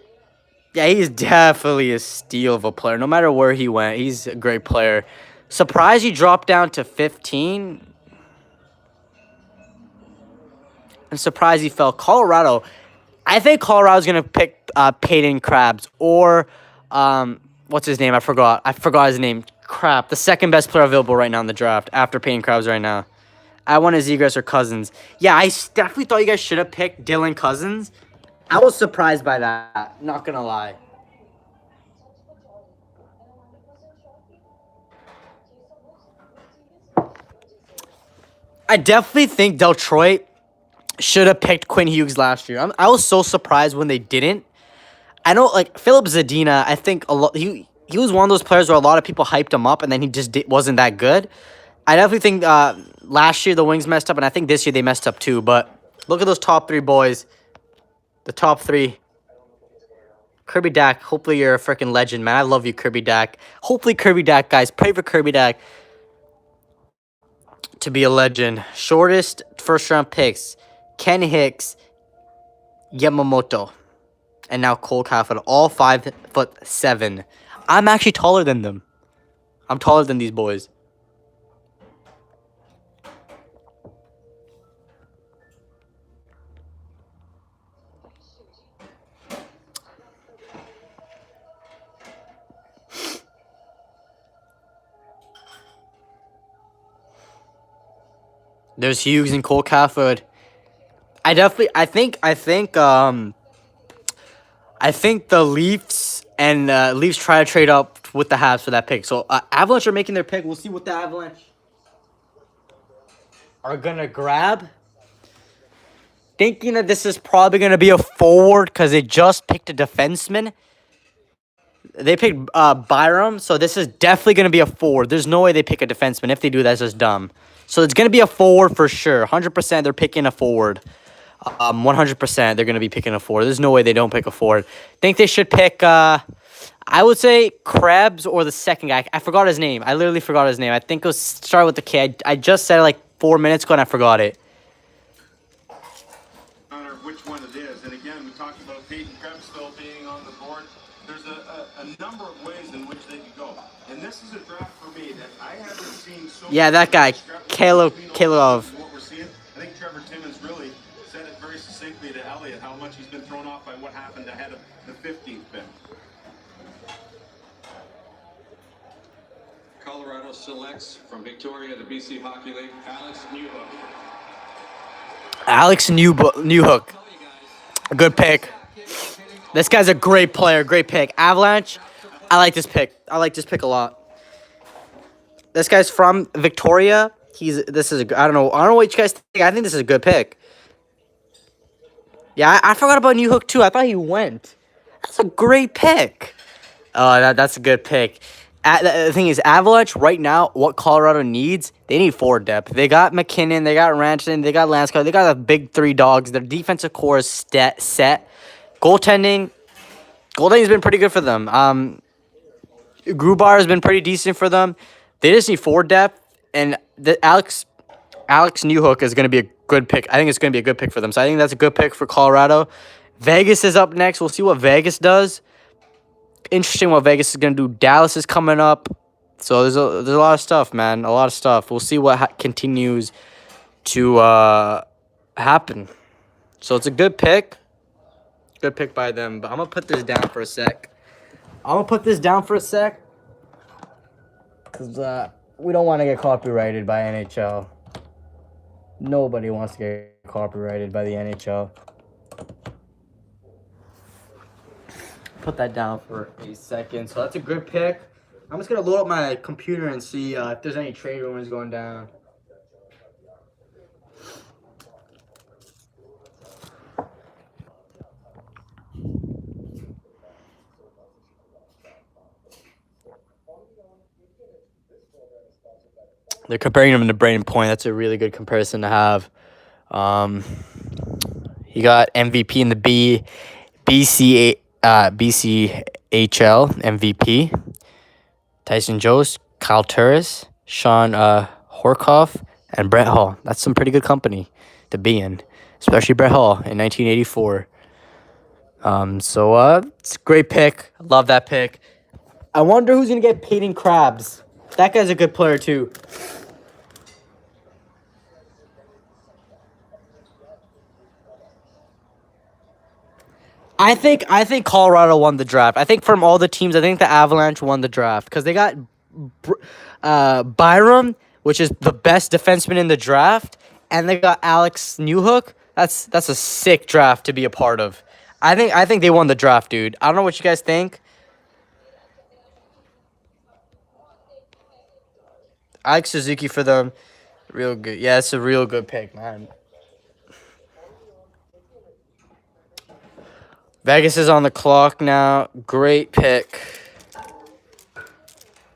yeah, he's definitely a steal of a player. No matter where he went, he's a great player. Surprised he dropped down to 15. I'm surprised he fell. Colorado. I think Colorado's going to pick Peyton Krabs or, what's his name? I forgot his name. Crap. The second best player available right now in the draft after Peyton Krabs right now. I wanted Zegras or Cousins. Yeah, I definitely thought you guys should have picked Dylan Cousins. I was surprised by that. Not going to lie. I definitely think Detroit should have picked Quinn Hughes last year. I was so surprised when they didn't. I know, like, Philip Zadina, I think a lot. He was one of those players where a lot of people hyped him up, and then he just wasn't that good. I definitely think last year the Wings messed up, and I think this year they messed up too. But look at those top three boys. The top three. Kirby Dack, hopefully you're a freaking legend, man. I love you, Kirby Dack. Hopefully Kirby Dack, guys. Pray for Kirby Dack to be a legend. Shortest first-round picks. Ken Hicks, Yamamoto, and now Cole Caulfield. All 5'7". I'm actually taller than them. I'm taller than these boys. There's Hughes and Cole Caulfield. I think the Leafs and Leafs try to trade up with the Habs for that pick. So Avalanche are making their pick. We'll see what the Avalanche are gonna grab. Thinking that this is probably gonna be a forward because they just picked a defenseman. They picked Byram, so this is definitely gonna be a forward. There's no way they pick a defenseman. If they do, that's just dumb. So it's gonna be a forward for sure. 100% they're picking a forward. 100% they're gonna be picking a forward. There's no way they don't pick a forward. Think they should pick. I would say Krebs or the second guy. I forgot his name. I literally forgot his name. I think it was started with the K. I just said it like 4 minutes ago and I forgot it. No matter which one it is, and again, we talked about Peyton Krebs still being on the board. There's a number of ways in which they could go, and this is a draft for me that I haven't seen so. Yeah, that guy, Kalov. What we're seeing, I think Trevor Timmons really said it very succinctly to Elliott how much he's been thrown off by what happened ahead of the 15th pick. Colorado selects from Victoria, the BC Hockey League, Alex Newhook. A good pick. This guy's a great player. Great pick. Avalanche. I like this pick. I like this pick a lot. This guy's from Victoria. I don't know what you guys think. I think this is a good pick. Yeah, I forgot about Newhook too. I thought he went. That's a great pick. Oh, that's a good pick. The thing is, Avalanche right now, what Colorado needs, they need forward depth. They got McKinnon, they got Rantanen, they got Landeskog, they got the big three dogs. Their defensive core is set. Goaltending's been pretty good for them. Grubauer has been pretty decent for them. They just need forward depth, and Alex Newhook is going to be a good pick. I think it's going to be a good pick for them. So I think that's a good pick for Colorado. Vegas is up next. We'll see what Vegas does. Interesting what Vegas is going to do. Dallas is coming up. So there's a lot of stuff, man. A lot of stuff. We'll see what continues to happen. So it's a good pick. Good pick by them. But I'm going to put this down for a sec. Because we don't want to get copyrighted by NHL. Nobody wants to get copyrighted by the NHL. Put that down for a second. So that's a good pick. I'm just going to load up my computer and see if there's any trade rumors going down. They're comparing him to Braden Point. That's a really good comparison to have. He got MVP in the BCHL MVP. Tyson Jost, Kyle Turris, Sean Horkoff, and Brett Hall. That's some pretty good company to be in, especially Brett Hall in 1984. So it's a great pick. I love that pick. I wonder who's going to get Peyton Krebs. That guy's a good player too. I think Colorado won the draft. I think from all the teams, I think the Avalanche won the draft because they got Byram, which is the best defenseman in the draft, and they got Alex Newhook. That's a sick draft to be a part of. I think they won the draft, dude. I don't know what you guys think. Alex Suzuki for them, real good. Yeah, it's a real good pick, man. Vegas is on the clock now. Great pick.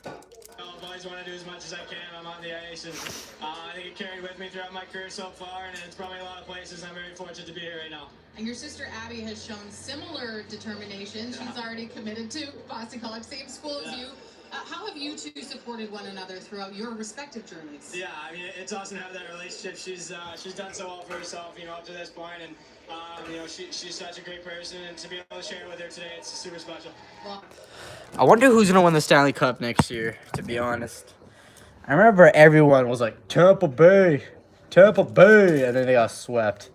Boys, want to do as much as I can. I'm on the ice, and I think it carried with me throughout my career so far, and it's probably a lot of places. I'm very fortunate to be here right now. And your sister Abby has shown similar determination. She's already committed to Boston College, same school as you. How have you two supported one another throughout your respective journeys? Yeah, I mean, it's awesome to have that relationship. She's done so well for herself, up to this point, and she's such a great person, and to be able to share it with her today, it's super special. I wonder who's gonna win the Stanley Cup next year. To be honest, I remember everyone was like Tampa Bay, and then they got swept.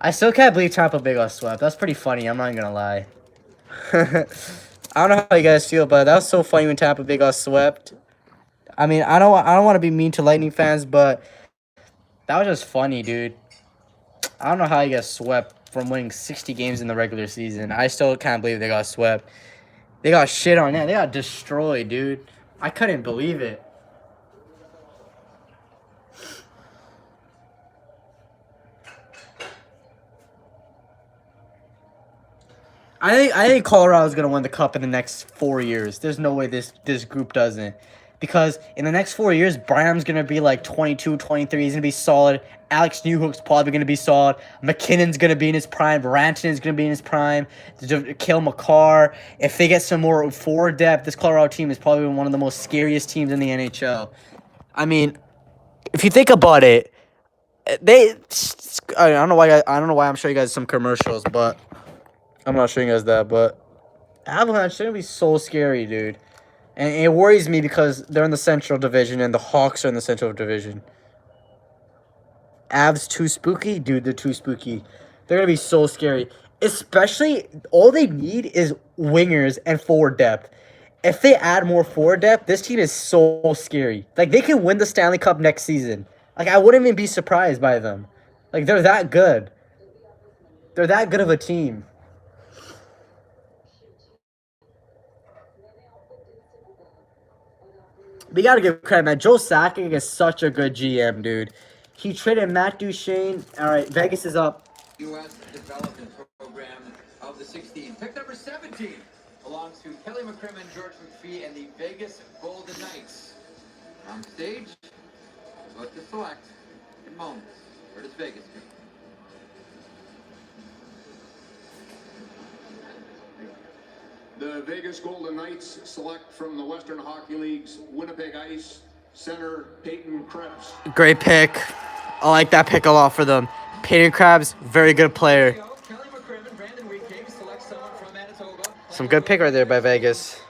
I still can't believe Tampa Bay got swept. That's pretty funny. I'm not gonna lie. I don't know how you guys feel, but that was so funny when Tampa Bay got swept. I mean, I don't want to be mean to Lightning fans, but That was just funny, dude. I don't know how you got swept from winning 60 games in the regular season. I still can't believe they got swept. They got shit on. Yeah, they got destroyed, dude. I couldn't believe it. I think Colorado's gonna win the cup in the next 4 years. There's no way this group doesn't. Because in the next 4 years, Bram's gonna be like 22, 23. He's gonna be solid. Alex Newhook's probably gonna be solid. McKinnon's gonna be in his prime. Rantanen's gonna be in his prime. Kill McCarr. If they get some more forward depth, this Colorado team is probably one of the most scariest teams in the NHL. I mean, if you think about it, I don't know why I'm showing you guys some commercials, but I'm not showing you guys that, but Avalanche, they're gonna be so scary, dude. And it worries me because they're in the Central Division and the Hawks are in the Central Division. Avs too spooky? Dude, they're too spooky. They're gonna be so scary. Especially, all they need is wingers and forward depth. If they add more forward depth, this team is so scary. Like, they can win the Stanley Cup next season. Like, I wouldn't even be surprised by them. Like, they're that good. They're that good of a team. We gotta give credit, man. Joe Sakic is such a good GM, dude. He traded Matt Duchene. All right, Vegas is up. U.S. Development Program of the 16. Pick number 17 belongs to Kelly McCrimmon, George McPhee, and the Vegas Golden Knights. On stage, about to select in moments. Where does Vegas go? The Vegas Golden Knights select from the Western Hockey League's Winnipeg Ice center Peyton Krebs. Great pick. I like that pick a lot for them. Peyton Krebs, very good player. Some good pick right there by Vegas.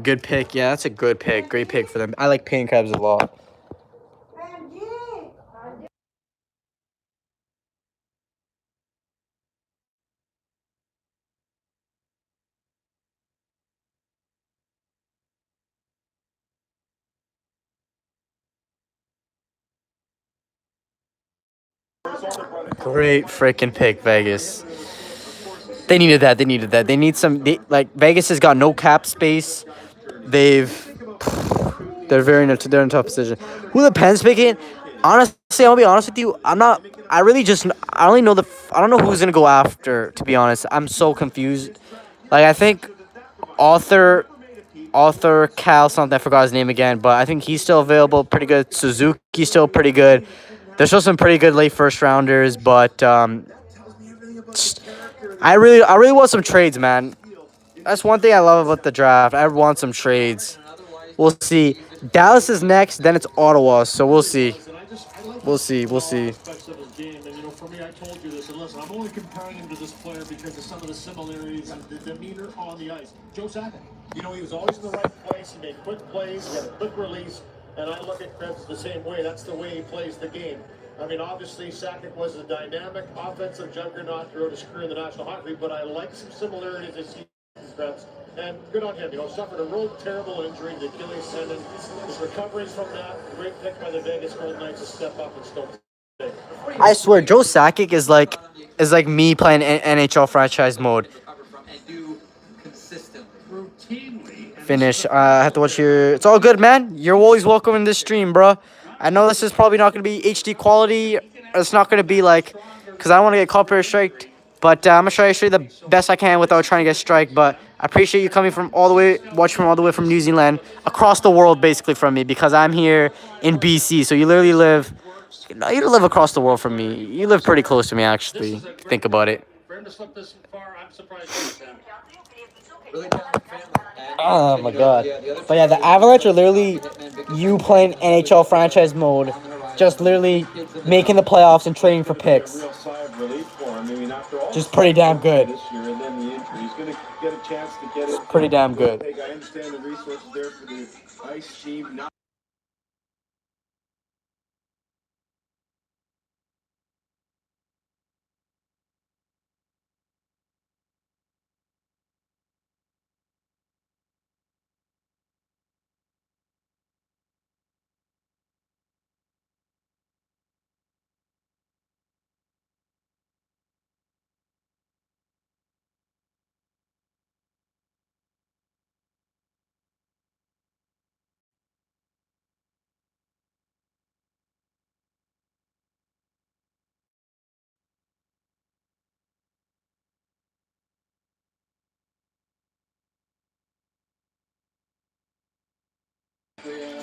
Good pick. Yeah, that's a good pick. Great pick for them. I like Peyton Krebs a lot. Great freaking pick, Vegas. They needed that. They needed that. They need some. Vegas has got no cap space. They're they're in a tough position. Who the Pens picking? Honestly, I'll be honest with you. I only know I don't know who's gonna go after. To be honest, I'm so confused. Like, I think Arthur Cal something. I forgot his name again, but I think he's still available. Pretty good. Suzuki's still pretty good. There's still some pretty good late first rounders, but I really want some trades, man. That's one thing I love about the draft. I want some trades. We'll see. Dallas is next, then it's Ottawa, so we'll see. We'll see. For me, I told you this, and listen, I'm only comparing him to this player because of some of the similarities and the demeanor on the ice. Joe Sakic, he was always in the right place. He made quick plays, he had a quick release, and I look at Krebs the same way. That's the way he plays the game. I mean, obviously, Sakic was a dynamic offensive juggernaut throughout his career in the National Hockey League, but I like some similarities to see Krebs. And good on him. Suffered a real terrible injury, the Achilles tendon. His recovery from that, great pick by the Vegas Golden Knights to step up and still. I swear, Joe Sakic is like me playing NHL franchise mode. Finish. I have to watch your. It's all good, man. You're always welcome in this stream, bro. I know this is probably not gonna be HD quality. It's not gonna be because I want to get copyright striked. But I'm gonna try to show you the best I can without trying to get striked. But I appreciate you coming from all the way, watching all the way from New Zealand, across the world, basically from me, because I'm here in BC. So you literally live. You don't live across the world from me. You live pretty close to me, actually. Think about it. Oh my god. But yeah, the Avalanche are literally you playing NHL franchise mode, just literally making the playoffs and trading for picks. Just pretty damn good. It's pretty damn good. I understand the resources there for the ice team.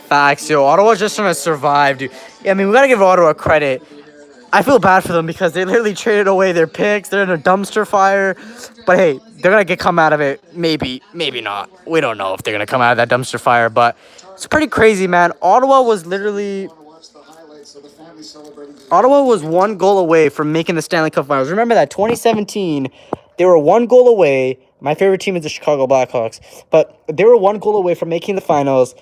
Facts, yo. Ottawa's just trying to survive, dude. Yeah, I mean, we gotta give Ottawa credit. I feel bad for them because they literally traded away their picks. They're in a dumpster fire. But hey, they're gonna come out of it. Maybe, maybe not. We don't know if they're gonna come out of that dumpster fire. But it's pretty crazy, man. Ottawa was one goal away from making the Stanley Cup Finals. Remember that 2017, they were one goal away. My favorite team is the Chicago Blackhawks, but they were one goal away from making the finals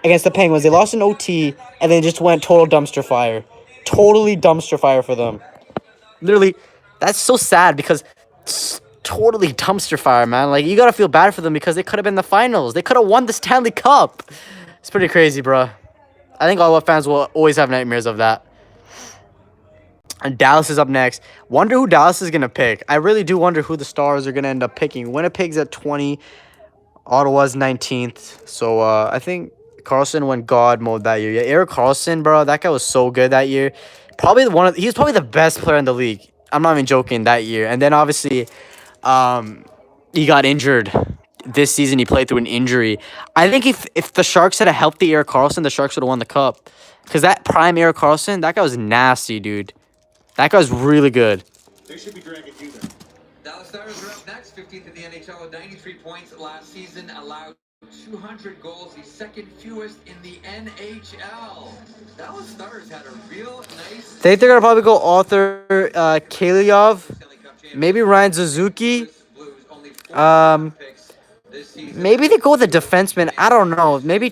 against the Penguins. They lost in OT, and then just went total dumpster fire. Totally dumpster fire for them. Literally, that's so sad because it's totally dumpster fire, man. Like, you gotta feel bad for them because they could have been the finals. They could have won the Stanley Cup. It's pretty crazy, bro. I think Ottawa fans will always have nightmares of that. And Dallas is up next. Wonder who Dallas is going to pick. I really do wonder who the Stars are going to end up picking. Winnipeg's at 20. Ottawa's 19th. So, I think Carlson went God mode that year. Yeah, Erik Karlsson, bro, that guy was so good that year. He was probably the best player in the league. I'm not even joking that year. And then, obviously, he got injured. This season, he played through an injury. I think if the Sharks had a healthy Erik Karlsson, the Sharks would have won the Cup. Because that prime Erik Karlsson, that guy was nasty, dude. That guy's really good. They should be dragging you there. Dallas Stars are up next, 15th in the NHL with 93 points last season, allowed 200 goals, the second fewest in the NHL. Dallas Stars had a real nice... Think they're going to probably go Arthur Kaliov, maybe Ryan Suzuki. Maybe they go with a defenseman. I don't know. Maybe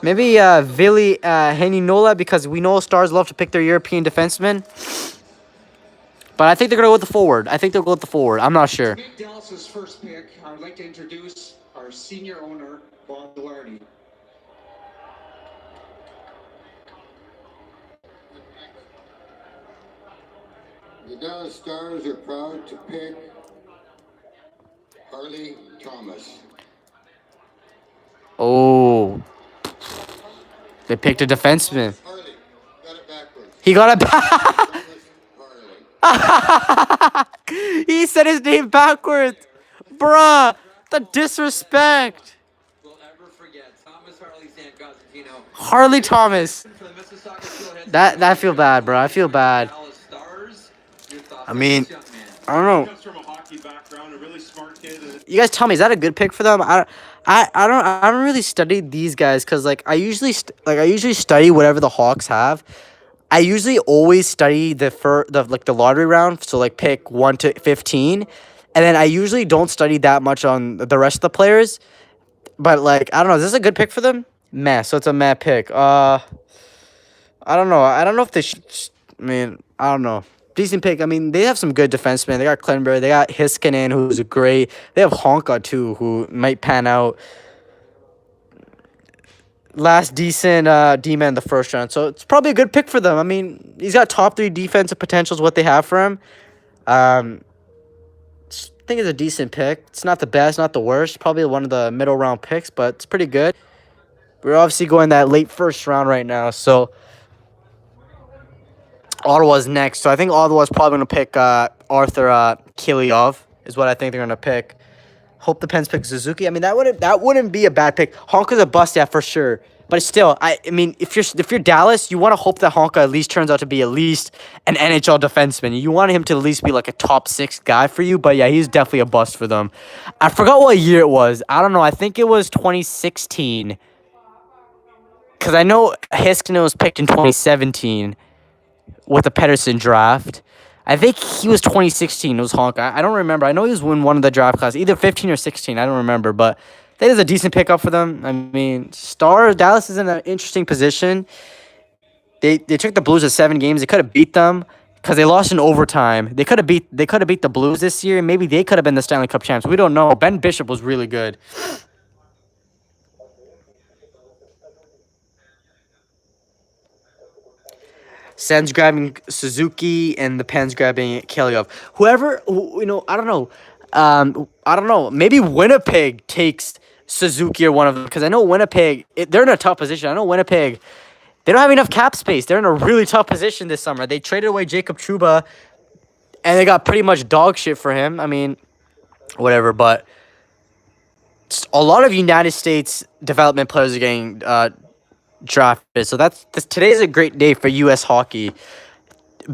Vili Heinola, because we know Stars love to pick their European defensemen. But I think they're going to go with the forward. I'm not sure. To make Dallas's first pick, I would like to introduce our senior owner, Bob Delarney. The Dallas Stars are proud to pick Harley Thomas. Oh. They picked a defenseman. He got it back. He said his name backwards. Bruh, the disrespect. Harley Thomas. That I feel bad, bro. I feel bad. I mean, I don't know. You guys tell me, is that a good pick for them? I don't really study these guys because like I usually study whatever the Hawks have. I usually always study the lottery round, so like pick 1 to 15, and then I usually don't study that much on the rest of the players. But like I don't know, is this a good pick for them? Meh, so it's a meh pick. I don't know. I don't know if they I don't know. Decent pick. I mean, they have some good defensemen. They got Klenberg. They got Hiskinen, who's great. They have Honka, too, who might pan out. Last decent D-man in the first round. So it's probably a good pick for them. I mean, he's got top 3 defensive potentials, what they have for him. I think it's a decent pick. It's not the best, not the worst. Probably one of the middle round picks, but it's pretty good. We're obviously going that late first round right now, so... Ottawa's next, so I think Ottawa's probably going to pick Arthur Kaliov is what I think they're going to pick. Hope the Pens pick Suzuki. I mean, that wouldn't be a bad pick. Honka's a bust, yeah, for sure. But still, I mean, if you're Dallas, you want to hope that Honka at least turns out to be at least an NHL defenseman. You want him to at least be like a top 6 guy for you. But yeah, he's definitely a bust for them. I forgot what year it was. I don't know. I think it was 2016. Because I know Hiskinen was picked in 2017. With the Pedersen draft. I think he was 2016. It was Honka. I don't remember. I know he was in one of the draft classes. Either 15 or 16. I don't remember. But that is a decent pickup for them. I mean, Dallas is in an interesting position. They took the Blues to 7 games. They could have beat them because they lost in overtime. They could have beat the Blues this year. Maybe they could have been the Stanley Cup champs. We don't know. Ben Bishop was really good. Sens grabbing Suzuki and the Pens grabbing Kaliov. I don't know. I don't know. Maybe Winnipeg takes Suzuki or one of them because I know Winnipeg, they're in a tough position. I know Winnipeg, they don't have enough cap space. They're in a really tough position this summer. They traded away Jacob Trouba and they got pretty much dog shit for him. I mean, whatever, but a lot of United States development players are getting drafted. So today's a great day for U.S. hockey.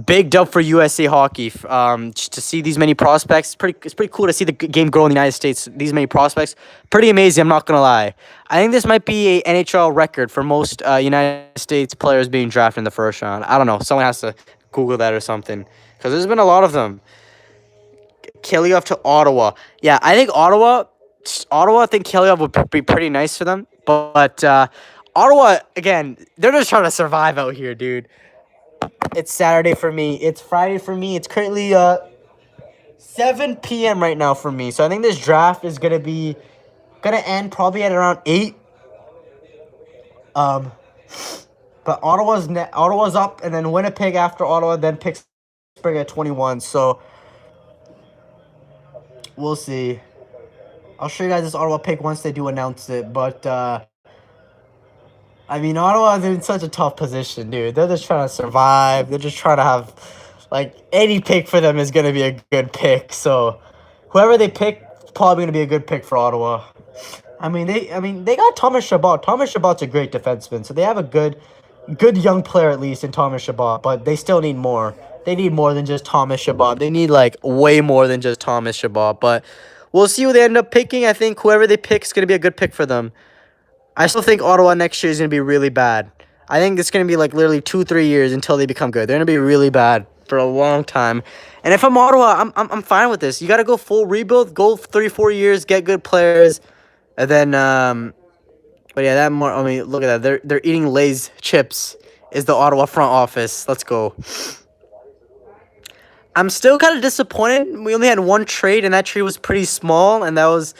Big dub for USA Hockey. Just to see these many prospects, it's pretty cool to see the game grow in the United States. These many prospects, pretty amazing. I'm not gonna lie. I think this might be a NHL record for most United States players being drafted in the first round. I don't know. Someone has to Google that or something, because there's been a lot of them. Kiliov to Ottawa. Yeah, I think Ottawa. I think Kiliov would be pretty nice for them, but Ottawa again. They're just trying to survive out here, dude. It's Saturday for me. It's Friday for me. It's currently 7 p.m. right now for me. So I think this draft is gonna end probably at around 8. But Ottawa's up, and then Winnipeg after Ottawa, then Pittsburgh at 21. So we'll see. I'll show you guys this Ottawa pick once they do announce it. But I mean, Ottawa, they're in such a tough position, dude. They're just trying to survive. They're just trying to have, like, any pick for them is going to be a good pick. So, whoever they pick, probably going to be a good pick for Ottawa. I mean, they got Thomas Chabot. Thomas Chabot's a great defenseman. So, they have a good young player, at least, in Thomas Chabot. But they still need more. They need more than just Thomas Chabot. They need, like, way more than just Thomas Chabot. But we'll see who they end up picking. I think whoever they pick is going to be a good pick for them. I still think Ottawa next year is going to be really bad. I think it's going to be like literally 2-3 years until they become good. They're going to be really bad for a long time. And if I'm Ottawa, I'm fine with this. You got to go full rebuild, go 3-4 years, get good players, and then but yeah, look at that. They're eating Lay's chips. Is the Ottawa front office. Let's go. I'm still kind of disappointed. We only had one trade, and that trade was pretty small, and that was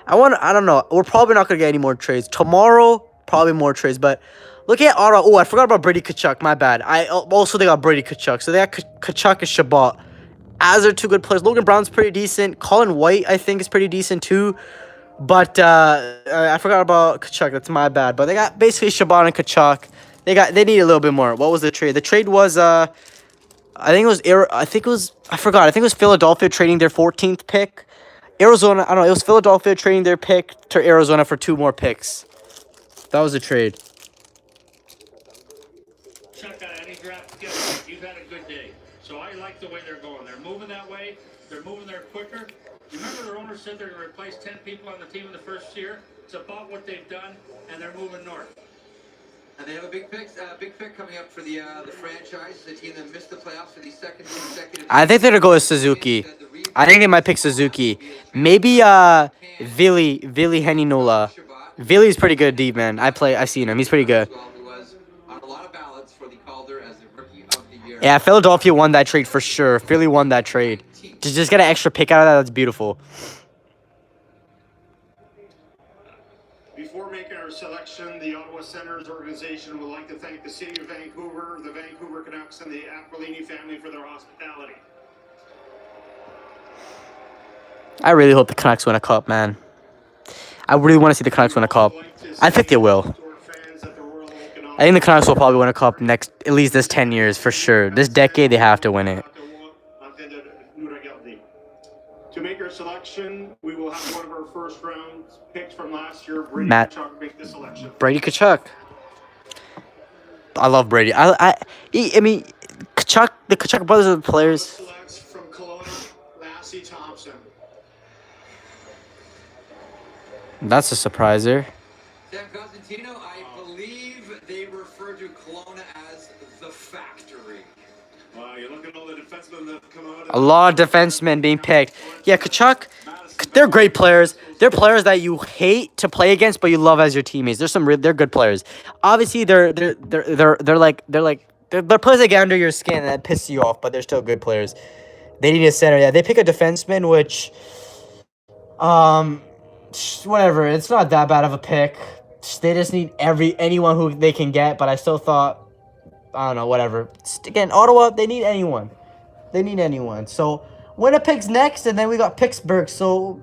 I don't know. We're probably not going to get any more trades. Tomorrow, probably more trades. But look at Ottawa. Oh, I forgot about Brady Tkachuk. My bad. They got Brady Tkachuk. So they got Tkachuk and Chabot. As are two good players. Logan Brown's pretty decent. Colin White, I think, is pretty decent too. But I forgot about Tkachuk. That's my bad. But they got basically Chabot and Tkachuk. They need a little bit more. What was the trade? The trade was I think it was Philadelphia trading their 14th pick. Arizona, I don't know, it was Philadelphia trading their pick to Arizona for 2 more picks. That was a trade. Chuck, any draft together, you've had a good day. So I like the way they're going. They're moving that way. They're moving there quicker. You remember their owner said they're going to replace 10 people on the team in the first year? It's about what they've done, and they're moving north. And they have a big pick coming up for the franchise, the team that missed the playoffs for the second consecutive. I think they're going to go with Suzuki. I think they might pick Suzuki. Maybe Vili Heninula. Vili's pretty good deep, man. I've seen him. He's pretty good. Yeah, Philadelphia won that trade for sure. Philly won that trade. Just get an extra pick out of that. That's beautiful. Before making our selection, the Ottawa Senators organization would like to thank the City of Vancouver, the Vancouver Canucks, and the Aquilini family for their hospitality. I really hope the Canucks win a cup, man. I really want to see the Canucks win a cup. I think they will. I think the Canucks will probably win a cup at least this 10 years, for sure. This decade, they have to win it. To make our selection, we will have one of our first round picks from last year, Brady Tkachuk, make the selection. Brady Tkachuk. I love Brady. I mean, Tkachuk, the Tkachuk brothers are the players. From Kelowna, Lassie Thompson. That's a surpriser. Sam Cosentino, I believe they refer to Kelowna as the factory. Wow, you look at all the defensemen that have come out. A lot of defensemen being picked. Yeah, Tkachuk, they're great players. They're players that you hate to play against, but you love as your teammates. They're good players. Obviously, they're players that get under your skin and that piss you off, but they're still good players. They need a center. Yeah, they pick a defenseman, which, whatever. It's not that bad of a pick. They just need anyone who they can get, but I still thought, I don't know, whatever. Again, Ottawa, they need anyone. They need anyone. So, Winnipeg's next, and then we got Pittsburgh. So,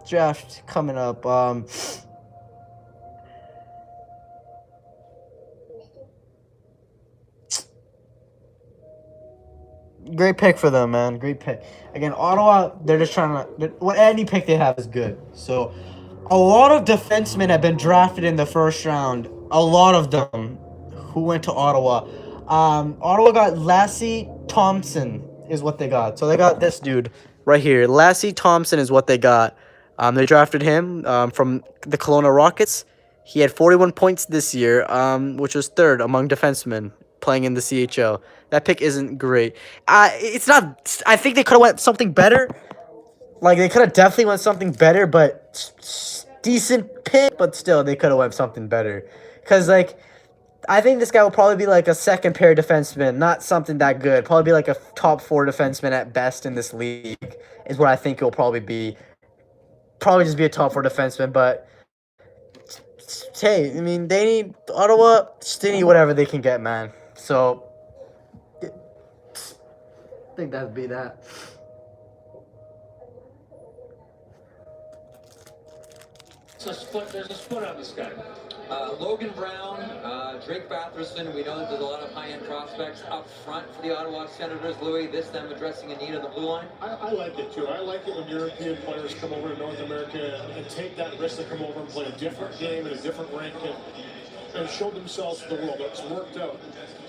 draft coming up. Great pick for them, man. Great pick. Again, Ottawa, they're just trying to... What any pick they have is good. So, a lot of defensemen have been drafted in the first round. A lot of them who went to Ottawa. Ottawa got Lassie Thompson is what they got. So, they got this dude right here. Lassie Thompson is what they got. They drafted him from the Kelowna Rockets. He had 41 points this year, which was third among defensemen playing in the CHL. That pick isn't great. It's not. I think they could have went something better. Like they could have definitely went something better, but decent pick. But still, they could have went something better. Cause like, I think this guy will probably be like a second pair defenseman, not something that good. Probably be like a top 4 defenseman at best in this league. Is what I think he'll probably be. Probably just be a top 4 defenseman, but. Hey, I mean, they need Ottawa. They need whatever they can get, man. So, I think that'd be that. There's a split on this guy. Logan Brown, Drake Batherson. We know that there's a lot of high-end prospects up front for the Ottawa Senators. Louis, this time addressing a need on the blue line. I like it too. I like it when European players come over to North America and take that risk to come over and play a different game in a different rank and show themselves to the world. It's worked out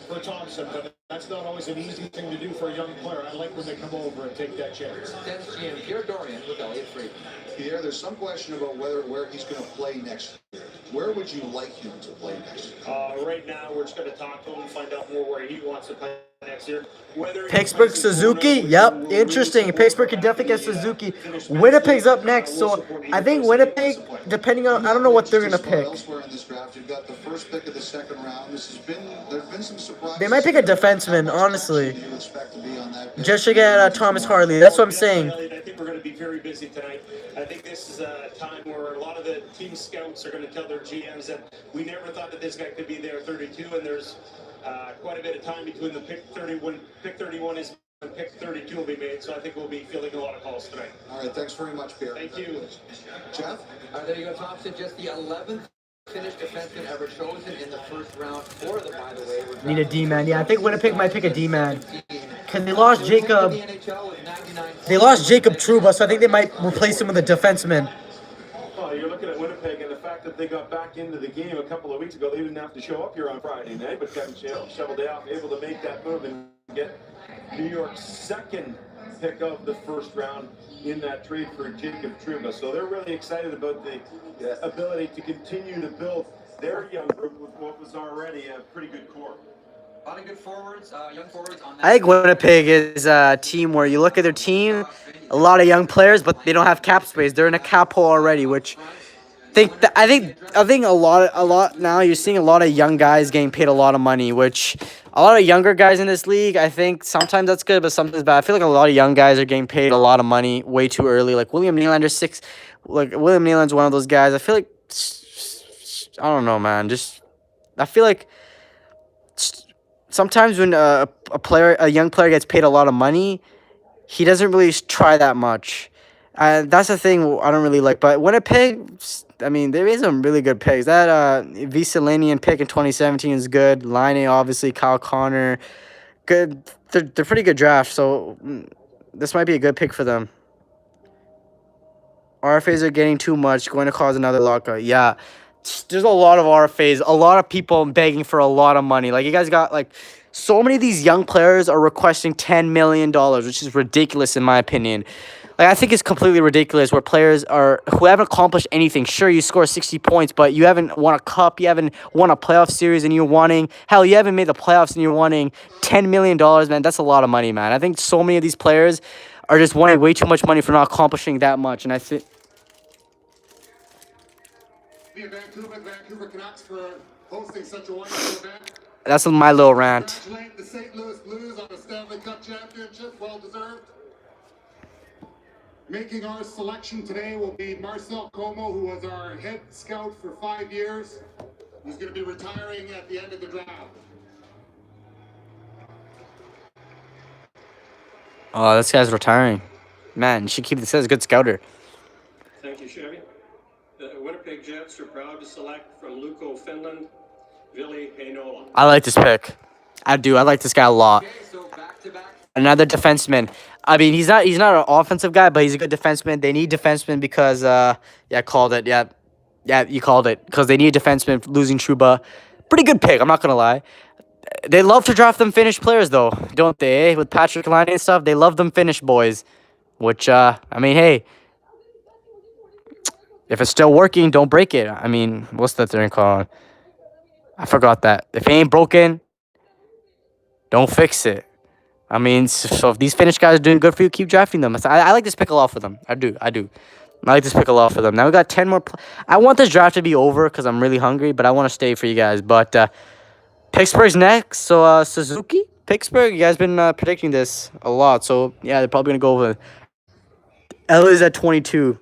for Thompson, but that's not always an easy thing to do for a young player. I like when they come over and take that chance. Sens GM Pierre Dorian with Elliott Friedman. Pierre, there's some question about where he's going to play next year. Where would you like him to play next year? Right now, we're just going to talk to him and find out more where he wants to play next year. Pittsburgh, Suzuki. Yep, interesting. Pittsburgh can definitely get Suzuki. Winnipeg's up next, so I think Winnipeg, depending on, I don't know what they're gonna pick. Elsewhere in this draft, you've got the first pick of the second round. There's been some surprises. They might pick a defenseman, honestly. Just to get Thomas Harley. That's what I'm saying. I think we're going to be very busy tonight. I think this is a time where a lot of the team scouts are going to tell their GMs that we never thought that this guy could be there 32, and there's quite a bit of time between the pick 31 is when pick 32 will be made, so I think we'll be fielding a lot of calls tonight. All right, thanks very much, Pierre. Thank you. Jeff? There you go, Thompson, just the 11th Finnish defenseman ever chosen in the first round for them, by the way. Need a D-man. Yeah, I think Winnipeg might pick a D-man. Because they lost Jacob. They lost Jacob Trouba, so I think they might replace him with a defenseman. Well, you're looking at Winnipeg and the fact that they got back into the game a couple of weeks ago. They didn't have to show up here on Friday night, but Kevin Cheveldayoff able to make that move and get New York's second pick of the first round in that trade for Jacob Trouba. So they're really excited about the ability to continue to build their young group with what was already a pretty good core. A lot of good forwards, young forwards on that. I think Winnipeg is a team where you look at their team, a lot of young players, but they don't have cap space. They're in a cap hole already, which I think a lot now you're seeing a lot of young guys getting paid a lot of money, which a lot of younger guys in this league, I think sometimes that's good, but sometimes bad. I feel like a lot of young guys are getting paid a lot of money way too early. Like William Nylander's William Nyland's one of those guys. I feel like I don't know, man. I feel like sometimes when a young player gets paid a lot of money, he doesn't really try that much. That's the thing I don't really like. But Winnipeg, I mean, there is some really good picks. That Vesalianian pick in 2017 is good. Line obviously, Kyle Connor, good. They're pretty good drafts. So this might be a good pick for them. RFAs are getting too much, going to cause another lockout. Yeah, there's a lot of RFAs, a lot of people begging for a lot of money. Like, you guys got, like, so many of these young players are requesting $10 million, which is ridiculous in my opinion. Like, I think it's completely ridiculous where players who haven't accomplished anything. Sure, you score 60 points, but you haven't won a cup, you haven't won a playoff series, and you haven't made the playoffs, and you're wanting $10 million, man. That's a lot of money, man. I think so many of these players are just wanting way too much money for not accomplishing that much, and I think... Vancouver Canucks for hosting such a wonderful event. That's my little rant. Congratulate the St. Louis Blues on the Stanley Cup championship. Well deserved. Making our selection today will be Marcel Como, who was our head scout for 5 years. He's going to be retiring at the end of the draft. Oh, this guy's retiring. Man, you should keep this as a good scouter. Thank you, Chevy. The Winnipeg Jets are proud to select from Lukko, Finland, Ville Heinola. I like this pick. I do. I like this guy a lot. Another defenseman. I mean, he's not an offensive guy, but he's a good defenseman. They need defensemen because yeah, called it. Yeah, you called it because they need a defenseman. Losing Trouba, pretty good pick. I'm not gonna lie. They love to draft them Finnish players though, don't they? With Patrick Laine and stuff, they love them Finnish boys. Which I mean, hey, if it's still working, don't break it. I mean, what's that thing called? I forgot that. If it ain't broken, don't fix it. I mean, so if these Finnish guys are doing good for you, keep drafting them. I like this pick a lot for them. I do. I like this pick a lot for them. Now we got 10 more. I want this draft to be over because I'm really hungry, but I want to stay for you guys. But Pittsburgh's next. So Suzuki, Pittsburgh. You guys been predicting this a lot. So yeah, they're probably gonna go with LA's at 22.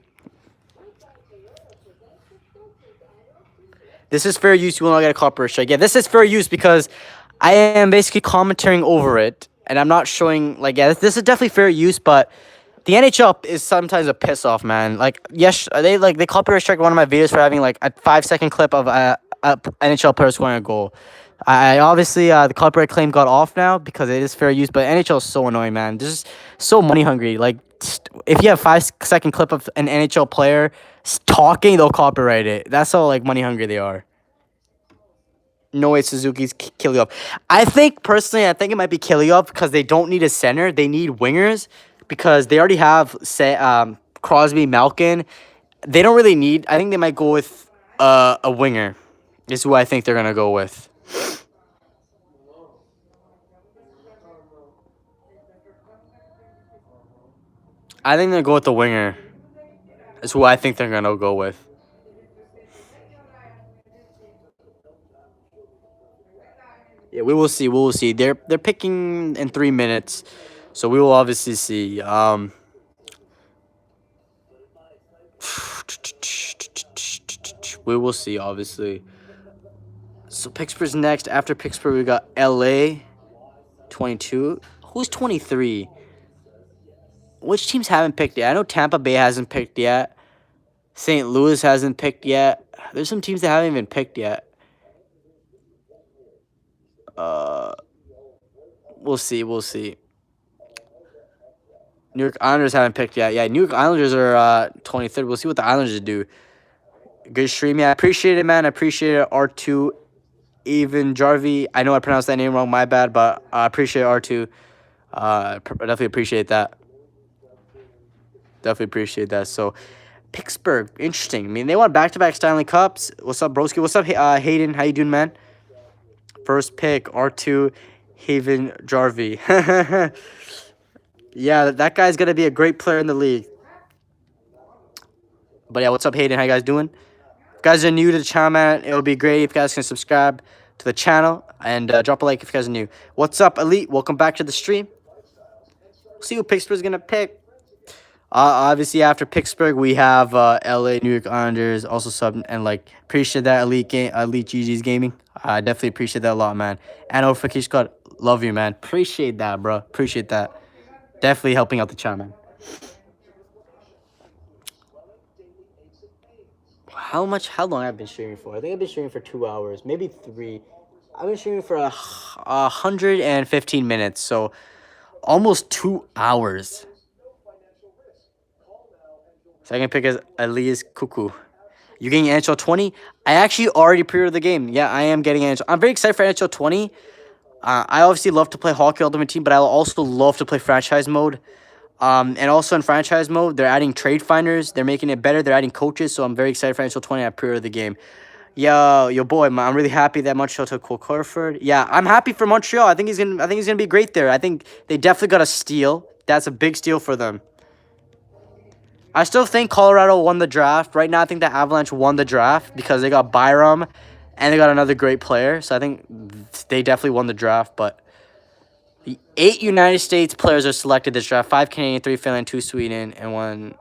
This is fair use. You will not get a copyright strike. Yeah, this is fair use because I am basically commentating over it. And I'm not showing, like, yeah, this is definitely fair use, but the NHL is sometimes a piss off, man. Like, yes, they copyright struck one of my videos for having, like, a 5-second clip of a NHL player scoring a goal. I obviously, the copyright claim got off now because it is fair use, but NHL is so annoying, man. They're just so money hungry. Like, if you have 5-second clip of an NHL player talking, they'll copyright it. That's how, like, money hungry they are. No way Suzuki's Kiliov. I think it might be Kiliov because they don't need a center. They need wingers because they already have Crosby, Malkin. They don't really need. I think they might go with a winger. Is who I think they're gonna go with. I think they're gonna go with the winger. Is who I think they're gonna go with. Yeah, we will see. We will see. They're picking in 3 minutes, so we will obviously see. We will see, obviously. So Pittsburgh's next. After Pittsburgh, we got LA, 22. Who's 23? Which teams haven't picked yet? I know Tampa Bay hasn't picked yet. St. Louis hasn't picked yet. There's some teams that haven't even picked yet. We'll see. We'll see. New York Islanders haven't picked yet. Yeah, New York Islanders are 23rd. We'll see what the Islanders do. Good stream. Yeah, I appreciate it, man. I appreciate it. R2, even Jarvie. I know I pronounced that name wrong. My bad, but I appreciate R2. I definitely appreciate that. Definitely appreciate that. So, Pittsburgh, interesting. I mean, they won back-to-back Stanley Cups. What's up, broski? What's up, Hayden? How you doing, man? First pick, R2, Haven Jarvie. Yeah, that guy's going to be a great player in the league. But yeah, what's up, Hayden? How you guys doing? If you guys are new to the channel, man, it would be great if you guys can subscribe to the channel and drop a like if you guys are new. What's up, Elite? Welcome back to the stream. See who Pittsburgh's going to pick. Obviously, after Pittsburgh, we have LA, New York Islanders, also sub, and like appreciate that Elite GG's gaming. I definitely appreciate that a lot, man. And notification code, love you, man. Appreciate that, bro. Appreciate that. Definitely helping out the channel, man. How long I've been streaming for? I think I've been streaming for 2 hours, maybe 3. I've been streaming for 115 minutes, so almost 2 hours. Second pick is Elias Kuku. You getting NHL 20? I actually already pre-ordered the game. Yeah, I am getting NHL. I'm very excited for NHL 20. I obviously love to play Hockey Ultimate Team, but I also love to play franchise mode. And also in franchise mode, they're adding trade finders. They're making it better. They're adding coaches, so I'm very excited for NHL 20. I pre-ordered the game. Yo, boy, I'm really happy that Montreal took Cole Crawford. Yeah, I'm happy for Montreal. I think he's gonna be great there. I think they definitely got a steal. That's a big steal for them. I still think Colorado won the draft. Right now, I think the Avalanche won the draft because they got Byram and they got another great player. So I think they definitely won the draft. But the 8 United States players are selected this draft. 5 Canadian, 3 Finland, 2 Sweden, and 1.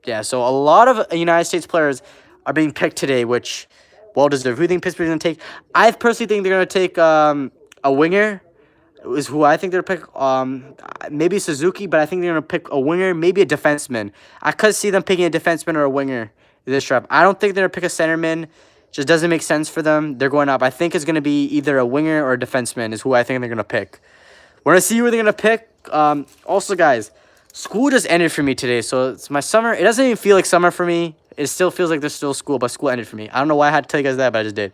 Yeah, so a lot of United States players are being picked today, which well-deserved. Who do you think Pittsburgh's going to take? I personally think they're going to take a winger. Is who I think they're pick. Maybe Suzuki, but I think they're gonna pick a winger, maybe a defenseman. I could see them picking a defenseman or a winger in this draft. I don't think they're gonna pick a centerman. Just doesn't make sense for them. They're going up. I think it's gonna be either a winger or a defenseman is who I think they're gonna pick. We're gonna see who they're gonna pick. Also, guys, school just ended for me today, so it's my summer. It doesn't even feel like summer for me. It still feels like there's still school, but school ended for me. I don't know why I had to tell you guys that, but I just did.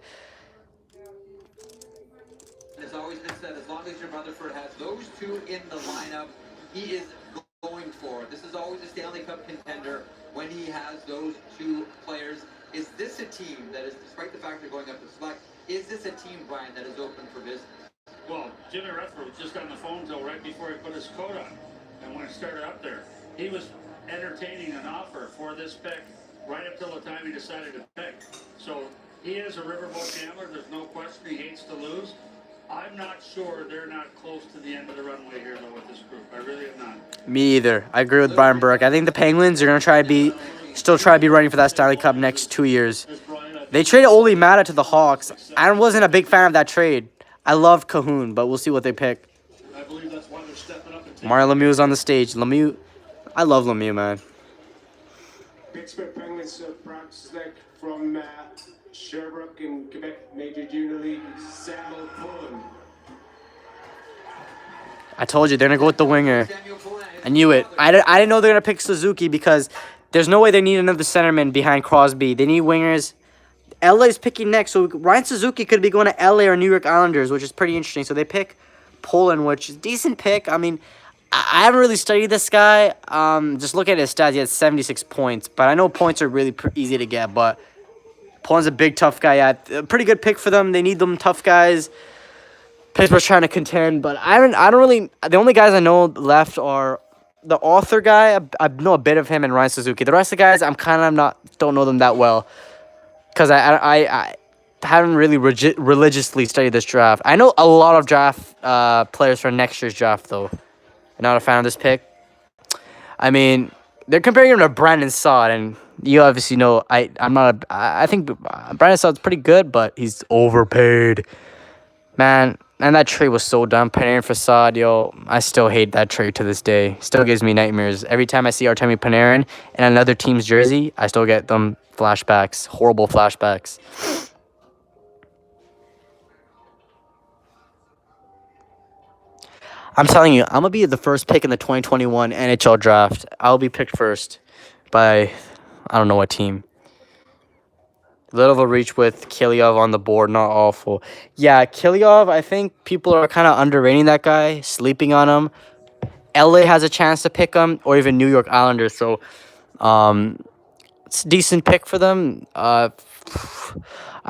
It's always been said, as long as your Rutherford has those two in the lineup, he is going for it. This is always a Stanley Cup contender when he has those two players. Is this a team that is, despite the fact they're going up to select, is this a team, Brian, that is open for business? Well, Jimmy Rutherford was just on the phone till right before he put his coat on. And when it started up there, he was entertaining an offer for this pick right up till the time he decided to pick. So he is a riverboat gambler. There's no question he hates to lose. I'm not sure they're not close to the end of the runway here, though, with this group. I really am not. Me either. I agree with Brian Burke. I think the Penguins are gonna still try to be running for that Stanley Cup next 2 years. They traded Ole Mata to the Hawks. I wasn't a big fan of that trade. I loved Cahoon, but we'll see what they pick. I believe that's why they're stepping up and taking Mario Lemieux is on the stage. Lemieux, I love Lemieux, man. Pittsburgh Penguins proud to select from Sherbrooke in Quebec Major Junior League, Samuel Pullen. I told you they're gonna go with the winger. I knew it. I didn't know they're gonna pick Suzuki because there's no way they need another centerman behind Crosby. They need wingers. LA's picking next, so Ryan Suzuki could be going to LA or New York Islanders, which is pretty interesting. So they pick Poland, which is a decent pick. I mean, I haven't really studied this guy. Just look at his stats. He has 76 points, but I know points are really easy to get. But Poland's a big, tough guy. Yeah, a pretty good pick for them. They need them tough guys. Pittsburgh's trying to contend, but I don't really. The only guys I know left are the author guy. I know a bit of him and Ryan Suzuki. The rest of the guys, I'm kind of don't know them that well. Because I haven't really religiously studied this draft. I know a lot of draft players for next year's draft, though. I'm not a fan of this pick. I mean, they're comparing him to Brandon Saad, and you obviously know I'm not. I think Brandon Saad's pretty good, but he's overpaid, man. And that trade was so dumb. Panarin for Saad, yo. I still hate that trade to this day. Still gives me nightmares. Every time I see Artemi Panarin in another team's jersey, I still get them flashbacks. Horrible flashbacks. I'm telling you, I'm going to be the first pick in the 2021 NHL draft. I'll be picked first by, I don't know what team. Little of a reach with Kilyov on the board, not awful. Yeah, Kilyov, I think people are kind of underrating that guy, sleeping on him. LA has a chance to pick him, or even New York Islanders, so it's a decent pick for them. I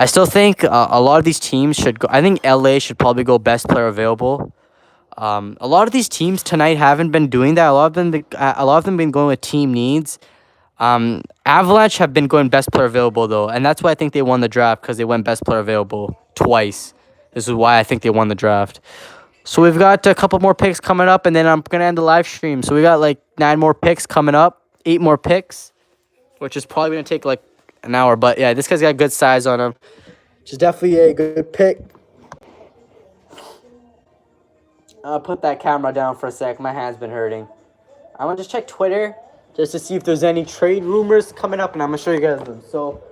still think a lot of these teams should go. I think LA should probably go best player available. A lot of these teams tonight haven't been doing that. A lot of them been going with team needs. Avalanche have been going best player available, though, and that's why I think they won the draft, because they went best player available twice. This is why I think they won the draft. So we've got a couple more picks coming up, and then I'm going to end the live stream. So we got like 9 more picks coming up, 8 more picks, which is probably going to take like an hour. But yeah, this guy's got good size on him, which is definitely a good pick. I'll put that camera down for a sec. My hand's been hurting. I'm going to just check Twitter just to see if there's any trade rumors coming up, and I'm going to show you guys them. So,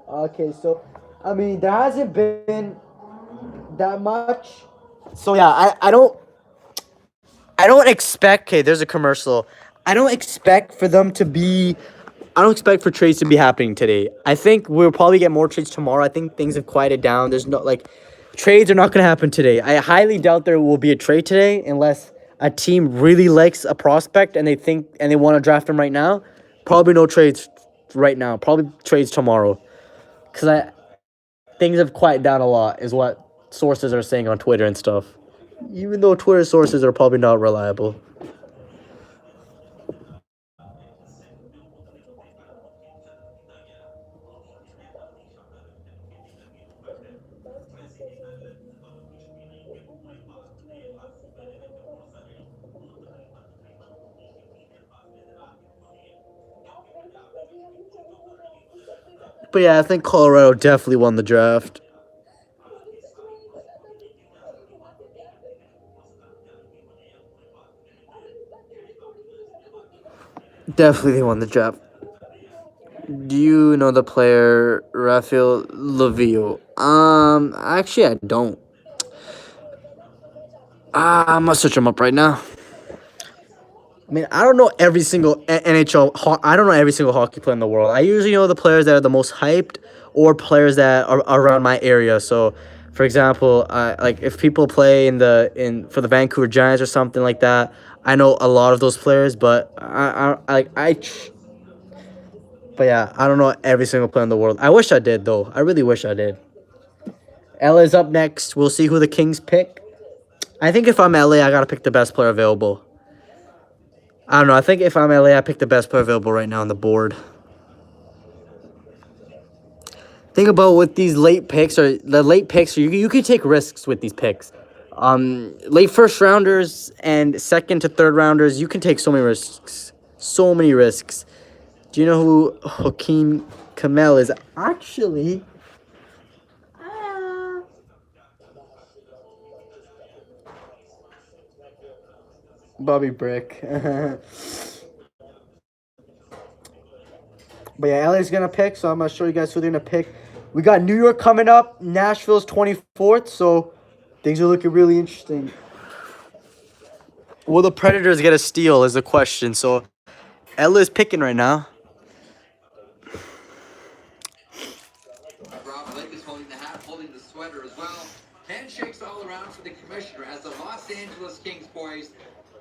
okay, so, I mean, there hasn't been that much. So, yeah, I don't expect, okay, there's a commercial. I don't expect for trades to be happening today. I think we'll probably get more trades tomorrow. I think things have quieted down. There's no, trades are not going to happen today. I highly doubt there will be a trade today unless a team really likes a prospect and they want to draft him right now. Probably no trades right now. Probably trades tomorrow. Because things have quieted down a lot is what sources are saying on Twitter and stuff. Even though Twitter sources are probably not reliable. But yeah, I think Colorado definitely won the draft. Definitely they won the draft. Do you know the player Rafael Lavio? Actually I don't. I'm gonna search him up right now. I mean, I don't know every single NHL. I don't know every single hockey player in the world. I usually know the players that are the most hyped or players that are around my area. So, for example, like if people play for the Vancouver Giants or something like that, I know a lot of those players. But but yeah, I don't know every single player in the world. I wish I did though. I really wish I did. LA's up next. We'll see who the Kings pick. I think if I'm LA, I gotta pick the best player available. I don't know. I think if I'm LA, I pick the best player available right now on the board. Think about with these late picks you can take risks with these picks. Late first rounders and second to third rounders, you can take so many risks. So many risks. Do you know who Hakeem Kamel is? Actually, Bobby Brick. But yeah, LA's going to pick, so I'm going to show you guys who they're going to pick. We got New York coming up. Nashville's 24th, so things are looking really interesting. Will the Predators get a steal is the question. So LA's picking right now. Rob Blake is holding the hat, holding the sweater as well. Handshakes all around for the commissioner as the Los Angeles Kings poised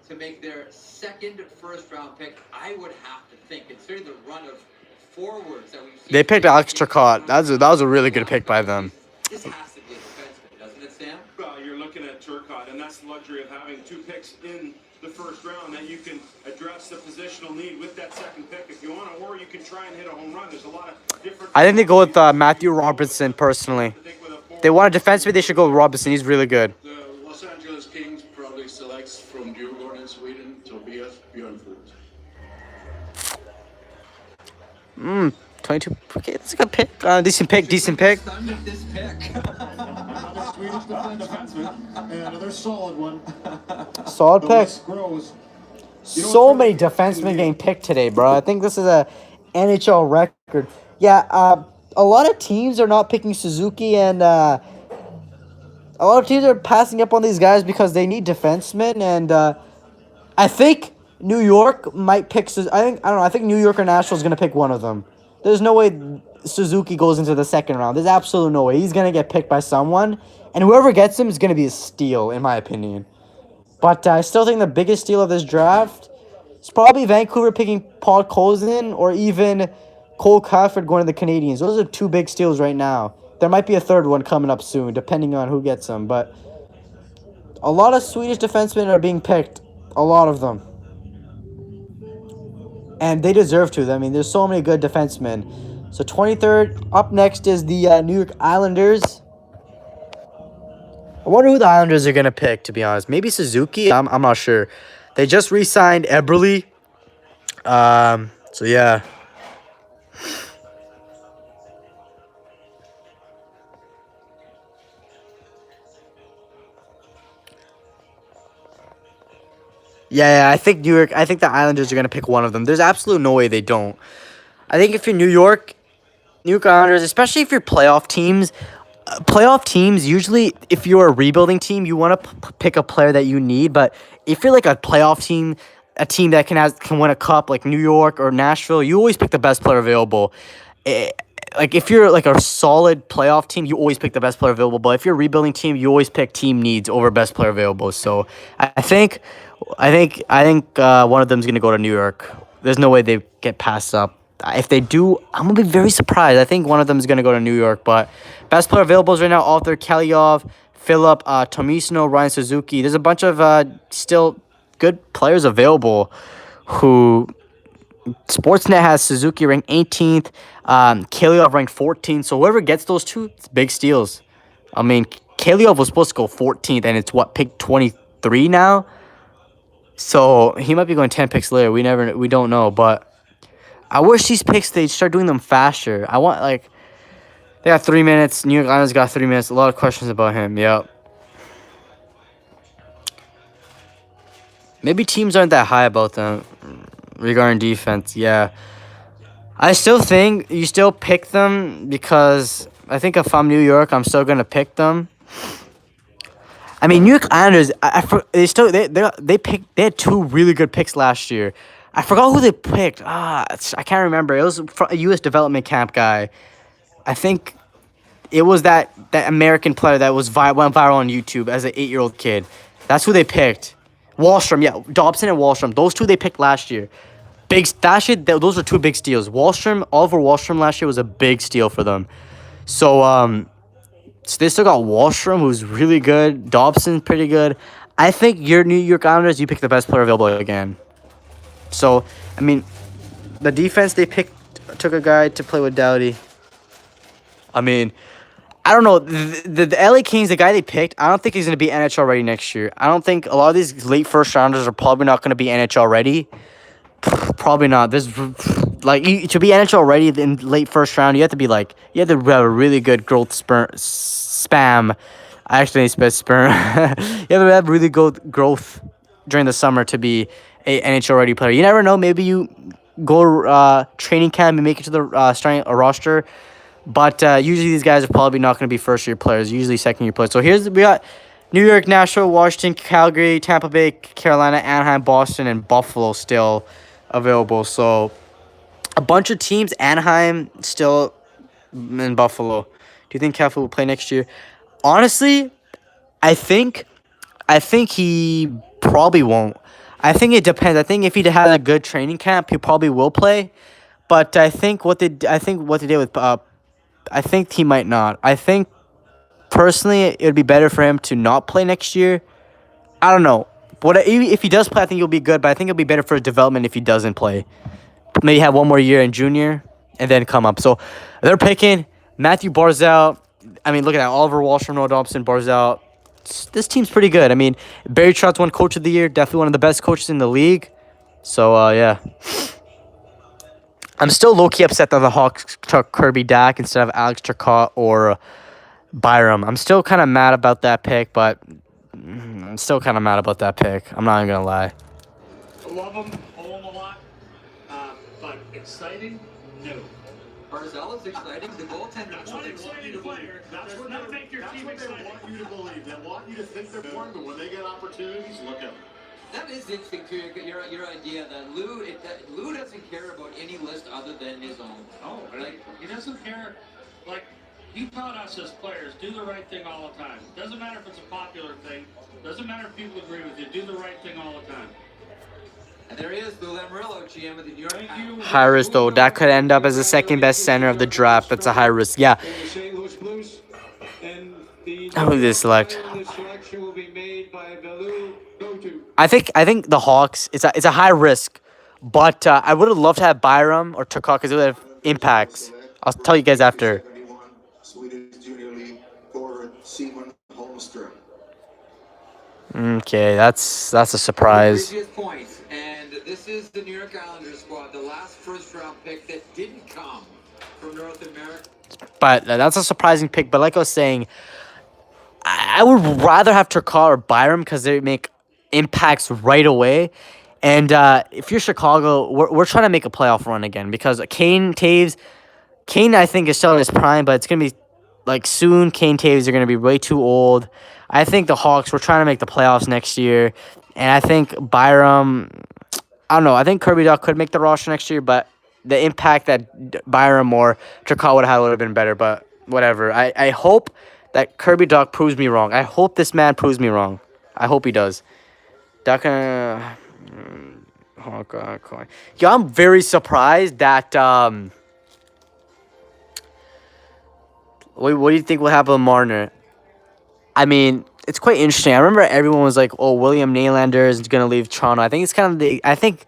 to make their second first-round pick. I would have to think, considering the run of forwards that we've seen. They picked Alex Turcotte. That was a really good pick by them. This has to be a defenseman, doesn't it, Sam? Well, you're looking at Turcotte, and that's the luxury of having 2 picks in the first round that you can address the positional need with that second pick if you want to, or you can try and hit a home run. There's a lot of different... I think they go with Matthew Robertson, personally. They want a defenseman, they should go with Robertson. He's really good. The Los Angeles Kings probably selects from Djurgården in Sweden, Tobias Björnfot. 22. Okay, that's a good pick. Decent pick. Another Swedish defenseman, and another solid one. Solid The pick. list grows. So many defensemen getting picked today, bro. I think this is a NHL record. Yeah, a lot of teams are not picking Suzuki, and a lot of teams are passing up on these guys because they need defensemen. And I think New York might pick. I think New York or Nashville is gonna pick one of them. There's no way Suzuki goes into the second round. There's absolutely no way. He's gonna get picked by someone, and whoever gets him is gonna be a steal, in my opinion. But I still think the biggest steal of this draft is probably Vancouver picking Paul Kozin or even Cole Caulfield going to the Canadiens. Those are 2 big steals right now. There might be a third one coming up soon, depending on who gets them. But a lot of Swedish defensemen are being picked. A lot of them. And they deserve to. I mean, there's so many good defensemen. So 23rd, up next is the New York Islanders. I wonder who the Islanders are going to pick, to be honest. Maybe Suzuki? I'm not sure. They just re-signed Eberle. So, yeah. Yeah, I think the Islanders are going to pick one of them. There's absolutely no way they don't. I think if you're New York Islanders, especially if you're playoff teams, usually if you're a rebuilding team, you want to pick a player that you need. But if you're like a playoff team, a team that can win a cup like New York or Nashville, you always pick the best player available. Like if you're like a solid playoff team, you always pick the best player available. But if you're a rebuilding team, you always pick team needs over best player available. So I think one of them is gonna go to New York. There's no way they get passed up. If they do, I'm gonna be very surprised. I think one of them is gonna go to New York. But best player available right now: Arthur Kaliev, Philip Tomisino, Ryan Suzuki. There's a bunch of still good players available. Who Sportsnet has Suzuki ranked 18th, Kaliev ranked 14th. So whoever gets those 2, it's big steals. I mean, Kaliev was supposed to go 14th, and it's pick 23 now. So he might be going 10 picks later. We don't know, but I wish these picks they start doing them faster. I want They got 3 minutes. New York Islanders got 3 minutes. A lot of questions about him. Yep. Maybe teams aren't that high about them regarding defense. Yeah. I still think you still pick them because I think if I'm New York, I'm still gonna pick them. I mean, New York Islanders. They had 2 really good picks last year. I forgot who they picked. I can't remember. It was a U.S. development camp guy. I think it was that American player that went viral on YouTube as an 8-year-old kid. That's who they picked. Wallstrom, yeah, Dobson and Wallstrom. Those 2 they picked last year. Those were 2 big steals. Oliver Wallstrom last year was a big steal for them. So they still got Wallstrom, who's really good. Dobson, pretty good. I think your New York Islanders, you pick the best player available again. So, I mean, the defense they took a guy to play with Doughty. I mean, I don't know. The LA Kings, the guy they picked, I don't think he's going to be NHL ready next year. I don't think a lot of these late first rounders are probably not going to be NHL ready. Probably not. To be NHL ready in late first round, you have to have a really good growth spam. I actually spelled sperm. You have to have really good growth during the summer to be a NHL ready player. You never know. Maybe you go training camp and make it to the starting roster. But usually these guys are probably not going to be first-year players. Usually second-year players. So we got New York, Nashville, Washington, Calgary, Tampa Bay, Carolina, Anaheim, Boston, and Buffalo still available. So a bunch of teams. Anaheim still in Buffalo. Do you think Cafu will play next year? Honestly, I think he probably won't. I think it depends. I think if he had a good training camp, he probably will play. But I think what they did with I think he might not. I think personally it would be better for him to not play next year. I don't know. If he does play, I think he'll be good. But I think it'll be better for his development if he doesn't play. Maybe have one more year in junior and then come up. So they're picking Matthew Barzal. I mean, look at that. Oliver Wallstrom, Noah Dobson, Barzal. This team's pretty good. I mean, Barry Trotz won Coach of the Year. Definitely one of the best coaches in the league. So, yeah. I'm still low-key upset that the Hawks took Kirby Dack instead of Alex Turcotte or Byram. I'm still kind of mad about that pick, but I'm still kind of mad about that pick. I'm not even going to lie. Love him, owe him a lot, but exciting? No. Barzal is exciting. The goaltender. That's what exciting player. That's what they make your team exciting. They want you to believe. They want you to think they're born, but when they get opportunities, look at them. That is interesting too. Your idea that Lou doesn't care about any list other than his own. Oh, like he doesn't care. Like he taught us as players, do the right thing all the time. Doesn't matter if it's a popular thing. Doesn't matter if people agree with you. Do the right thing all the time. And there he is, Lou Lamoriello, GM of the New York Islanders. High risk though. That could end up as the second best center of the draft. That's a high risk. Yeah. Who did they select? I think the Hawks. It's a high risk, but I would have loved to have Byram or Turcotte because it would have impacts. I'll tell you guys after. Okay, that's a surprise. Previous points, and this is the New York Islanders squad, the last first-round pick that didn't come from North America. But that's a surprising pick. But like I was saying, I would rather have Turcotte or Byram because they make impacts right away. And if you're Chicago, we're trying to make a playoff run again because Kane I think is still in his prime, but it's gonna be like soon. Kane Taves are gonna be way too old. I think the Hawks, we're trying to make the playoffs next year, and I think Byram, I don't know. I think Kirby Dach could make the roster next year, but the impact that Byram or Turcotte would have been better. But whatever. I hope that Kirby Dach proves me wrong. I hope this man proves me wrong. I hope he does. Oh God, yo, I'm very surprised that what do you think will happen with Marner? I mean, it's quite interesting. I remember everyone was like, "Oh, William Nylander is gonna leave Toronto." I think it's kind of I think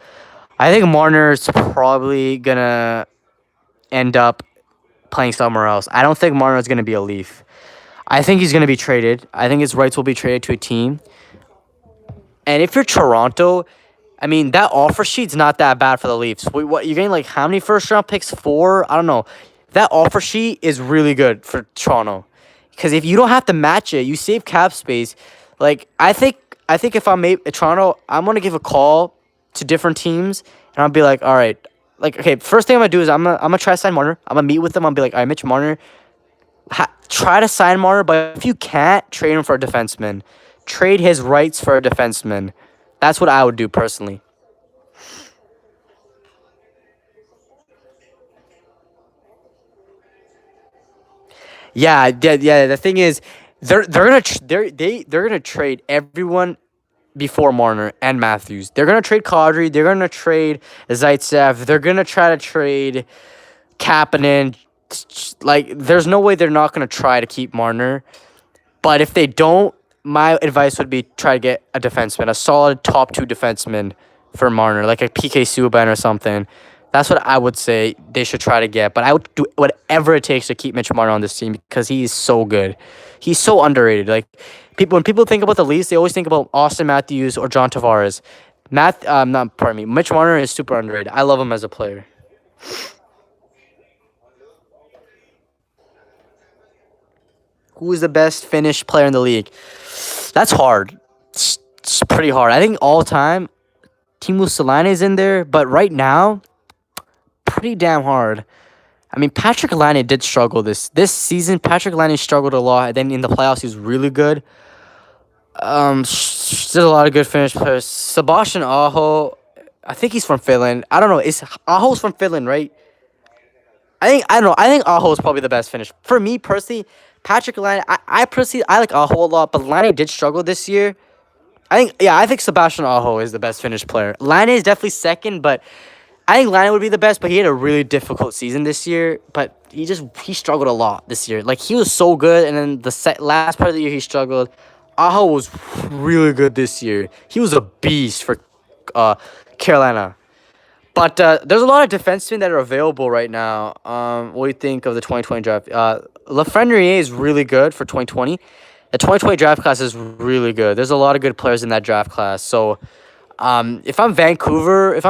Marner's probably gonna end up playing somewhere else. I don't think Marner's gonna be a Leaf. I think he's gonna be traded. I think his rights will be traded to a team. And if you're Toronto, I mean, that offer sheet's not that bad for the Leafs. What you're getting, like, how many first-round picks? 4? I don't know. that offer sheet is really good for Toronto. Because if you don't have to match it, you save cap space. Like I think if I'm Toronto, I'm gonna give a call to different teams and I'll be like, all right, like okay, first thing I'm gonna do is I'm gonna try to sign Marner. I'm gonna meet with them. I'll be like, all right, Mitch Marner, try to sign Marner, but if you can't, trade him for a defenseman. Trade his rights for a defenseman. That's what I would do personally. Yeah. The thing is, they're gonna trade everyone before Marner and Matthews. They're gonna trade Kadri. They're gonna trade Zaitsev. They're gonna try to trade Kapanen. Like, there's no way they're not gonna try to keep Marner. But if they don't, my advice would be try to get a defenseman, a solid top 2 defenseman for Marner, like a PK Subban or something. That's what I would say they should try to get. But I would do whatever it takes to keep Mitch Marner on this team because he is so good. He's so underrated. Like when people think about the Leafs, they always think about Austin Matthews or John Tavares. Mitch Marner is super underrated. I love him as a player. Who is the best Finnish player in the league? That's hard. It's pretty hard. I think all time, Teemu Selanne is in there, but right now, pretty damn hard. I mean, Patrick Laine did struggle this season. Patrick Laine struggled a lot. And then in the playoffs, he was really good. Did a lot of good Finnish players. Sebastian Aho, I think he's from Finland. I don't know. Aho's from Finland, right? I don't know. I think Aho is probably the best Finnish. For me personally, Patrick Laine, I personally like Aho a lot, but Laine did struggle this year. I think Sebastian Aho is the best Finnish player. Laine is definitely second, but I think Laine would be the best, but he had a really difficult season this year. But he struggled a lot this year. Like, he was so good, and then the last part of the year he struggled. Aho was really good this year. He was a beast for Carolina. But there's a lot of defensemen that are available right now. What do you think of the 2020 draft? Lafreniere is really good for 2020. The 2020 draft class is really good. There's a lot of good players in that draft class. So if I'm Vancouver, if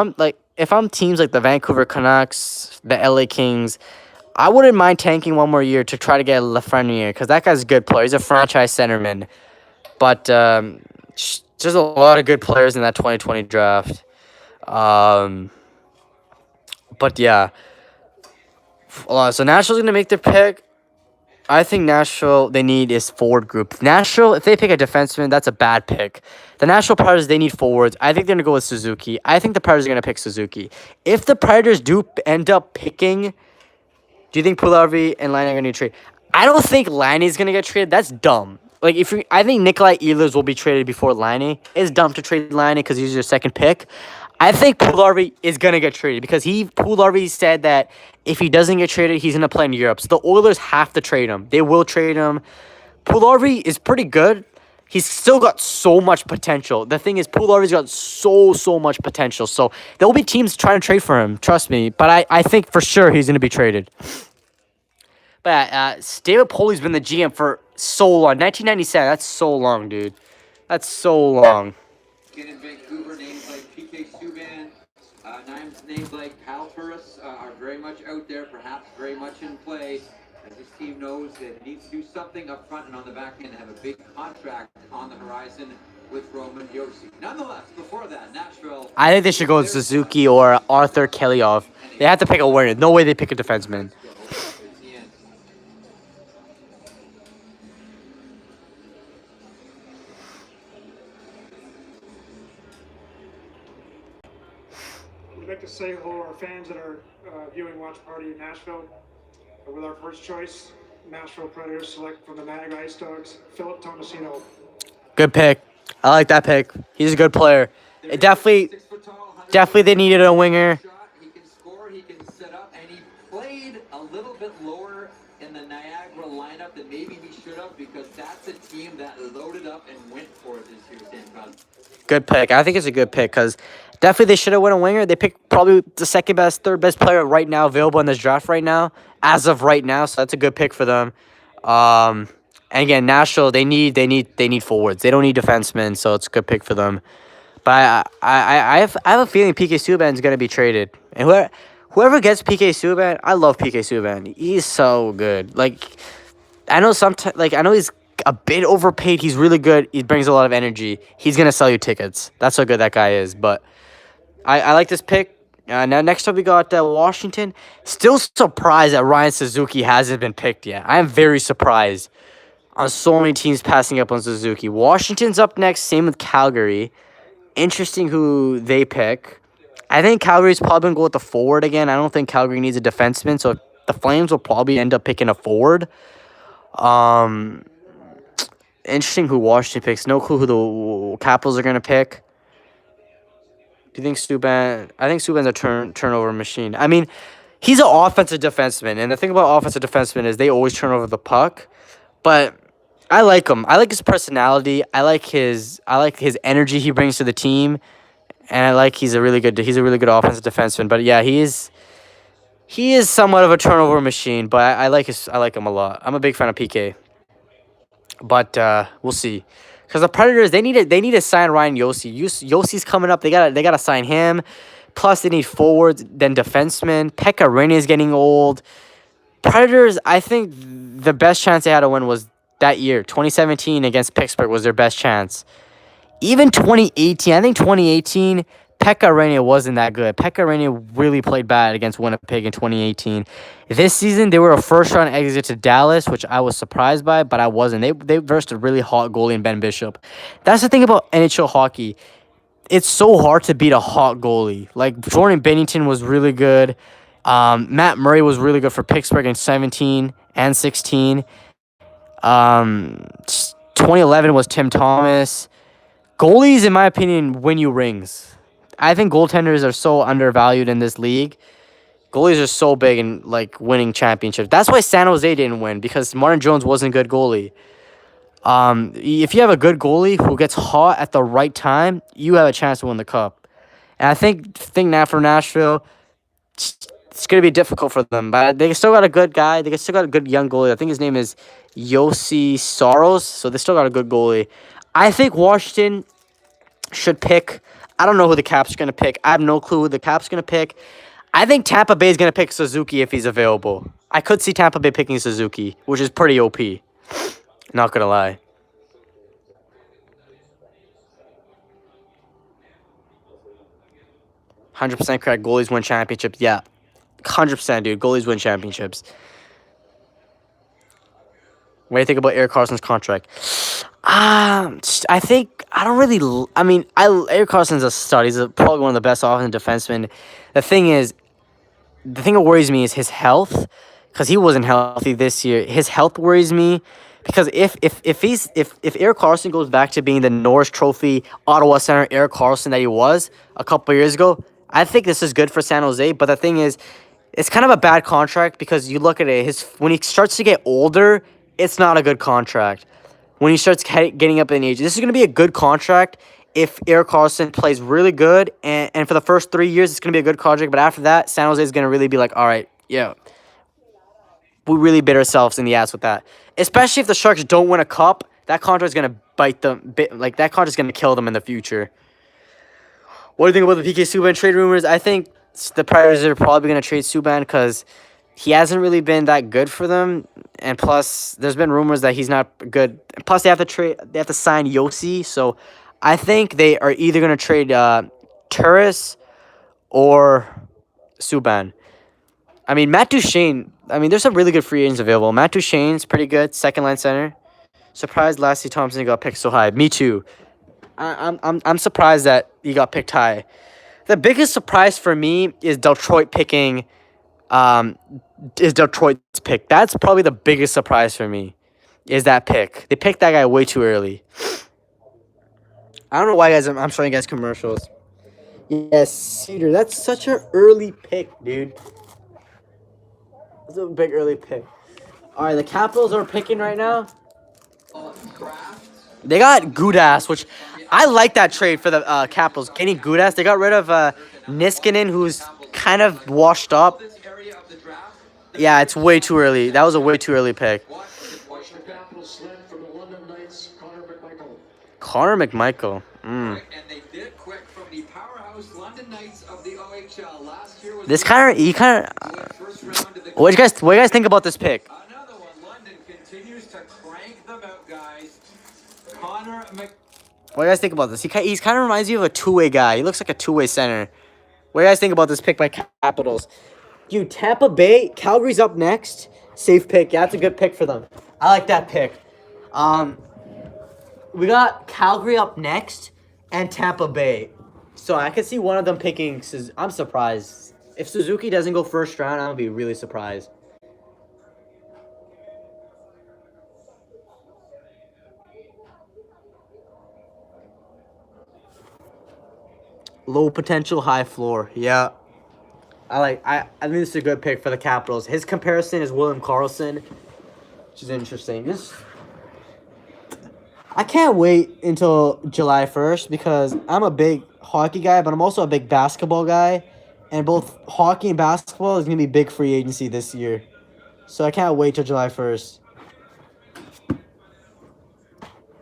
I'm teams like the Vancouver Canucks, the LA Kings, I wouldn't mind tanking one more year to try to get Lafreniere because that guy's a good player. He's a franchise centerman. But there's a lot of good players in that 2020 draft. But yeah. So Nashville's going to make their pick. I think Nashville, they need is forward group. Nashville, if they pick a defenseman, that's a bad pick. The Nashville Predators, they need forwards. I think they're going to go with Suzuki. I think the Predators are going to pick Suzuki. If the Predators do end up picking, do you think Puljujärvi and Laine are going to trade? I don't think Laine is going to get traded. That's dumb. Like, I think Nikolai Ehlers will be traded before Laine. It's dumb to trade Laine because he's your second pick. I think Puljujärvi is going to get traded because Puljujärvi said that if he doesn't get traded, he's going to play in Europe. So the Oilers have to trade him. They will trade him. Puljujärvi is pretty good. He's still got so much potential. The thing is, Puljujärvi's got so much potential. So there will be teams trying to trade for him. Trust me. But I think for sure he's going to be traded. But David Polley's been the GM for so long. 1997. That's so long, dude. That's so long. In Vancouver, names like PK Subban, names like Kyle Turris are very much out there, perhaps very much in play. As this team knows that it needs to do something up front and on the back end to have a big contract on the horizon with Roman Josi. Nonetheless, before that, Nashville. I think they should go with Suzuki or Arthur Kelyov. They have to pick a winner. No way they pick a defenseman. We'd like to say hello to our fans that are viewing Watch Party in Nashville. With our first choice, Nashville Predators select from the Mag Ice Dogs, Philip Tomasino. Good pick. I like that pick. He's a good player. It definitely they needed a winger. He can score, he can set up, and he played a little bit lower in the Niagara lineup than maybe he should have because that's a team that loaded up and went for it this year, Sam Cobb. Good pick. I think it's a good pick because definitely they should have won a winger. They picked probably the second best, third best player right now available in this draft right now, as of right now. So that's a good pick for them. And again, Nashville, they need forwards. They don't need defensemen, so it's a good pick for them. But I have a feeling PK Subban is going to be traded. And whoever gets PK Subban, I love PK Subban. He's so good. Like, I know sometimes, like, I know he's a bit overpaid. He's really good. He brings a lot of energy. He's gonna sell you tickets. That's how good that guy is. But I like this pick. Now next up we got Washington. Still surprised that Ryan Suzuki hasn't been picked yet. I am very surprised on so many teams passing up on Suzuki. Washington's up next. Same with Calgary. Interesting who they pick. I think Calgary's probably going to go with the forward again. I don't think Calgary needs a defenseman, so the Flames will probably end up picking a forward. Interesting who Washington picks. No clue who the Capitals are going to pick. Do you think Subban? I think Subban's a turnover machine. I mean, he's an offensive defenseman, and the thing about offensive defensemen is they always turn over the puck. But I like him. I like his personality. I like his energy he brings to the team. And I like he's a really good offensive defenseman. But yeah, he is somewhat of a turnover machine. But I like him a lot. I'm a big fan of PK. But we'll see. Because the Predators, they need to sign Ryan Josi. Yossi's coming up. They gotta sign him. Plus they need forwards, then defensemen. Pekka Rinne is getting old. Predators, I think the best chance they had to win was that year. 2017 against Pittsburgh was their best chance. Even 2018, I think 2018, Pekka Rinne wasn't that good. Pekka Rinne really played bad against Winnipeg in 2018. This season, they were a first-round exit to Dallas, which I was surprised by, but I wasn't. They versed a really hot goalie in Ben Bishop. That's the thing about NHL hockey. It's so hard to beat a hot goalie. Like, Jordan Binnington was really good. Matt Murray was really good for Pittsburgh in 17 and 16. 2011 was Tim Thomas. Goalies, in my opinion, win you rings. I think goaltenders are so undervalued in this league. Goalies are so big in like winning championships. That's why San Jose didn't win, because Martin Jones wasn't a good goalie. If you have a good goalie who gets hot at the right time, you have a chance to win the cup. And I think now for Nashville, it's going to be difficult for them. But they still got a good guy. They still got a good young goalie. I think his name is Yossi Saros. So they still got a good goalie. I think Washington should pick. I don't know who the Caps are going to pick. I have no clue who the Caps are going to pick. I think Tampa Bay is going to pick Suzuki if he's available. I could see Tampa Bay picking Suzuki, which is pretty OP. Not going to lie. %100% correct. Goalies win championships. Yeah. 100%, dude. Goalies win championships. What do you think about Erik Karlsson's contract? I think I don't really. I mean, Erik Karlsson's a stud. He's probably one of the best offensive defensemen. The thing that worries me is his health, because he wasn't healthy this year. His health worries me because if Erik Karlsson goes back to being the Norris Trophy Ottawa Center Erik Karlsson that he was a couple years ago, I think this is good for San Jose. But the thing is, it's kind of a bad contract because you look at it. When he starts to get older, it's not a good contract. When he starts getting up in age, this is going to be a good contract if Erik Karlsson plays really good. And for the first 3 years, it's going to be a good contract. But after that, San Jose is going to really be like, all right, yeah, we really bit ourselves in the ass with that. Especially if the Sharks don't win a cup, that contract is going to bite them. Like, that contract is going to kill them in the future. What do you think about the PK Subban trade rumors? I think the Predators are probably going to trade Subban because he hasn't really been that good for them, and plus, there's been rumors that he's not good. Plus, they have to sign Yossi, so I think they are either going to trade Turris or Subban. I mean, Matt Duchene. I mean, there's some really good free agents available. Matt Duchene's pretty good, second line center. Surprised Lassie Thompson got picked so high. Me too. I'm surprised that he got picked high. The biggest surprise for me is Detroit picking. Is Detroit's pick. That's probably the biggest surprise for me, is that pick. They picked that guy way too early. I don't know why, guys, I'm showing you guys commercials. Yes, Cedar, that's such an early pick, dude. That's a big early pick. All right, the Capitals are picking right now. They got Gudas, which I like that trade for the Capitals. Getting Gudas. They got rid of Niskanen, who's kind of washed up. Yeah, it's way too early. That was a way too early pick. Connor McMichael. And they did quick from the powerhouse London Knights of the OHL. Last year This kind of, he kind of. What do you guys think about this pick? Another one. London continues to crank them out, guys. Connor What do you guys think about this? He's kind of reminds you of a two-way guy. He looks like a two-way center. What do you guys think about this pick by Capitals? Dude, Tampa Bay, Calgary's up next. Safe pick. Yeah, that's a good pick for them. I like that pick. We got Calgary up next and Tampa Bay. So I could see one of them picking. I'm surprised. If Suzuki doesn't go first round, I'll be really surprised. Low potential, high floor. Yeah. I think this is a good pick for the Capitals. His comparison is William Karlsson, which is interesting. I can't wait until July 1st because I'm a big hockey guy, but I'm also a big basketball guy. And both hockey and basketball is going to be big free agency this year. So I can't wait till July 1st.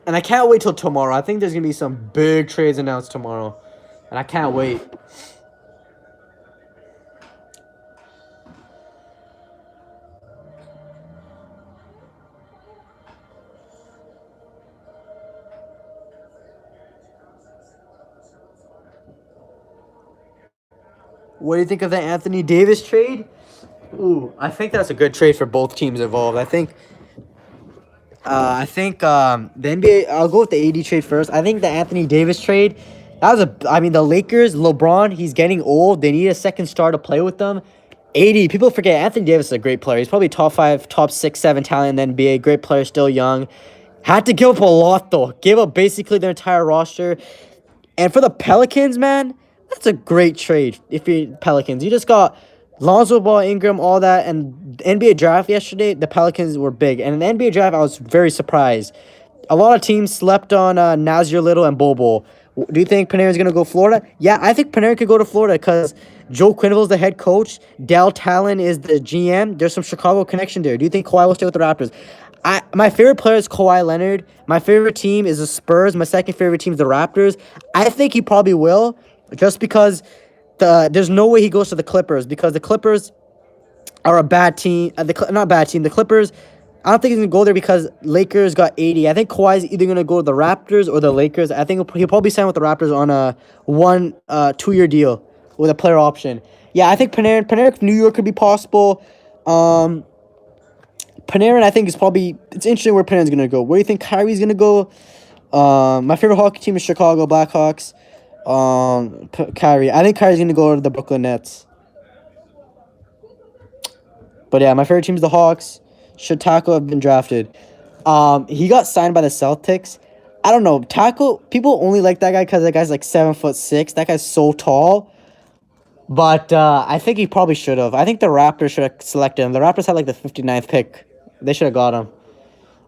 And I can't wait till tomorrow. I think there's going to be some big trades announced tomorrow. And I can't wait. What do you think of the Anthony Davis trade? Ooh, I think that's a good trade for both teams involved. I think the NBA. I'll go with the AD trade first. I think the Anthony Davis trade. The Lakers, LeBron. He's getting old. They need a second star to play with them. AD. People forget Anthony Davis is a great player. He's probably top 5, top 6, 7 talent in the NBA. Great player, still young. Had to give up a lot though. Give up basically their entire roster. And for the Pelicans, man. That's a great trade if you're Pelicans. You just got Lonzo Ball, Ingram, all that. And the NBA draft yesterday, the Pelicans were big. And in the NBA draft, I was very surprised. A lot of teams slept on Nazir Little and Bobo. Do you think Panarin's going to go Florida? Yeah, I think Panarin could go to Florida because Joe Quenneville's the head coach. Dal Talon is the GM. There's some Chicago connection there. Do you think Kawhi will stay with the Raptors? My favorite player is Kawhi Leonard. My favorite team is the Spurs. My second favorite team is the Raptors. I think he probably will. Just because there's no way he goes to the Clippers because the Clippers are a bad team. Not bad team. The Clippers, I don't think he's going to go there because Lakers got 80. I think Kawhi's either going to go to the Raptors or the Lakers. I think he'll probably sign with the Raptors on a 2-year deal with a player option. Yeah, I think Panarin, New York could be possible. Panarin, I think is probably, it's interesting where Panarin's going to go. Where do you think Kyrie's going to go? My favorite hockey team is Chicago Blackhawks. Kyrie. I think Kyrie's going to go to the Brooklyn Nets. But yeah, my favorite team is the Hawks. Should Taco have been drafted? He got signed by the Celtics. I don't know. Taco, people only like that guy because that guy's like 7'6". That guy's so tall. But I think he probably should have. I think the Raptors should have selected him. The Raptors had like the 59th pick. They should have got him.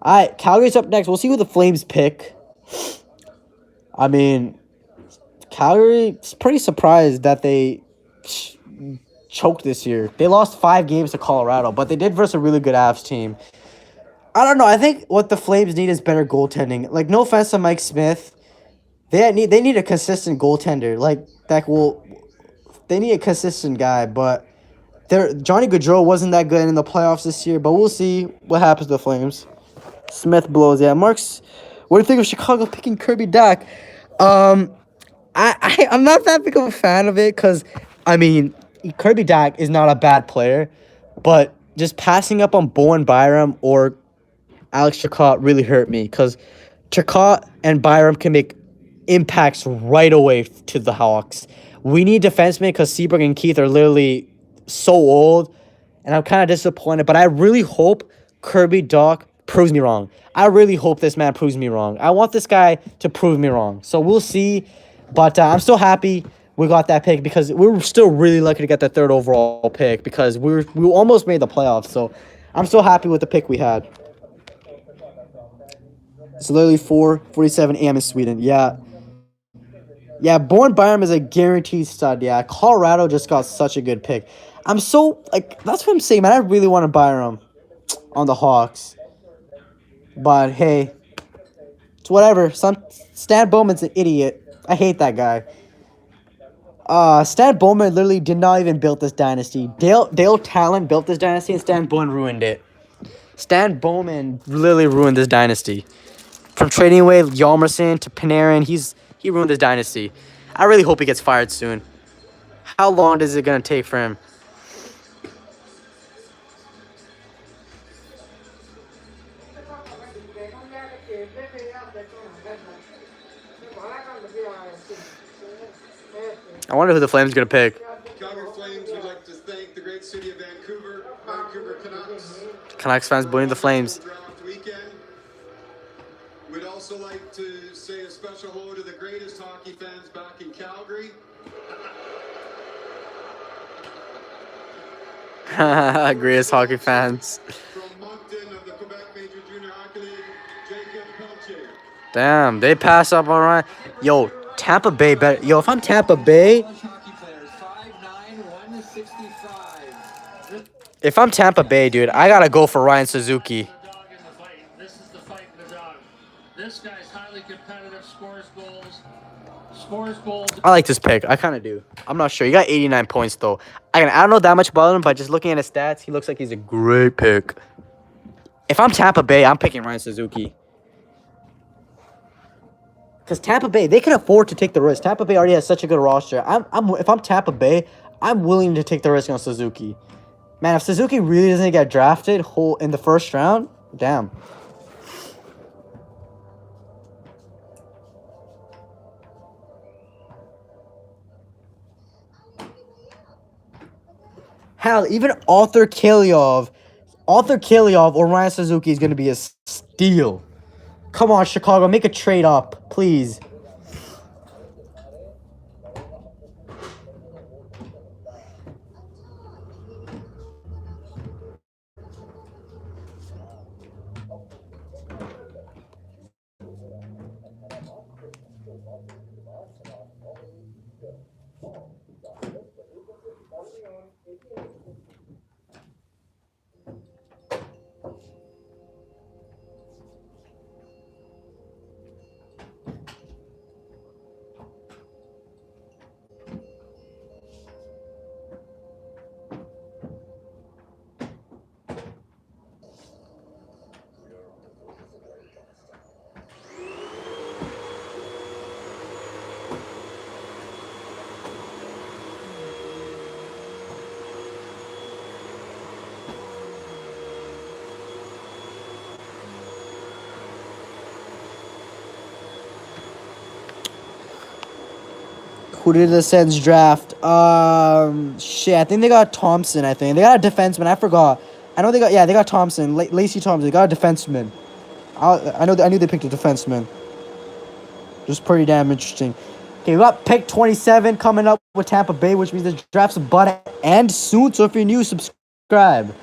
All right, Calgary's up next. We'll see who the Flames pick. I mean, Calgary's pretty surprised that they choked this year. They lost 5 games to Colorado, but they did versus a really good Avs team. I don't know. I think what the Flames need is better goaltending. Like, no offense to Mike Smith. They need a consistent goaltender. Like, they need a consistent guy, but Johnny Gaudreau wasn't that good in the playoffs this year, but we'll see what happens to the Flames. Smith blows. Yeah, Marks, what do you think of Chicago picking Kirby Dach? I'm not that big of a fan of it because, I mean, Kirby Dach is not a bad player, but just passing up on Bowen Byram or Alex Chakot really hurt me because Chakot and Byram can make impacts right away to the Hawks. We need defensemen because Seabrook and Keith are literally so old, and I'm kind of disappointed, but I really hope Kirby Dach proves me wrong. I really hope this man proves me wrong. I want this guy to prove me wrong. So we'll see. But I'm still happy we got that pick because we were still really lucky to get the 3rd overall pick because we almost made the playoffs. So I'm still happy with the pick we had. It's literally 4:47 a.m. in Sweden. Yeah. Yeah, Bowen Byram is a guaranteed stud. Yeah, Colorado just got such a good pick. That's what I'm saying, man. I really want to Byram on the Hawks. But hey, it's whatever. Stan Bowman's an idiot. I hate that guy. Stan Bowman literally did not even build this dynasty. Dale Talon built this dynasty, and Stan Bowman ruined it. Stan Bowman literally ruined this dynasty. From trading away Yalmerson to Panarin, he ruined this dynasty. I really hope he gets fired soon. How long is it gonna take for him? I wonder who the Flames are gonna pick. Calgary Flames would like to thank the great city of Vancouver, Vancouver Canucks. Canucks fans booing the Flames. Draft weekend. We'd also like to say a special hello to the greatest hockey fans back in Calgary. Greatest hockey fans. From Moncton of the Quebec Major Junior Hockey League, Jacob Pelche. Damn, they pass up all right. Yo, Tampa Bay better. Yo, if I'm Tampa Bay, if I'm Tampa Bay, dude, I gotta go for Ryan Suzuki. This is the fight in the dog. This guy's highly competitive, scores goals. I like this pick. I kind of do. I'm not sure. He got 89 points, though. I don't know that much about him, but just looking at his stats, he looks like he's a great pick. If I'm Tampa Bay, I'm picking Ryan Suzuki. Because Tampa Bay, they can afford to take the risk. Tampa Bay already has such a good roster. If I'm Tampa Bay, I'm willing to take the risk on Suzuki. Man, if Suzuki really doesn't get drafted in the first round, damn. Hell, even Arthur Kilyov or Ryan Suzuki is going to be a steal. Come on, Chicago, make a trade up, please. Who did the Sens draft? Shit, I think they got Thompson, I think. They got a defenseman, I forgot. I know they got Thompson, Lacey Thompson. They got a defenseman. I knew they picked a defenseman. Just pretty damn interesting. Okay, we got pick 27 coming up with Tampa Bay, which means the draft's about to end soon. So if you're new, subscribe.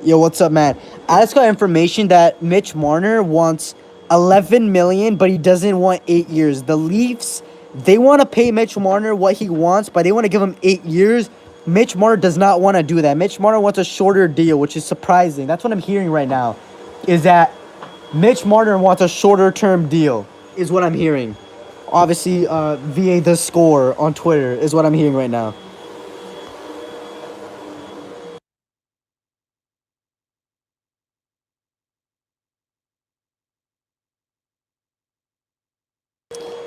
Yo, what's up, man? I just got information that Mitch Marner wants $11 million, but he doesn't want 8 years. The Leafs, they want to pay Mitch Marner what he wants, but they want to give him 8 years. Mitch Marner does not want to do that. Mitch Marner wants a shorter deal, which is surprising. That's what I'm hearing right now, is that Mitch Marner wants a shorter term deal, is what I'm hearing. Obviously, via The Score on Twitter is what I'm hearing right now.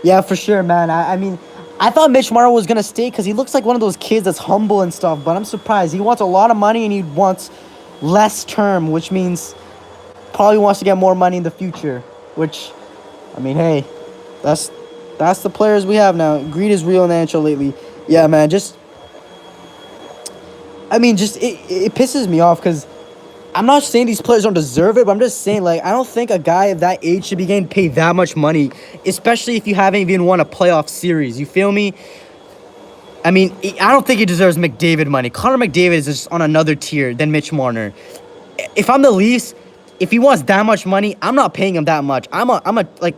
Yeah, for sure, man. I mean, I thought Mitch Marner was going to stay because he looks like one of those kids that's humble and stuff, but I'm surprised. He wants a lot of money and he wants less term, which means probably wants to get more money in the future, which, I mean, hey, that's the players we have now. Greed is real in the NHL lately. Yeah, man, it pisses me off because I'm not saying these players don't deserve it, but I'm just saying, like, I don't think a guy of that age should be getting paid that much money, especially if you haven't even won a playoff series. You feel me? I mean, I don't think he deserves McDavid money. Connor McDavid is just on another tier than Mitch Marner. If I'm the Leafs, if he wants that much money, I'm not paying him that much. I'm a like.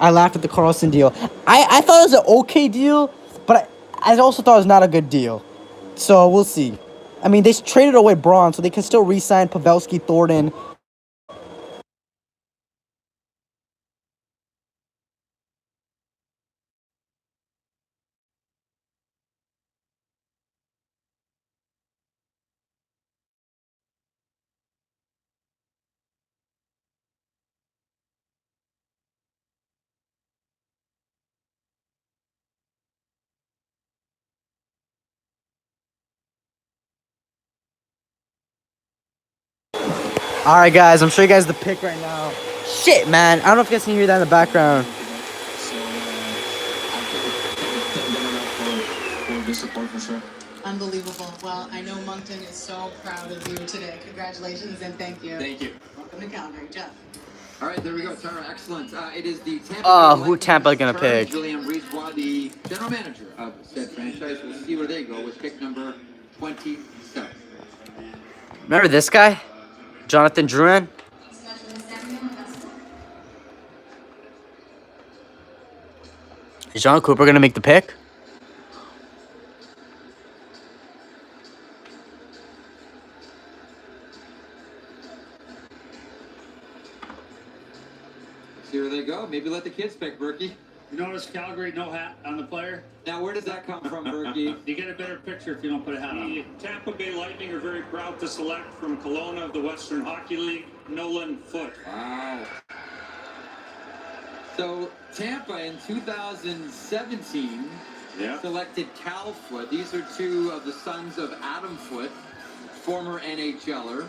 I laughed at the Carlson deal. I thought it was an okay deal, but I also thought it was not a good deal. So we'll see. I mean, they traded away Braun, so they can still re-sign Pavelski, Thornton. All right, guys, I'm showing you guys the pick right now. Shit, man. I don't know if you guys can hear that in the background. Unbelievable. Well, I know Moncton is so proud of you today. Congratulations and thank you. Thank you. Welcome to Calgary, Jeff. All right, there we go, Tara. Excellent. It is the Tampa. Who Tampa gonna pick? Julian Brisebois, the general manager of said franchise. We'll see where they go with pick number 27. Remember this guy? Jonathan Drouin? Is John Cooper gonna make the pick? See where they go. Maybe let the kids pick, Berkey. You notice Calgary, no hat on the player? Now, where does that come from, Berkey? You get a better picture if you don't put a hat on. The Tampa Bay Lightning are very proud to select from Kelowna of the Western Hockey League, Nolan Foote. Wow. So, Tampa in 2017 selected Cal Foote. These are two of the sons of Adam Foote, former NHLer.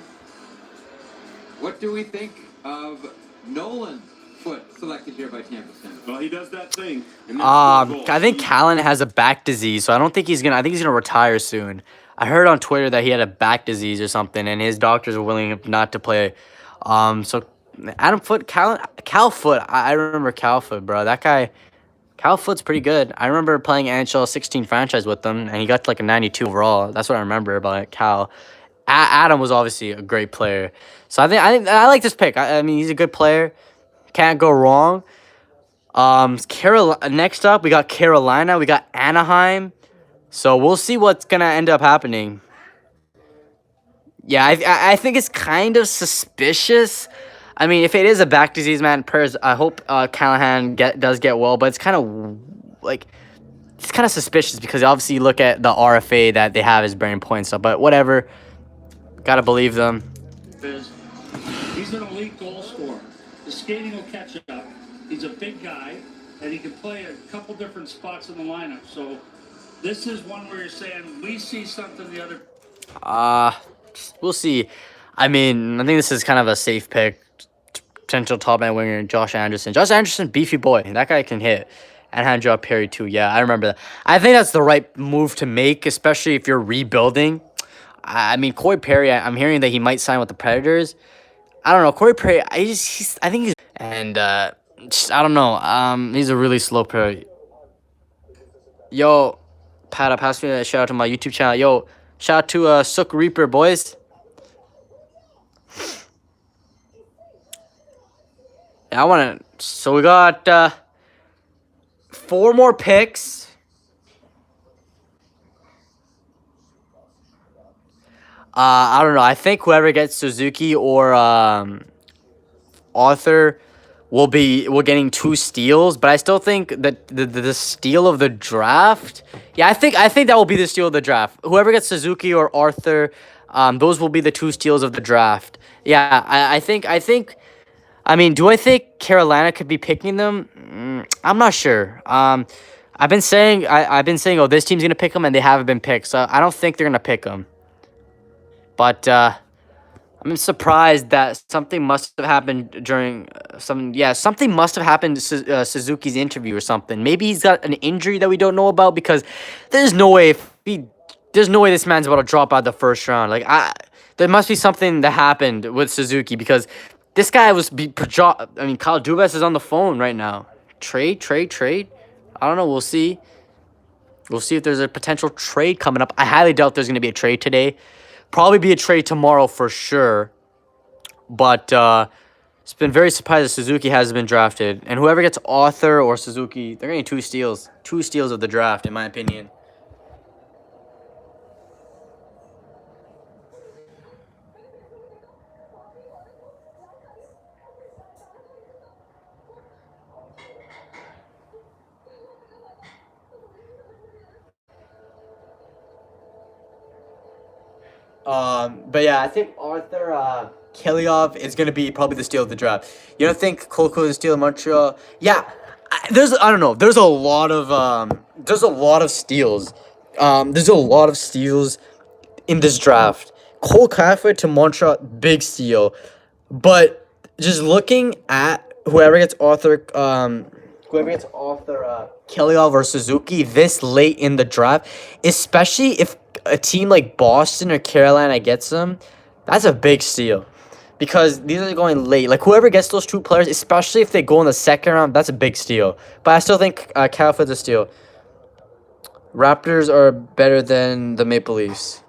What do we think of Nolan Foote selected here by Tampa Center? Well, he does that thing. I think Callan has a back disease, so I think he's gonna retire soon. I heard on Twitter that he had a back disease or something, and his doctors were willing not to play. So Adam Foote, Cal Foote, I remember Cal Foote, bro. That guy, Cal Foote's pretty good. I remember playing NHL 16 franchise with him, and he got like a 92 overall. That's what I remember about Cal. Adam was obviously a great player, so I like this pick. I mean, he's a good player. Can't go wrong. Next up, we got Carolina. We got Anaheim. So we'll see what's gonna end up happening. Yeah, I think it's kind of suspicious. I mean, if it is a back disease, man, prayers. I hope Callahan does get well, but it's kind of like it's kind of suspicious because obviously you look at the RFA that they have as brain points stuff. But whatever, gotta believe them. He's an elite goal scorer. The skating will catch up. He's a big guy, and he can play a couple different spots in the lineup. So this is one where you're saying we see something the other. We'll see. I mean, I think this is kind of a safe pick. Potential top end winger, Josh Anderson. Josh Anderson, beefy boy. That guy can hit. And hand job Perry too. Yeah, I remember that. I think that's the right move to make, especially if you're rebuilding. I mean, Corey Perry. I'm hearing that he might sign with the Predators. I don't know. Corey Perry. I think he's and I don't know. He's a really slow player. Yo, Pat, pass me a shout out to my YouTube channel. Yo, shout out to Sook Reaper, boys. Yeah, I want to. So we got 4 more picks. I don't know. I think whoever gets Suzuki or Arthur we're getting 2 steals, but I still think that the steal of the draft. Yeah, I think that will be the steal of the draft. Whoever gets Suzuki or Arthur, those will be the 2 steals of the draft. Yeah, I think. I mean, do I think Carolina could be picking them? I'm not sure. I've been saying, oh, this team's gonna pick them, and they haven't been picked. So I don't think they're gonna pick them. But I'm surprised that something must have happened during something must have happened to Suzuki's interview or something. Maybe he's got an injury that we don't know about because there's no way this man's about to drop out the first round. Like there must be something that happened with Suzuki because this guy was Kyle Dubas is on the phone right now. Trade. I don't know. We'll see. We'll see if there's a potential trade coming up. I highly doubt there's going to be a trade today. Probably be a trade tomorrow for sure. But it's been very surprised that Suzuki hasn't been drafted. And whoever gets Arthur or Suzuki, they're getting 2 steals. 2 steals of the draft, in my opinion. But yeah, I think Arthur Kiliov is gonna be probably the steal of the draft. You don't think Kolko is the steal of Montreal? Yeah, I don't know. There's a lot of steals. There's a lot of steals in this draft. Cole Caffrey to Montreal, big steal. But just looking at whoever gets Kiliov or Suzuki this late in the draft, especially if a team like Boston or Carolina gets them, that's a big steal. Because these are going late. Like, whoever gets those 2 players, especially if they go in the second round, that's a big steal. But I still think Caffrey's a steal. Raptors are better than the Maple Leafs.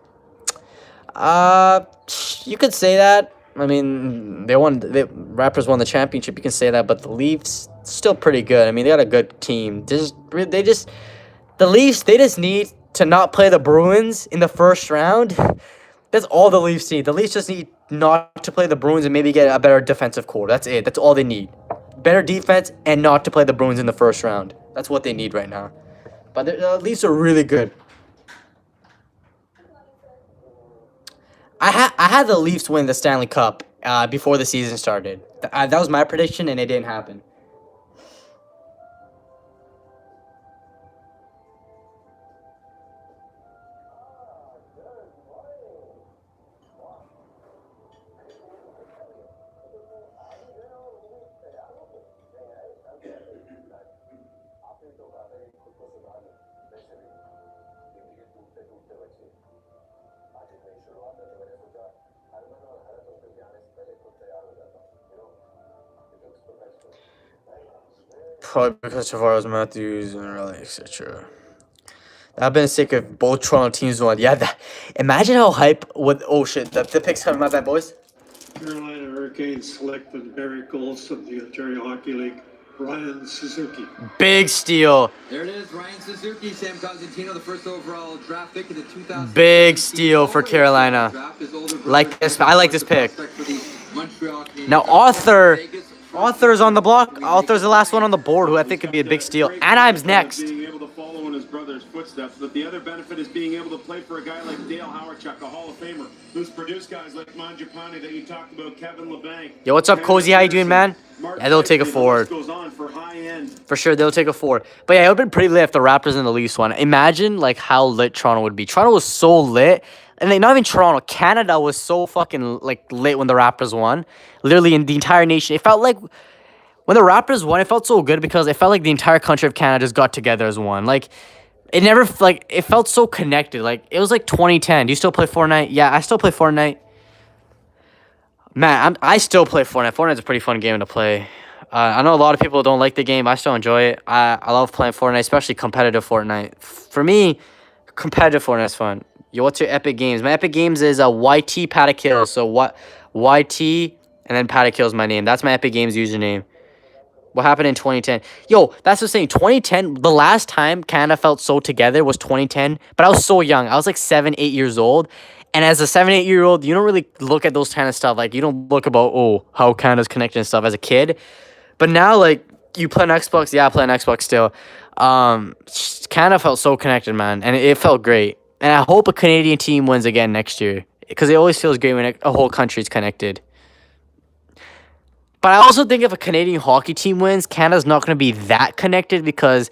You could say that. I mean, Raptors won the championship. You can say that, but the Leafs still pretty good. I mean, they got a good team. The Leafs, they just need to not play the Bruins in the first round. That's all the Leafs need. The Leafs just need not to play the Bruins and maybe get a better defensive core. That's it. That's all they need. Better defense and not to play the Bruins in the first round. That's what they need right now. But the Leafs are really good. I had the Leafs win the Stanley Cup before the season started. That was my prediction, and it didn't happen. Probably because Tavares, Matthews, and really, etc. I've been sick of both Toronto teams won. Yeah, imagine how hype with. Oh shit, the picks coming out, that boys. Carolina Hurricanes selected Barry Golds of the Ontario Hockey League, Ryan Suzuki. Big steal. There it is, Ryan Suzuki, Sam Cosentino, the first overall draft pick in the 2000. Big steal for Carolina. Like this, I like this pick. Now Arthur's on the block. Arthur's the last one on the board, who I think could be a big steal. Anaheim's next. Being able to follow in his brother's footsteps, but the other benefit is being able to play for a guy like Dale Hawerchuk, a Hall of Famer, who's produced guys like Mangiapane that you talked about, Kevin LeBanc. Yo, what's up, Cozy? How you doing, man? Yeah, they'll take a forward. For sure, they'll take a forward. But yeah, it would have been pretty lit if the Raptors and the Leafs won. Imagine like how lit Toronto would be. Toronto was so lit. And like, not even Toronto, Canada was so fucking like lit when the Raptors won. Literally in the entire nation. It felt like when the Raptors won, it felt so good because it felt like the entire country of Canada just got together as one. Like, it never, like, it felt so connected. Like, it was like 2010. Do you still play Fortnite? Yeah, I still play Fortnite. Man, I still play Fortnite. Fortnite's a pretty fun game to play. I know a lot of people don't like the game. I still enjoy it. I love playing Fortnite, especially competitive Fortnite. For me, competitive Fortnite's fun. Yo, what's your Epic Games? My Epic Games is YT PaddaKillz. So what? YT and then PaddaKillz is my name. That's my Epic Games username. What happened in 2010? Yo, that's the same. 2010, the last time Canada felt so together was 2010. But I was so young. I was like 7, 8 years old. And as a 7, 8-year-old, you don't really look at those kind of stuff. Like, you don't look about, oh, how Canada's connected and stuff as a kid. But now, like, you play on Xbox. Yeah, I play on Xbox still. Canada felt so connected, man. And it felt great. And I hope a Canadian team wins again next year. Because it always feels great when a whole country's connected. But I also think if a Canadian hockey team wins, Canada's not going to be that connected because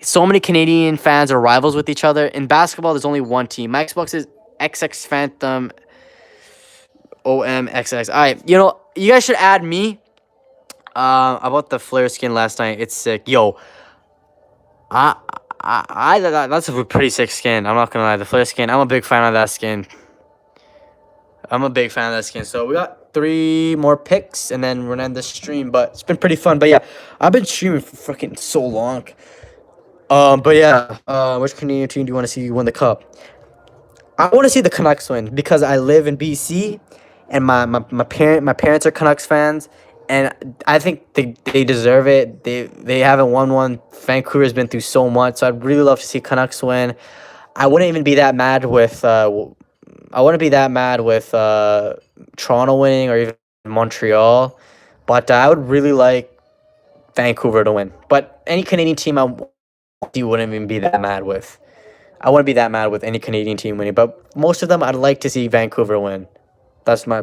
so many Canadian fans are rivals with each other. In basketball, there's only one team. My Xbox is XX Phantom OMXX. All right, you know, you guys should add me. I bought the flare skin last night. It's sick. Yo, that's a pretty sick skin. I'm not going to lie. The flare skin, I'm a big fan of that skin. So we got 3 more picks, and then we're gonna end the stream. But it's been pretty fun. But yeah, I've been streaming for fucking so long. But yeah, which Canadian team do you want to see win the cup? I want to see the Canucks win because I live in BC, and my parents are Canucks fans, and I think they deserve it. They haven't won one. Vancouver's been through so much, so I'd really love to see Canucks win. I wouldn't even be that mad with I wouldn't be that mad with Toronto winning or even Montreal, but I would really like Vancouver to win. But any Canadian team you wouldn't even be that mad with. I wouldn't be that mad with any Canadian team winning, but most of them I'd like to see Vancouver win. That's my.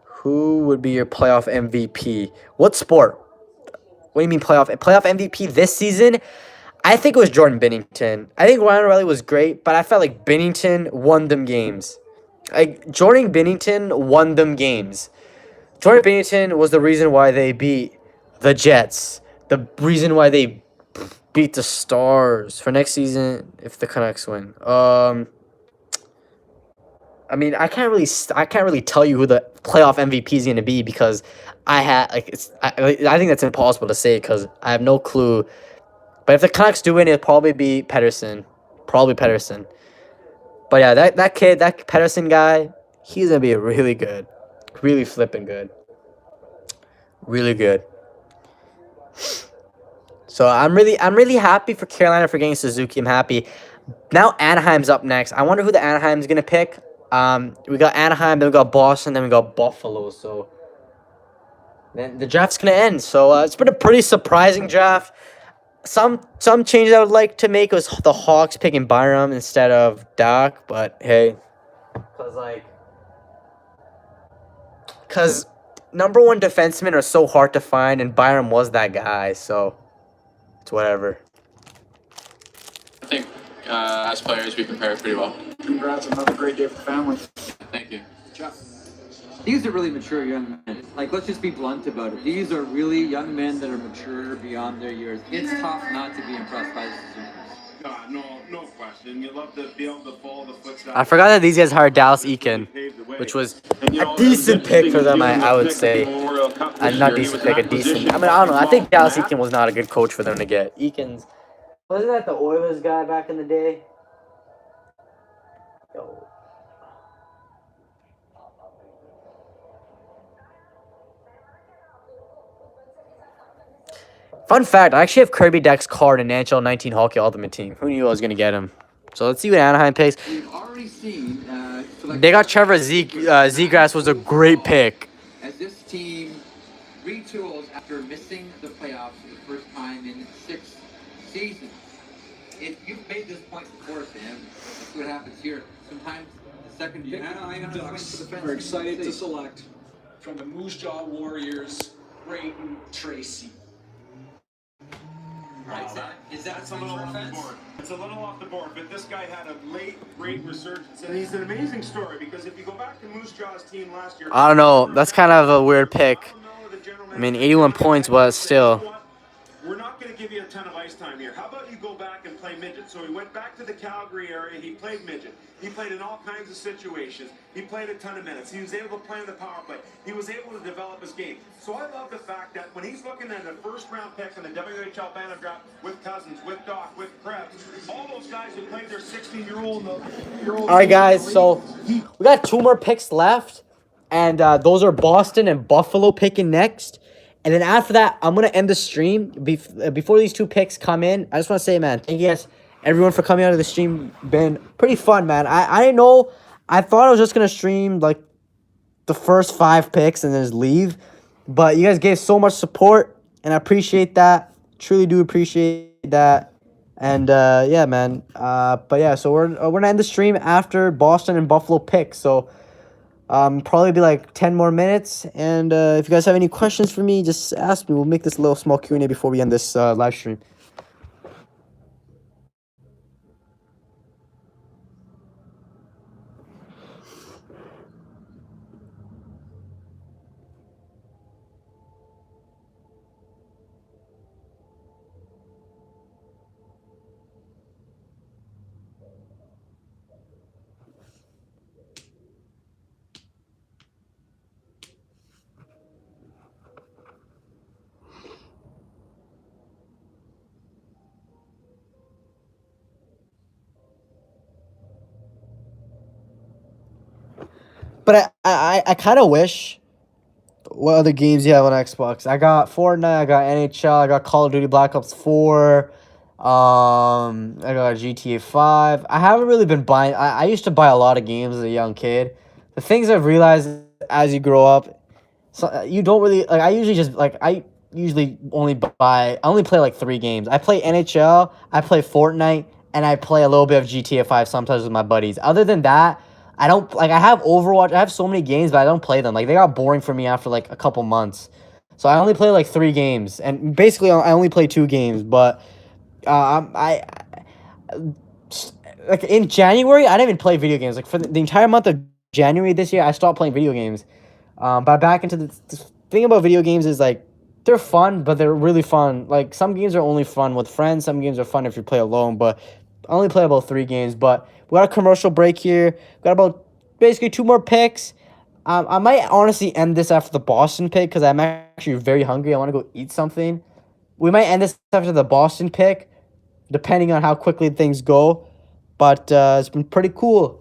Who would be your playoff MVP? What sport? What do you mean playoff MVP this season? I think it was Jordan Binnington. I think Ryan O'Reilly was great, but I felt like Binnington won them games. Like Jordan Binnington won them games. Jordan Binnington was the reason why they beat the Jets. The reason why they beat the Stars for next season if the Canucks win. I mean, I can't really tell you who the playoff MVP is going to be because I think that's impossible to say because I have no clue. But if the Canucks do win, it'll probably be Pedersen. Probably Pedersen. But yeah, that kid, that Pedersen guy, he's gonna be really good. Really flipping good. Really good. So I'm really happy for Carolina for getting Suzuki. I'm happy. Now Anaheim's up next. I wonder who the Anaheim's gonna pick. We got Anaheim, then we got Boston, then we got Buffalo. So then the draft's gonna end. So it's been a pretty surprising draft. Some changes I would like to make was the Hawks picking Byram instead of Doc, but hey, cause number one defensemen are so hard to find, and Byram was that guy, so it's whatever. I think as players we prepared pretty well. Congrats, another great day for the family. Thank you. These are really mature young men. Like, let's just be blunt about it. These are really young men that are mature beyond their years. It's tough not to be impressed by the Suzuki. No question. You love to be able to follow the footsteps. I forgot that these guys hired Dallas Eakin, which was a decent pick for them, I would say. Not decent pick, a decent. I mean, I don't know. I think Dallas Eakin was not a good coach for them to get. Eakin's. Wasn't that the Oilers guy back in the day? Yo. Fun fact, I actually have Kirby Deck's card in NHL 19 Hockey Ultimate Team. Who knew I was going to get him? So let's see what Anaheim picks. We've already seen... They got Trevor Zegras was a great pick. As this team retools after missing the playoffs for the first time in 6 seasons. If you've made this point before, Sam, that's what happens here. Sometimes the second pick... Anaheim Ducks are excited to select from the Moose Jaw Warriors, Brayton Tracy. Is that a little off the board? It's a little off the board, but this guy had a late, great resurgence, and he's an amazing story because if you go back to Moose Jaw's team last year, I don't know. That's kind of a weird pick. I mean, 81 points, but still. We're not going to give you a ton of ice time here. How about you go back and play midget? So he went back to the Calgary area. He played midget. He played in all kinds of situations. He played a ton of minutes. He was able to play in the power play. He was able to develop his game. So I love the fact that when he's looking at a first-round pick in the WHL Bantam draft with Cousins, with Doc, with Krebs, all those guys who played their 16-year-old. All right, guys. So we got 2 more picks left, and those are Boston and Buffalo picking next. And then after that, I'm going to end the stream. Before these 2 picks come in, I just want to say, man, thank you guys, everyone, for coming out of the stream. Been pretty fun, man. I didn't know. I thought I was just going to stream, like, the first 5 picks and then just leave. But you guys gave so much support, and I appreciate that. Truly do appreciate that. And, yeah, man. But, yeah, so we're going to end the stream after Boston and Buffalo picks. So... probably be like 10 more minutes, and if you guys have any questions for me, just ask me. We'll make this a little small Q&A before we end this live stream. But I kind of wish. What other games you have on Xbox? I got Fortnite, I got NHL, I got Call of Duty Black Ops 4. I got GTA 5. I haven't really been buying. I used to buy a lot of games as a young kid. The things I've realized as you grow up, so you don't really like. I usually only buy. I only play like 3 games. I play NHL, I play Fortnite, and I play a little bit of GTA 5 sometimes with my buddies. Other than that, I don't like. I have Overwatch. I have so many games, but I don't play them. Like they got boring for me after like a couple months. So I only play like 3 games, and basically I only play 2 games. But I like in January I didn't even play video games. Like for the entire month of January this year, I stopped playing video games. But back into the thing about video games is like they're fun, but they're really fun. Like some games are only fun with friends. Some games are fun if you play alone. But I only play about 3 games. But we got a commercial break here. We got about basically 2 more picks. I might honestly end this after the Boston pick because I'm actually very hungry. I want to go eat something. We might end this after the Boston pick, depending on how quickly things go. But it's been pretty cool.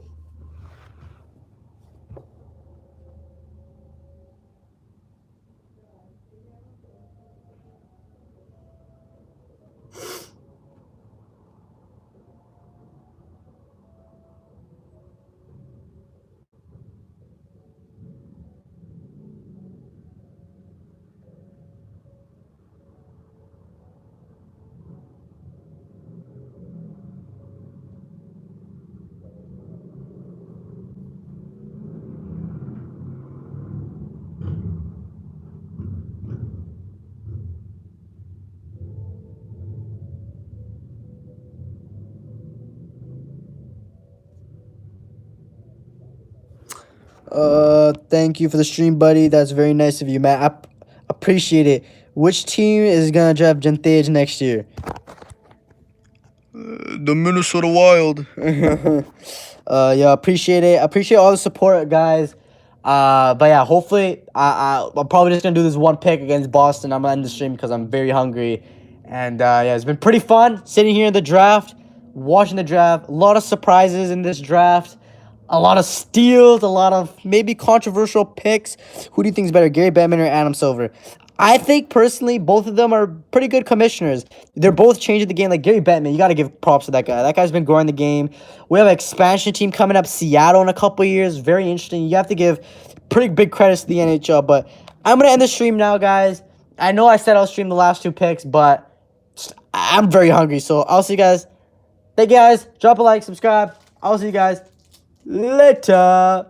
Thank you for the stream, buddy. That's very nice of you, man. I appreciate it. Which team is gonna draft Gentage next year? The Minnesota Wild. Yeah, appreciate it. Appreciate all the support, guys. But yeah, hopefully, I'm probably just gonna do this one pick against Boston. I'm gonna end the stream because I'm very hungry, and yeah, it's been pretty fun sitting here in the draft, watching the draft. A lot of surprises in this draft. A lot of steals, a lot of maybe controversial picks. Who do you think is better, Gary Bettman or Adam Silver? I think, personally, both of them are pretty good commissioners. They're both changing the game. Like, Gary Bettman, you got to give props to that guy. That guy's been growing the game. We have an expansion team coming up, Seattle, in a couple of years. Very interesting. You have to give pretty big credits to the NHL. But I'm going to end the stream now, guys. I know I said I'll stream the last 2 picks, but I'm very hungry. So, I'll see you guys. Thank you, guys. Drop a like, subscribe. I'll see you guys later.